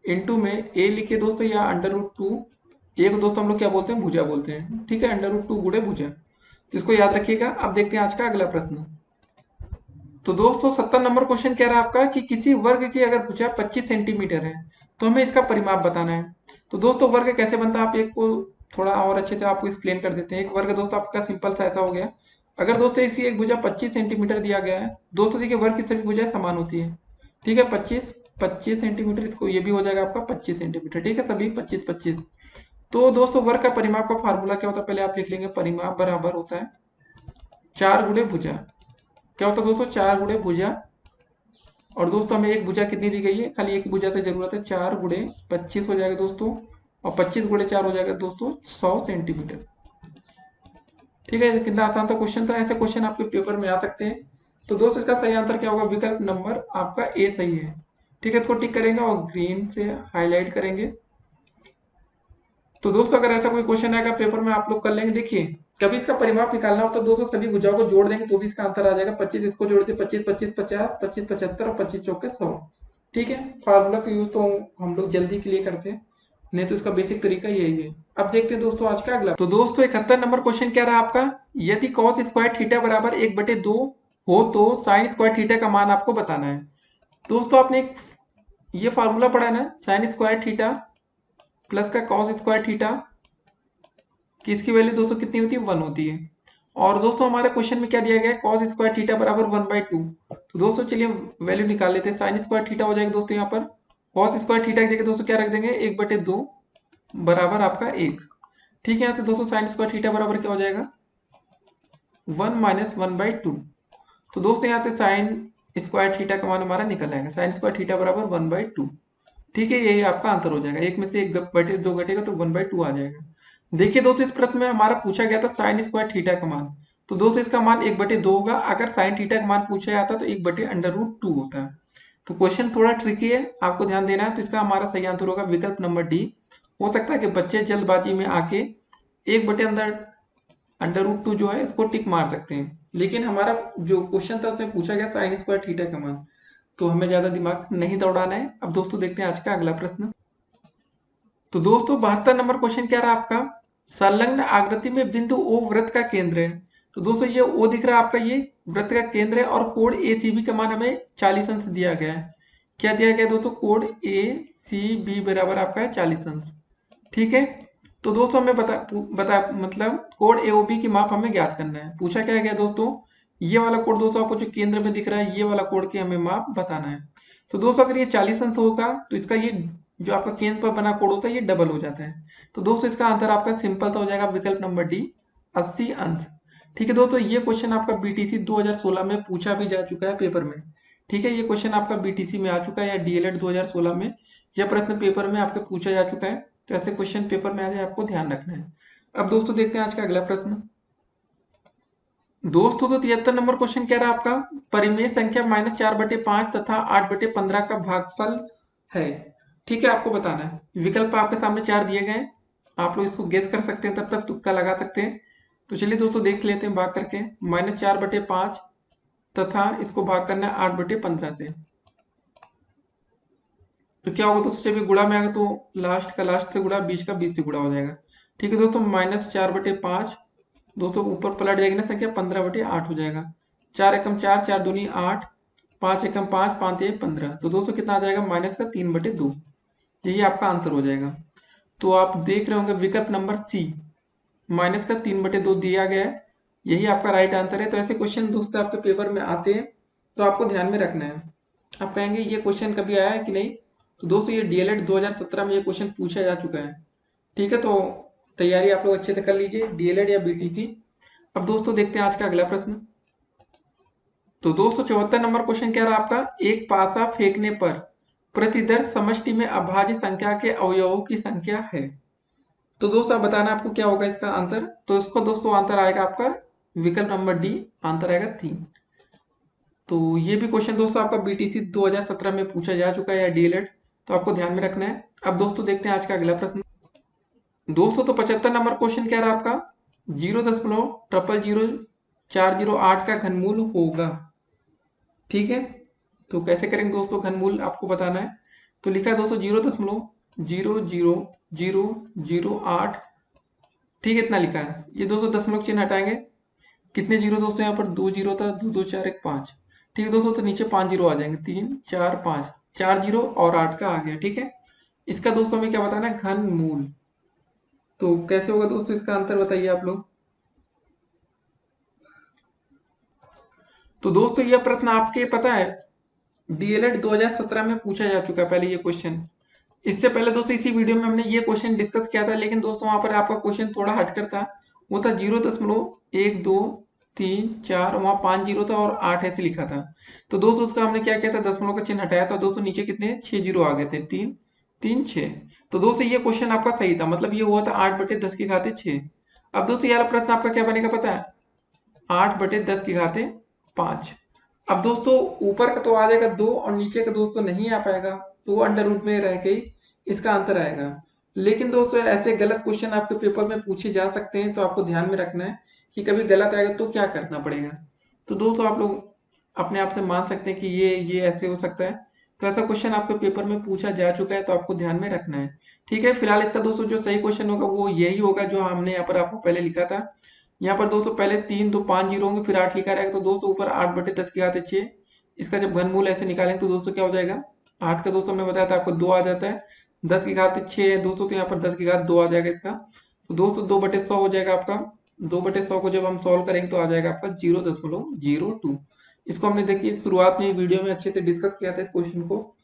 इंटू में ए लिखिए दोस्तों, या √2 ए को दोस्तों हम लोग क्या बोलते हैं, भुजा बोलते हैं। ठीक है, √2 गुणे भुजा, तो इसको याद रखिएगा। अब देखते हैं आज का अगला प्रश्न। तो दोस्तों 70 नंबर क्वेश्चन कह रहा है आपका कि किसी वर्ग की अगर भुजा 25 सेंटीमीटर है तो हमें इसका परिमाप बताना है। तो दोस्तों वर्ग कैसे बनता है, आप एक को थोड़ा और अच्छे से आपको एक्सप्लेन कर देते हैं। एक वर्ग दोस्तों आपका सिंपल सा ऐसा हो गया, अगर दोस्तों इसकी एक भुजा 25 सेंटीमीटर दिया गया है, दोस्तों देखिए वर्ग की सभी भुजाएं समान होती है। ठीक है, 25 सेंटीमीटर, इसको ये भी हो जाएगा आपका 25 सेंटीमीटर। ठीक है, सभी 25 25। तो दोस्तों वर्ग का परिमाप का फार्मूला क्या होता है, पहले आप लिख लेंगे, परिमाप बराबर होता है 4 गुणे भुजा। क्या होता है दोस्तों, 4 गुणे भुजा। और दोस्तों हमें एक भुजा कितनी दी गई है, खाली एक भुजा से जरूरत है, 4 गुणे 25 हो जाएगा दोस्तों, और 25 गुणे 4 हो जाएगा दोस्तों 100 सेंटीमीटर। ठीक है, कितना आसान था क्वेश्चन था, ऐसे क्वेश्चन आपके पेपर में आ सकते हैं। तो दोस्तों इसका सही आंसर क्या होगा, विकल्प नंबर आपका ए सही है। ठीक है, इसको टिक करेंगे और ग्रीन से हाईलाइट करेंगे। तो दोस्तों अगर ऐसा कोई क्वेश्चन आएगा पेपर में आप लोग कर लेंगे। देखिए कभी इसका परिमाप निकालना हो तो दोस्तों सभी भुजाओं को जोड़ देंगे तो भी इसका आंसर आ जाएगा 25, इसको जोड़ दे 25 25 50 25 75 और 25 चौके 100। ठीक है, फार्मूला का यूज तो हम लोग जल्दी के लिए करते हैं, नहीं तो इसका बेसिक तरीका यही है। अब देखते हैं दोस्तों आज का अगला। तो दोस्तों 71 नंबर क्वेश्चन क्या रहा आपका, यदि cos स्क्वायर थीटा बराबर 1/2 हो तो sin स्क्वायर थीटा का मान आपको बताना है। दोस्तों आपने ये फार्मूला पढ़ा है ना, sin स्क्वायर थीटा प्लस का cos स्क्वायर थीटा कि इसकी वैल्यू दोस्तों कितनी होती है, 1 होती है। और दोस्तों हमारे क्वेश्चन में क्या दिया गया है, cos स्क्वायर थीटा बराबर 1/2। तो दोस्तों चलिए वैल्यू निकाल लेते हैं, sin स्क्वायर थीटा हो जाएगा दोस्तों यहाँ पर, cos स्क्वायर थीटा की जगह दोस्तों क्या रख देंगे, 1/2 बराबर आपका 1। ठीक है, यहाँ से दोस्तों sin स्क्वायर थीटा बराबर क्या हो जाएगा, 1 माइनस 1/2। तो दोस्तों यहाँ से sin स्क्वायर थीटा का मान हमारा निकल आएगा, sin स्क्वायर थीटा बराबर 1/2। ठीक है, यही आपका आंसर हो जाएगा। एक में से 1/2 घटेगा तो 1/2 आ जाएगा। देखिए दोस्तों, इस प्रश्न में हमारा पूछा गया था साइन स्क्वायर थीटा का मान, तो दोस्तों इसका मान 1/2 होगा। अगर साइन थीटा का मान पूछा जाता तो 1/√2 होता है। तो क्वेश्चन थोड़ा ट्रिकी है, आपको ध्यान देना है। तो इसका हमारा सही आंसर होगा विकल्प नंबर डी। हो सकता है कि बच्चे जल्दबाजी में आके 1/√2 जो है इसको टिक मार सकते हैं, लेकिन हमारा जो क्वेश्चन था उसमें पूछा गया साइन स्क्वायर थीटा का मान, तो हमें ज्यादा दिमाग नहीं दौड़ाना है। अब दोस्तों देखते हैं आज का अगला प्रश्न। तो दोस्तों 72 नंबर क्वेश्चन क्या रहा आपका, संलग्न आकृति में बिंदु ओ वृत्त का केंद्र है। तो दोस्तों ये ओ दिख रहा है आपका, ये वृत्त का केंद्र है और कोण ACB का मान हमें 40 अंश दिया गया है। क्या दिया गया दोस्तों, कोण ACB बराबर आपका है 40 अंश। ठीक है, तो दोस्तों हमें बता मतलब कोण AOB की माप हमें ज्ञात करना है। पूछा क्या गया दोस्तों, ये वाला कोण दोस्तों आपको जो केंद्र में दिख रहा है, ये वाला कोण की हमें माप बताना है। तो दोस्तों अगर ये 40 अंश होगा तो इसका ये जो आपका केंद्र पर बना कोण होता है ये डबल हो जाता है। तो दोस्तों इसका आंसर आपका सिंपल सा हो जाएगा विकल्प नंबर डी, 80 अंश। ठीक है दोस्तों, ये क्वेश्चन आपका BTC 2016 में पूछा भी जा चुका है पेपर में। ठीक है, ये क्वेश्चन आपका BTC में आ चुका है, या DLED 2016 में यह प्रश्न पेपर में आपके पूछा जा चुका है। तो ऐसे क्वेश्चन पेपर में आ जाए आपको ध्यान रखना है। अब दोस्तों देखते हैं आज का अगला प्रश्न। दोस्तों तो 73 नंबर क्वेश्चन क्या रहा आपका, परिमेय संख्या -4/5 तथा 8/15 का भागफल है। ठीक है, आपको बताना है। विकल्प आपके सामने 4 दिए गए हैं, आप लोग इसको गेस कर सकते हैं, तब तक तुक्का लगा सकते हैं। तो चलिए दोस्तों देख लेते हैं भाग करके। -4/5 तथा इसको भाग करना है 8/15 से। तो क्या होगा दोस्तों, जब ये गुणा में आएगा तो लास्ट का लास्ट से गुणा, बीच का बीच से गुणा हो जाएगा। ठीक है दोस्तों, -4/5 दोस्तों ऊपर पलट जाएगी ना संख्या, 15/8 हो जाएगा। 4 एकम 4, 4 दूनी 8, 5 एकम 5, 5 एक 15। तो दोस्तों कितना आ जाएगा, -3/2। यही आपका आंसर हो जाएगा। तो आप देख रहे होंगे विकल्प नंबर सी, -3/2 दिया गया है, यही आपका राइट आंसर है। तो ऐसे क्वेश्चन दोस्तों आपके पेपर में आते हैं, तो आपको ध्यान में रखना है। आप कहेंगे ये क्वेश्चन कभी आया है कि नहीं, तो दोस्तों ये DLED 2017 में ये क्वेश्चन पूछा जा चुका है। ठीक है, तो तैयारी आप लोग अच्छे से कर लीजिए, DLED या BTC। अब दोस्तों देखते हैं आज का अगला प्रश्न। तो दोस्तों 74 नंबर क्वेश्चन क्या रहा आपका, एक पासा फेंकने पर प्रतिदर्श समष्टि में अभाज्य संख्या के अवयवों की संख्या है। तो दोस्तों आप बताना आपको क्या होगा इसका आंसर। तो इसको दोस्तों आंसर आएगा आपका विकल्प नंबर डी, आंसर आएगा 3। तो ये भी क्वेश्चन दोस्तों आपका BTC 2017 में पूछा जा चुका है, या DLED, तो आपको ध्यान में रखना है। अब दोस्तों देखते हैं आज का अगला प्रश्न। दोस्तों तो 75 नंबर क्वेश्चन क्या रहा आपका, 0.0000408 का घनमूल होगा। ठीक है, तो कैसे करेंगे दोस्तों, घनमूल आपको बताना है। तो लिखा है दोस्तों 0.00008। ठीक है, इतना लिखा है। ये दोस्तों दशमलव चिन्ह हटाएंगे, कितने जीरो दोस्तों, यहाँ पर 2 जीरो था, 2 2 4 1 5। ठीक है दोस्तों, तो नीचे 5 जीरो आ जाएंगे, 3 4 5, 4 जीरो और 8 का आ गया। ठीक है, इसका दोस्तों हमें क्या बताना है, घनमूल। तो कैसे होगा दोस्तों इसका आंसर बताइए आप लोग। तो दोस्तों यह प्रश्न आपके पता है DLED 2017 में पूछा जा चुका है पहले ये क्वेश्चन। इससे पहले दोस्तों इसी वीडियो में हमने ये क्वेश्चन डिस्कस किया था, लेकिन दोस्तों वहां पर आपका क्वेश्चन थोड़ा हटकर था। वो था 0.123 4, वहां 5 जीरो था और 8 ऐसे लिखा था। तो दोस्तों उसका हमने क्या किया था, दशमलव का चिन्ह हटाया था। दोस्तों नीचे कितने 6 जीरो आ गए थे, 3 3 6। तो दोस्तों ये क्वेश्चन आपका सही था, मतलब ये हुआ था 8/10⁶। अब दोस्तों यार प्रश्न आपका क्या बनेगा पता है, 8/10⁵ अब दोस्तों ऊपर का तो आ जाएगा 2 और नीचे का दोस्तों नहीं आ पाएगा, तो वो अंडर रूट में रह के ही इसका आंसर आएगा। लेकिन दोस्तों ऐसे गलत क्वेश्चन आपके पेपर में पूछे जा सकते हैं, तो आपको ध्यान में रखना है कि कभी गलत आएगा तो क्या करना पड़ेगा। तो दोस्तों आप लोग अपने आप से मान सकते हैं कि ये ऐसे हो सकता है। तो ऐसा क्वेश्चन आपके पेपर में पूछा जा चुका है, तो आपको ध्यान में रखना है। ठीक है, फिलहाल इसका दोस्तों जो सही क्वेश्चन होगा वो यही होगा जो हमने यहाँ पर आपको पहले लिखा था। यहाँ पर दोस्तों पहले 3 तो 5 जीरो होंगे, फिर 8 लिखा रहेगा। तो दोस्तों ऊपर 8/10⁶ इसका जब घनमूल ऐसे निकालेंगे तो दोस्तों क्या हो जाएगा, 8 का दोस्तों मैं बताया था आपको 2 आ जाता है, 10⁶ है दोस्तों, तो यहाँ पर 10⁻2 आ जाएगा इसका। तो दोस्तों 2/100 हो जाएगा आपका। 2/100 को जब हम सॉल्व करेंगे तो आ जाएगा आपका 0.02। इसको हमने देखिए शुरुआत में वीडियो में अच्छे से डिस्कस किया था इस क्वेश्चन को।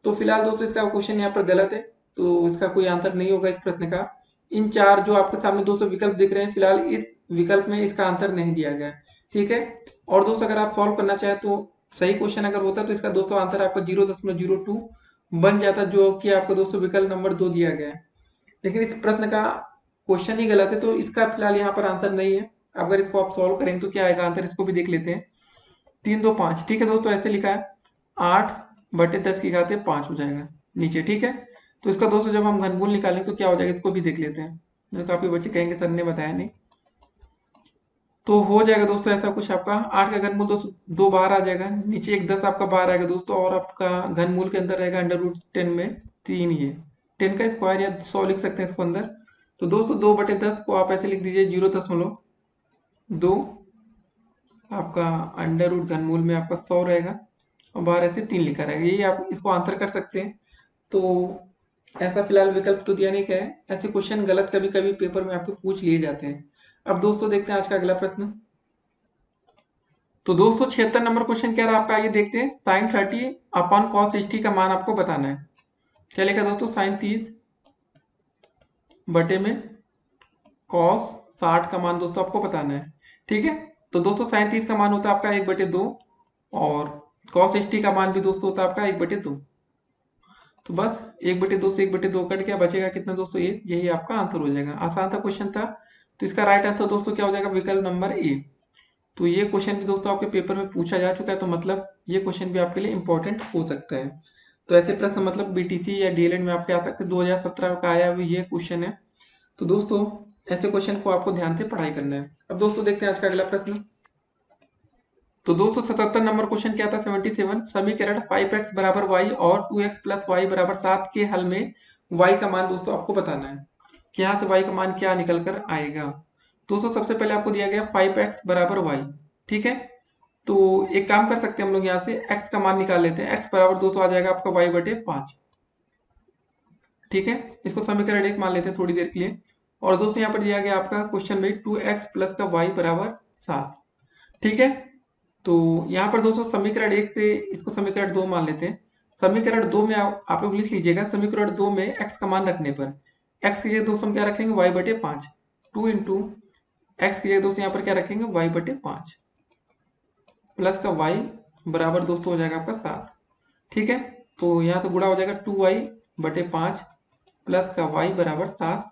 तो फिलहाल दोस्तों इसका क्वेश्चन यहाँ पर गलत है, तो इसका कोई आंसर नहीं होगा इस प्रश्न का। इन 4 जो आपके सामने दोस्तों विकल्प दिख रहे हैं, फिलहाल इस विकल्प में इसका आंसर नहीं दिया गया है। ठीक है, और दोस्तों अगर आप सॉल्व करना चाहें तो सही क्वेश्चन अगर होता तो इसका दोस्तों आंसर आपका 0.02 बन जाता, जो कि आपको दोस्तों विकल्प नंबर 2 दिया गया है। लेकिन इस प्रश्न का क्वेश्चन ही गलत है, तो इसका फिलहाल यहाँ पर आंसर नहीं है। अगर इसको आप सॉल्व करेंगे तो क्या आएगा आंसर, इसको भी देख लेते हैं। 3 2 5, ठीक है दोस्तों, ऐसे लिखा है 8/10 की घात 5 हो जाएगा नीचे, ठीक है। तो इसका दोस्तों जब हम घनमूल निकालेंगे तो क्या हो जाएगा, इसको भी देख लेते हैं। जो काफी बच्चे कहेंगे सर ने बताया नहीं, तो हो जाएगा दोस्तों ऐसा कुछ। आपका 8 का घनमूल दोस्तों 2 बाहर आ जाएगा, नीचे एक 10 आपका बाहर आएगा दोस्तों, और आपका घनमूल के अंदर रहेगा √10 में 3, ये 10 का स्क्वायर या 100 लिख सकते हैं इसको अंदर। तो दोस्तों 2/10 को आप ऐसे लिख दीजिए 0.2, आपका अंडर रूट घनमूल में आपका 100 रहेगा, और बाहर ऐसे 3 लिखा रहेगा। यही आप इसको आंसर कर सकते हैं। तो ऐसा फिलहाल विकल्प तो दिया नहीं गया है। ऐसे क्वेश्चन गलत कभी कभी पेपर में आपके पूछ लिए जाते हैं। अब दोस्तों देखते हैं आज का अगला प्रश्न। तो दोस्तों 76 नंबर क्वेश्चन क्या रहा आपका, आइए देखते हैं। sin 30/cos 60 का मान आपको बताना है। क्या लिखा दोस्तों, sin 30 बटे में cos 60 का मान दोस्तों आपको बताना है, ठीक है। तो दोस्तों sin 30 का मान होता है आपका 1/2, और cos 60 का मान भी दोस्तों होता है आपका 1/2। तो बस 1/2 से 1/2 कट गया, बचेगा कितना दोस्तों, ये, यही आपका आंसर हो जाएगा। आसान था क्वेश्चन था। तो इसका राइट आंसर दोस्तों क्या हो जाएगा, विकल्प नंबर ए। तो ये क्वेश्चन भी दोस्तों आपके पेपर में पूछा जा चुका है, तो मतलब ये क्वेश्चन भी आपके लिए इंपॉर्टेंट हो सकता है। तो ऐसे प्रश्न मतलब बीटीसी या डीएलएड में आपके आ सकते हैं। 2017 का आया हुआ ये क्वेश्चन है। तो दोस्तों ऐसे क्वेश्चन को आपको ध्यान से पढ़ाई करना है। अब दोस्तों देखते हैं आज का अगला प्रश्न। तो दोस्तों 77 नंबर क्वेश्चन क्या था, 77, समीकरण 5x बराबर y और 2x प्लस y बराबर 7 के हल में y का मान दोस्तों आपको बताना है कि यहाँ से y का मान क्या निकल कर आएगा। दोस्तों सबसे पहले आपको दिया गया 5x बराबर y, ठीक है। तो एक काम कर सकते हैं हम लोग, यहाँ से x का मान निकाल लेते हैं। x बराबर दोस्तों आ जाएगा आपका y/5, ठीक है। इसको समीकरण 1 मान लेते हैं थोड़ी देर के लिए। और दोस्तों यहाँ पर दिया गया आपका क्वेश्चन में 2x प्लस का y बराबर 7, ठीक है। तो यहाँ पर दोस्तों समीकरण 1 से इसको समीकरण 2 मान लेते हैं। समीकरण 2 में आप लोग लिख लीजिएगा, समीकरण 2 में x का मान रखने पर x की जगह दोस्तों हम क्या रखेंगे, y/5, 2 इंटू x की जगह दोस्तों यहाँ पर क्या रखेंगे, y/5 प्लस का y बराबर दोस्तों हो जाएगा आपका 7, ठीक है। तो यहाँ से गुणा हो जाएगा 2y/5 प्लस का y बराबर 7।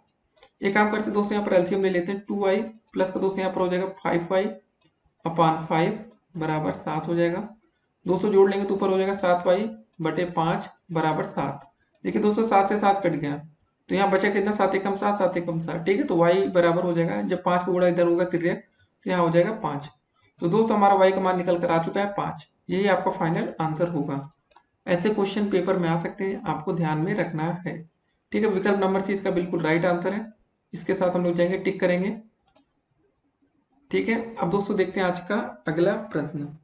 एक काम करते दोस्तों यहाँ पर एलसीएम ले लेते हैं। 2y प्लस का दोस्तों यहाँ पर हो जाएगा 5y/5 बराबर 7 हो जाएगा। दोस्तों जोड़ लेंगे तो ऊपर हो जाएगा 7y/5 बराबर 7। देखिए दोस्तों 7 से 7 कट गया, तो यहाँ बचा कितना, 7 एकम 7, 7 एकम 7, ठीक है। तो y बराबर हो जाएगा, जब 5 का गुणा इधर होगा तिर्यक, तो यहाँ हो जाएगा 5। तो दोस्तों हमारा y का मान निकल कर आ चुका है 5। यही आपका फाइनल आंसर होगा। ऐसे क्वेश्चन पेपर में आ सकते हैं, आपको ध्यान में रखना है, ठीक है। विकल्प नंबर सी इसका बिल्कुल राइट आंसर है। इसके साथ हम लोग जाएंगे, टिक करेंगे, ठीक है। अब दोस्तों देखते हैं आज का अगला प्रश्न।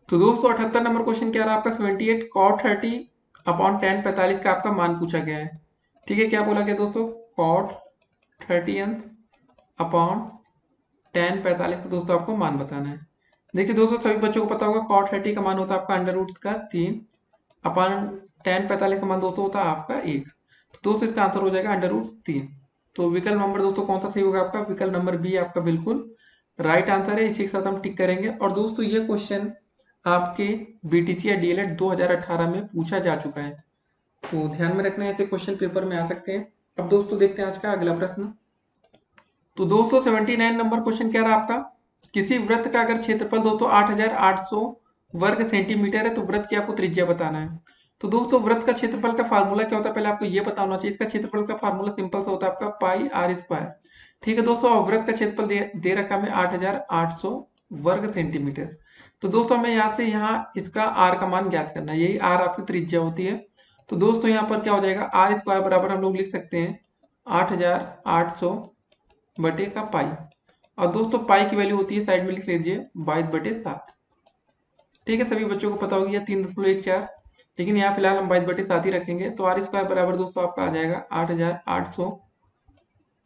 तो दोस्तों 78 नंबर क्वेश्चन क्या रहा आपका, 78 cot 30/tan 45 का आपका मान पूछा गया है, ठीक है। क्या बोला गया दोस्तों, cot 30/tan 45 का दोस्तों आपको मान बताना है। देखिए दोस्तों सभी बच्चों को पता होगा cot 30 का मान होता है आपका √3/tan 45 का मान दोस्तों होता है आपका 1। तो दोस्तों इसका आंसर हो जाएगा √3। तो विकल्प नंबर दोस्तों कौन सा सही होगा आपका, विकल्प नंबर बी आपका बिल्कुल राइट आंसर है। इसी के साथ हम टिक करेंगे। और दोस्तों ये क्वेश्चन आपके बीटीसी या डीएलएड 2018 में पूछा जा चुका है, तो ध्यान में रखना है, ऐसे क्वेश्चन पेपर में आ सकते हैं। अब दोस्तों देखते हैं आज का अगला प्रश्न। तो दोस्तों 79 नंबर क्वेश्चन क्या रहा आपका, किसी वृत्त का अगर क्षेत्रफल दोस्तों 8800 वर्ग सेंटीमीटर है तो वृत्त की आपको त्रिज्या बताना है। तो दोस्तों वृत्त का क्षेत्रफल का फार्मूला क्या होता है, पहले आपको ये पता होना चाहिए। इसका क्षेत्रफल का फार्मूला सिंपल सा होता है आपका πr², ठीक है दोस्तों। और वृत्त का क्षेत्रफल दे रखा है हमें 8800 वर्ग सेंटीमीटर। तो दोस्तों हमें यहाँ से यहाँ इसका r का मान ज्ञात करना है, यही r आपकी त्रिज्या होती है। तो दोस्तों यहाँ पर क्या हो जाएगा, r² बराबर हम लोग लिख सकते हैं 8800 बटे का पाई, और दोस्तों पाई की वैल्यू होती है, साइड में लिख लीजिए 22/7, ठीक है। सभी बच्चों को पता होगी या 3.14, लेकिन यहाँ फिलहाल हम 22/7 ही रखेंगे। तो r² बराबर दोस्तों आपका आ जाएगा 8800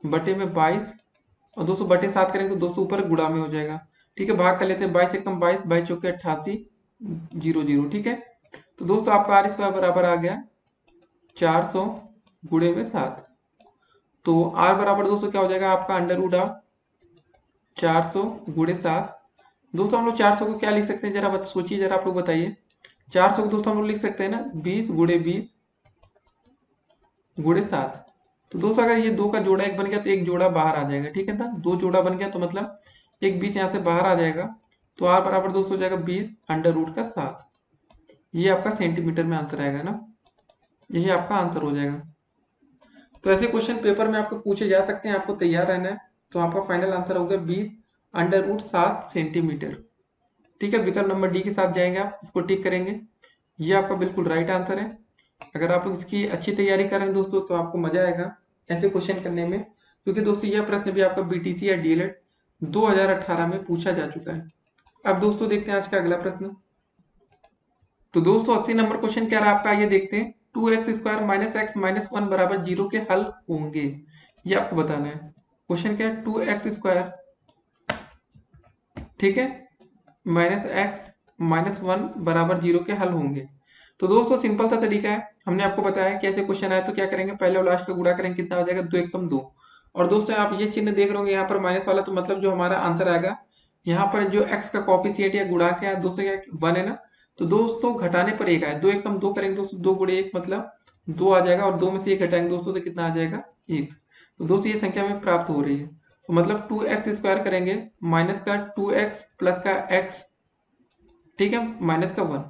बटे में 22, और दोस्तों बटे 7 करेंगे तो दोस्तों ऊपर गुणा में हो जाएगा, ठीक है। भाग कर लेते हैं, 22 एकम 22, 22 चौके 88, 00, ठीक है। तो दोस्तों आपका r² बराबर आ गया 400 गुणे में 7। तो r बराबर दोस्तों क्या हो जाएगा आपका √400 गुणे 7। दोस्तों हम लोग 400 को क्या लिख सकते हैं, जरा सोचिए, जरा आप लोग बताइए। 400 को दोस्तों हम लोग लिख सकते हैं ना 20 गुणे 20 गुणे 7। तो दोस्तों अगर ये दो का जोड़ा एक बन गया तो एक जोड़ा बाहर आ जाएगा, ठीक है ना। दो जोड़ा बन गया तो मतलब एक 20 यहाँ से बाहर आ जाएगा, तो आर बराबर दोस्तों हो जाएगा 20 अंडर रूट का 7। ये आपका सेंटीमीटर में आंसर आएगा ना, यही आपका आंसर हो जाएगा। तो ऐसे क्वेश्चन पेपर में आपको पूछे जा सकते हैं, आपको तैयार रहना है। तो आपका फाइनल आंसर होगा 20 अंडर रूट 7 सेंटीमीटर। ठीक है, विकल्प नंबर डी के साथ जाएंगे, आप इसको टिक करेंगे। ये आपका बिल्कुल राइट आंसर है। अगर आप इसकी अच्छी तैयारी करें दोस्तों तो आपको मजा आएगा ऐसे क्वेश्चन करने में, क्योंकि दोस्तों यह प्रश्न भी आपका बीटीसी या डीएलएड 2018 में पूछा जा चुका है। अब दोस्तों देखते हैं आज का अगला प्रश्न। तो दोस्तों 80 नंबर क्वेश्चन क्या रहा आपका, ये देखते हैं। 2x² माइनस एक्स माइनस 1 बराबर 0 के हल होंगे, ये आपको बताना है। क्वेश्चन क्या है, 2x², ठीक है, माइनस एक्स माइनस 1 बराबर 0 के हल होंगे। तो दोस्तों सिंपल सा तरीका है, हमने आपको बताया कि ऐसे क्वेश्चन आए तो क्या करेंगे, पहले और लास्ट का गुणा करेंगे, कितना हो जाएगा 2 एकम 2। और दोस्तों आप ये चिन्ह देख रहे होंगे यहाँ पर माइनस वाला, तो मतलब जो हमारा आंसर आएगा यहाँ पर जो x का कॉफिशिएंट या गुणा क्या है दोस्तों, क्या 1 है ना। तो दोस्तों घटाने पर एक आए, 2 एकम 2 करेंगे दोस्तों, 2 गुणे 1 मतलब 2 आ जाएगा, और 2 में से 1 घटाएंगे दोस्तों तो कितना आ जाएगा 1। तो दोस्तों ये संख्या हमें प्राप्त हो रही है। तो मतलब 2x² करेंगे माइनस का 2x प्लस का x, ठीक है, माइनस का 1।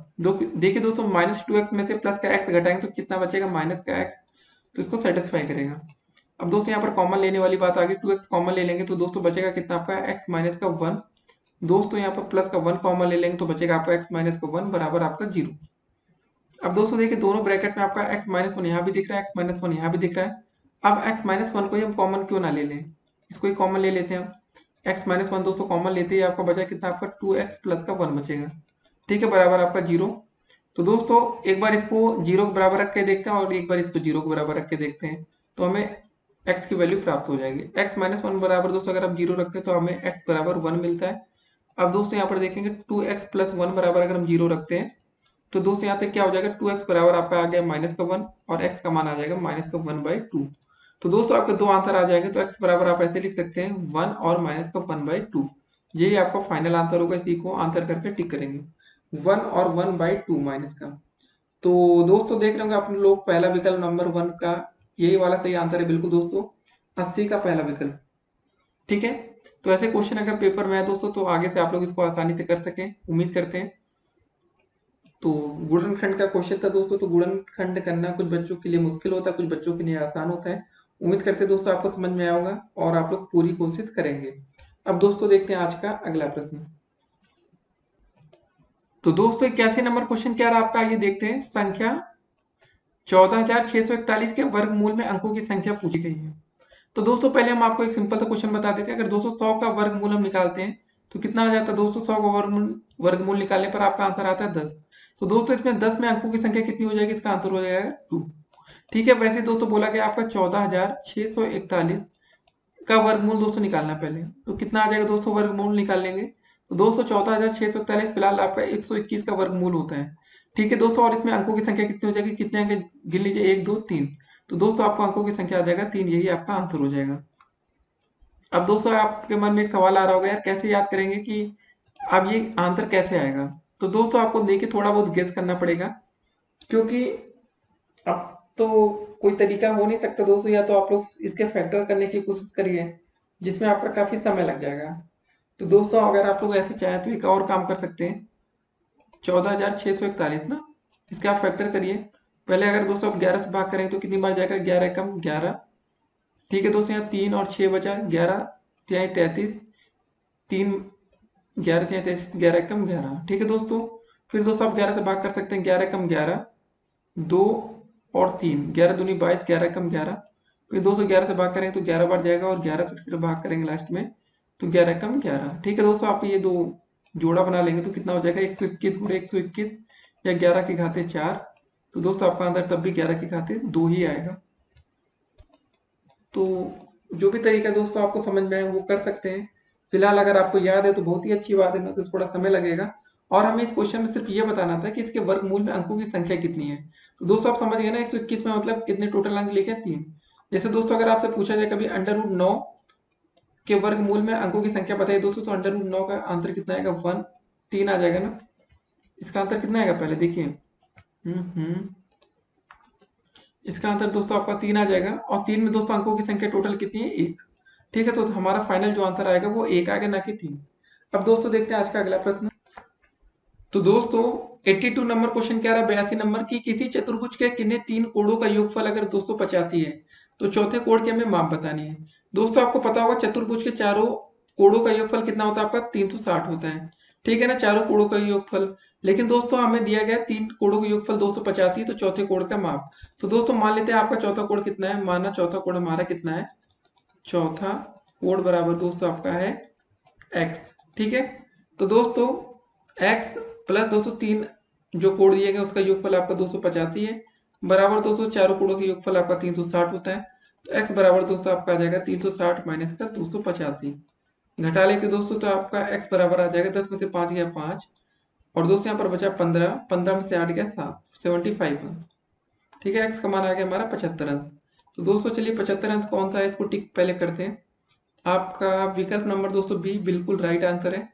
देखिए दोस्तों -2x में से प्लस का x घटाएंगे तो कितना बचेगा माइनस का x, तो इसको सेटिस्फाई करेगा। अब दोस्तों यहाँ पर कॉमन लेने वाली बात आ गई, 2x कॉमन ले लेंगे तो दोस्तों बचेगा कितना आपका x माइनस का 1। दोस्तों यहाँ पर प्लस का 1 कॉमन ले लेंगे तो बचेगा आपका x माइनस का 1 बराबर आपका 0। अब दोस्तों देखिए दोनों ब्रैकेट में आपका x माइनस 1 यहाँ भी दिख रहा है, x माइनस 1 यहाँ भी दिख रहा है। अब x माइनस 1 को ही हम कॉमन क्यों ना ले लें, इसको ही कॉमन ले लेते हैं हम। x माइनस 1 दोस्तों कॉमन लेते ही आपका बचा कितना, आपका 2x प्लस का 1 बचेगा, ठीक है, बराबर आपका 0। तो दोस्तों एक बार इसको 0 के बराबर रख के देखते हैं और एक बार इसको 0 के बराबर रख के देखते हैं, तो हमें x की वैल्यू प्राप्त हो जाएगी। x माइनस 1 बराबर दोस्तों अगर आप 0 रखते हैं तो हमें x बराबर 1 मिलता है। अब दोस्तों यहाँ पर देखेंगे 2x प्लस 1 बराबर अगर हम 0 रखते हैं तो दोस्तों यहाँ पे क्या हो जाएगा, 2x बराबर आपका आ गया माइनस का 1 और x का मान आ जाएगा माइनस का 1/2। तो दोस्तों आपके दो आंसर आ जाएंगे, तो x बराबर आप ऐसे लिख सकते हैं 1 और माइनस का 1/2। यही आपका फाइनल आंसर होगा, इसी को आंसर करके टिक करेंगे, 1 और 1/2 माइनस का। तो दोस्तों देख रहे होंगे आप लोग, पहला विकल्प नंबर 1 का यही वाला सही आंसर है, बिल्कुल दोस्तों 80 का पहला विकल्प, ठीक है। तो ऐसे क्वेश्चन अगर पेपर में है दोस्तों तो आगे से आप लोग इसको आसानी से कर सकें, उम्मीद करते हैं। तो गुणनखंड का क्वेश्चन था दोस्तों, तो गुणनखंड करना कुछ बच्चों के लिए मुश्किल होता है, कुछ बच्चों के लिए आसान होता है। उम्मीद करते हैं दोस्तों आपको समझ में आया होगा और आप लोग पूरी कोशिश करेंगे। अब दोस्तों देखते हैं आज का अगला प्रश्न। तो दोस्तों 81 नंबर क्वेश्चन क्या रहा आपका, ये देखते हैं। संख्या 14,641 के वर्गमूल में अंकों की संख्या पूछी गई है। तो दोस्तों पहले हम आपको एक सिंपल सा क्वेश्चन बता देते हैं। अगर दोस्तों 100 का वर्गमूल हम निकालते हैं तो कितना आ जाता है दोस्तों, 100 का वर्गमूल निकालने पर आपका आंसर आता है 10। तो दोस्तों इसमें 10 में अंकों की संख्या कितनी हो जाएगी, इसका आंसर हो जाएगा 2। ठीक है, वैसे दोस्तों बोला गया आपका 14,641 का वर्गमूल दोस्तों निकालना पहले, तो कितना आ जाएगा दोस्तों, वर्गमूल निकाल लेंगे तो दोस्तों 14,641 फिलहाल आपका 121 का वर्गमूल होता है। ठीक है दोस्तों, और इसमें अंकों की संख्या कितनी हो जाएगी, कितने अंक गिन लीजिए, 1 2 3। तो दोस्तों आपको अंकों की संख्या आ जाएगा 3, यही आपका आंसर हो जाएगा। अब दोस्तों आपके मन में एक सवाल आ रहा होगा, यार कैसे याद करेंगे कि अब ये आंसर कैसे आएगा। तो दोस्तों आपको देखिए थोड़ा बहुत गेस करना पड़ेगा, क्योंकि अब तो कोई तरीका हो नहीं सकता दोस्तों, या तो आप लोग इसके फैक्टर करने की कोशिश करिए जिसमें आपका काफी समय लग जाएगा। तो दोस्तों अगर आप लोग ऐसे चाहें तो एक और काम कर सकते हैं, 14,641 ना, इसके आप फैक्टर करिए। पहले अगर दोस्तों आप 11 से भाग करें तो कितनी बार जाएगा, 11 एकम 11। ठीक है दोस्तों, यहाँ 3 और 6 बचा, 11 तिहाई 33, 3 11 तिहाई 33, 11 एकम 11। ठीक है दोस्तों, फिर दोस्तों आप 11 से भाग कर सकते हैं, 11 एकम 11, 2 और 3, 11 दूनी 22, 11 एकम 11। फिर दोस्तों 11 से भाग करेंगे तो 11 बार जाएगा और 11 से फिर भाग करेंगे लास्ट में तो 11 एकम 11। ठीक है दोस्तों, आप ये दो जोड़ा बना लेंगे तो कितना हो जाएगा, 121 गुणे 121 या 11 की घाते 4। तो दोस्तों आपका आंसर तब भी 11 की घाते 2 ही आएगा। तो जो भी तरीका दोस्तों आपको समझ में आए वो कर सकते हैं। फिलहाल अगर आपको याद है तो बहुत ही अच्छी बात है, ना तो थोड़ा समय लगेगा। और हमें इस क्वेश्चन में सिर्फ ये बताना था कि इसके वर्गमूल में अंकों की संख्या कितनी है। तो दोस्तों आप समझ गए ना, 121 में मतलब कितने टोटल अंक लिखे, 3। जैसे दोस्तों अगर आपसे पूछा जाए कभी √9 के वर्गमूल में अंकों की संख्या बताइए दोस्तों, तो √9 का आंसर कितना आएगा, 1, 3 आ जाएगा ना। इसका आंसर कितना आएगा पहले देखिए। इसका आंसर दोस्तों आपका 3 आ जाएगा, और 3 में दोस्तों अंकों की संख्या टोटल कितनी है, 1। ठीक है, तो हमारा फाइनल जो आंसर आएगा वो 1 आएगा, ना कि 3। अब दोस्तों देखते हैं आज का अगला प्रश्न। तो दोस्तों 82 नंबर क्वेश्चन कह रहा है 82 नंबर की किसी चतुर्भुज के किन्हीं 3 कोणों का योगफल अगर 285 है तो चौथे कोण की हमें माप बतानी है। दोस्तों आपको पता होगा चतुर्भुज के चारों कोणों का योगफल कितना होता है आपका 360 होता है, ठीक है ना, चारों कोणों का योगफल। लेकिन दोस्तों हमें दिया गया 3 कोणों का योगफल 285, तो चौथे कोण का माप। तो दोस्तों मान लेते हैं आपका चौथा कोण कितना है, माना चौथा कोण हमारा कितना है, चौथा कोण बराबर दोस्तों आपका है x। ठीक है, तो दोस्तों x प्लस दोस्तों 3 जो कोण दिए गए उसका योगफल आपका 285 है, बराबर दोस्तों चारों कोणों का योगफल आपका 360 होता है। तो x बराबर दोस्तों आपका आ जाएगा 360 माइनस का 285, घटा लेते दोस्तों तो आपका x बराबर आ जाएगा 10 में से 5 गया 5, और दोस्तों यहाँ पर बचा 15, 15 में से 8 गया 7, 75 अंक। ठीक है, x का मान आ गया हमारा 75 अंक। तो दोस्तों चलिए 75 अंक कौन सा है इसको टिक पहले करते हैं। आपका विकल्प नंबर दोस्तों बी बिल्कुल राइट आंसर है।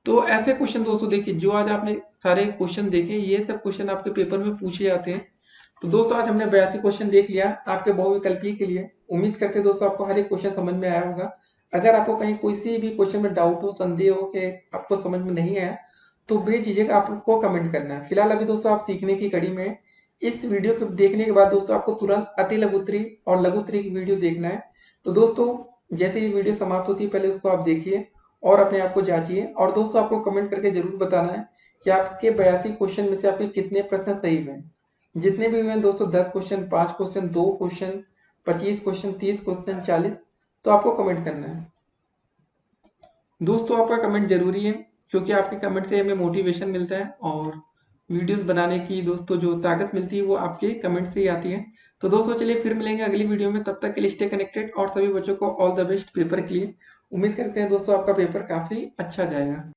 तो ऐसे क्वेश्चन दोस्तों देखिए जो आज आपने सारे क्वेश्चन देखे, ये सब क्वेश्चन आपके पेपर में पूछे जाते हैं। तो दोस्तों आज हमने 82 क्वेश्चन देख लिया आपके बहुविकल्पीय के लिए। उम्मीद करते हैं दोस्तों आपको हर एक क्वेश्चन समझ में आया होगा। अगर आपको कहीं कोई सी भी क्वेश्चन में डाउट हो, संदेह हो कि आपको समझ में नहीं आया, तो बेझिझक आपको कमेंट करना है। फिलहाल अभी दोस्तों आप सीखने की कड़ी में, इस वीडियो को देखने के बाद दोस्तों आपको तुरंत अति लघुत्तरी और लघुत्तरी की वीडियो देखना है। तो दोस्तों जैसे ही वीडियो समाप्त होती है पहले उसको आप देखिए और अपने आप को जांचिए, और दोस्तों आपको कमेंट करके जरूर बताना है कि आपके 82 क्वेश्चन में से आपके कितने प्रश्न सही हुए। जितने भी हुए दोस्तों 10 question, 5 question, 2 question, 25 question, 30 question, 40, तो आपको कमेंट करना है। दोस्तों आपका कमेंट जरूरी है क्योंकि आपके कमेंट से हमें मोटिवेशन मिलता है, और वीडियोस बनाने की दोस्तों जो ताकत मिलती है वो आपके कमेंट से ही आती है। तो दोस्तों चलिए फिर मिलेंगे अगली वीडियो में, तब तक के लिए स्टे कनेक्टेड, और सभी बच्चों को ऑल द बेस्ट पेपर के लिए। उम्मीद करते हैं दोस्तों आपका पेपर काफी अच्छा जाएगा।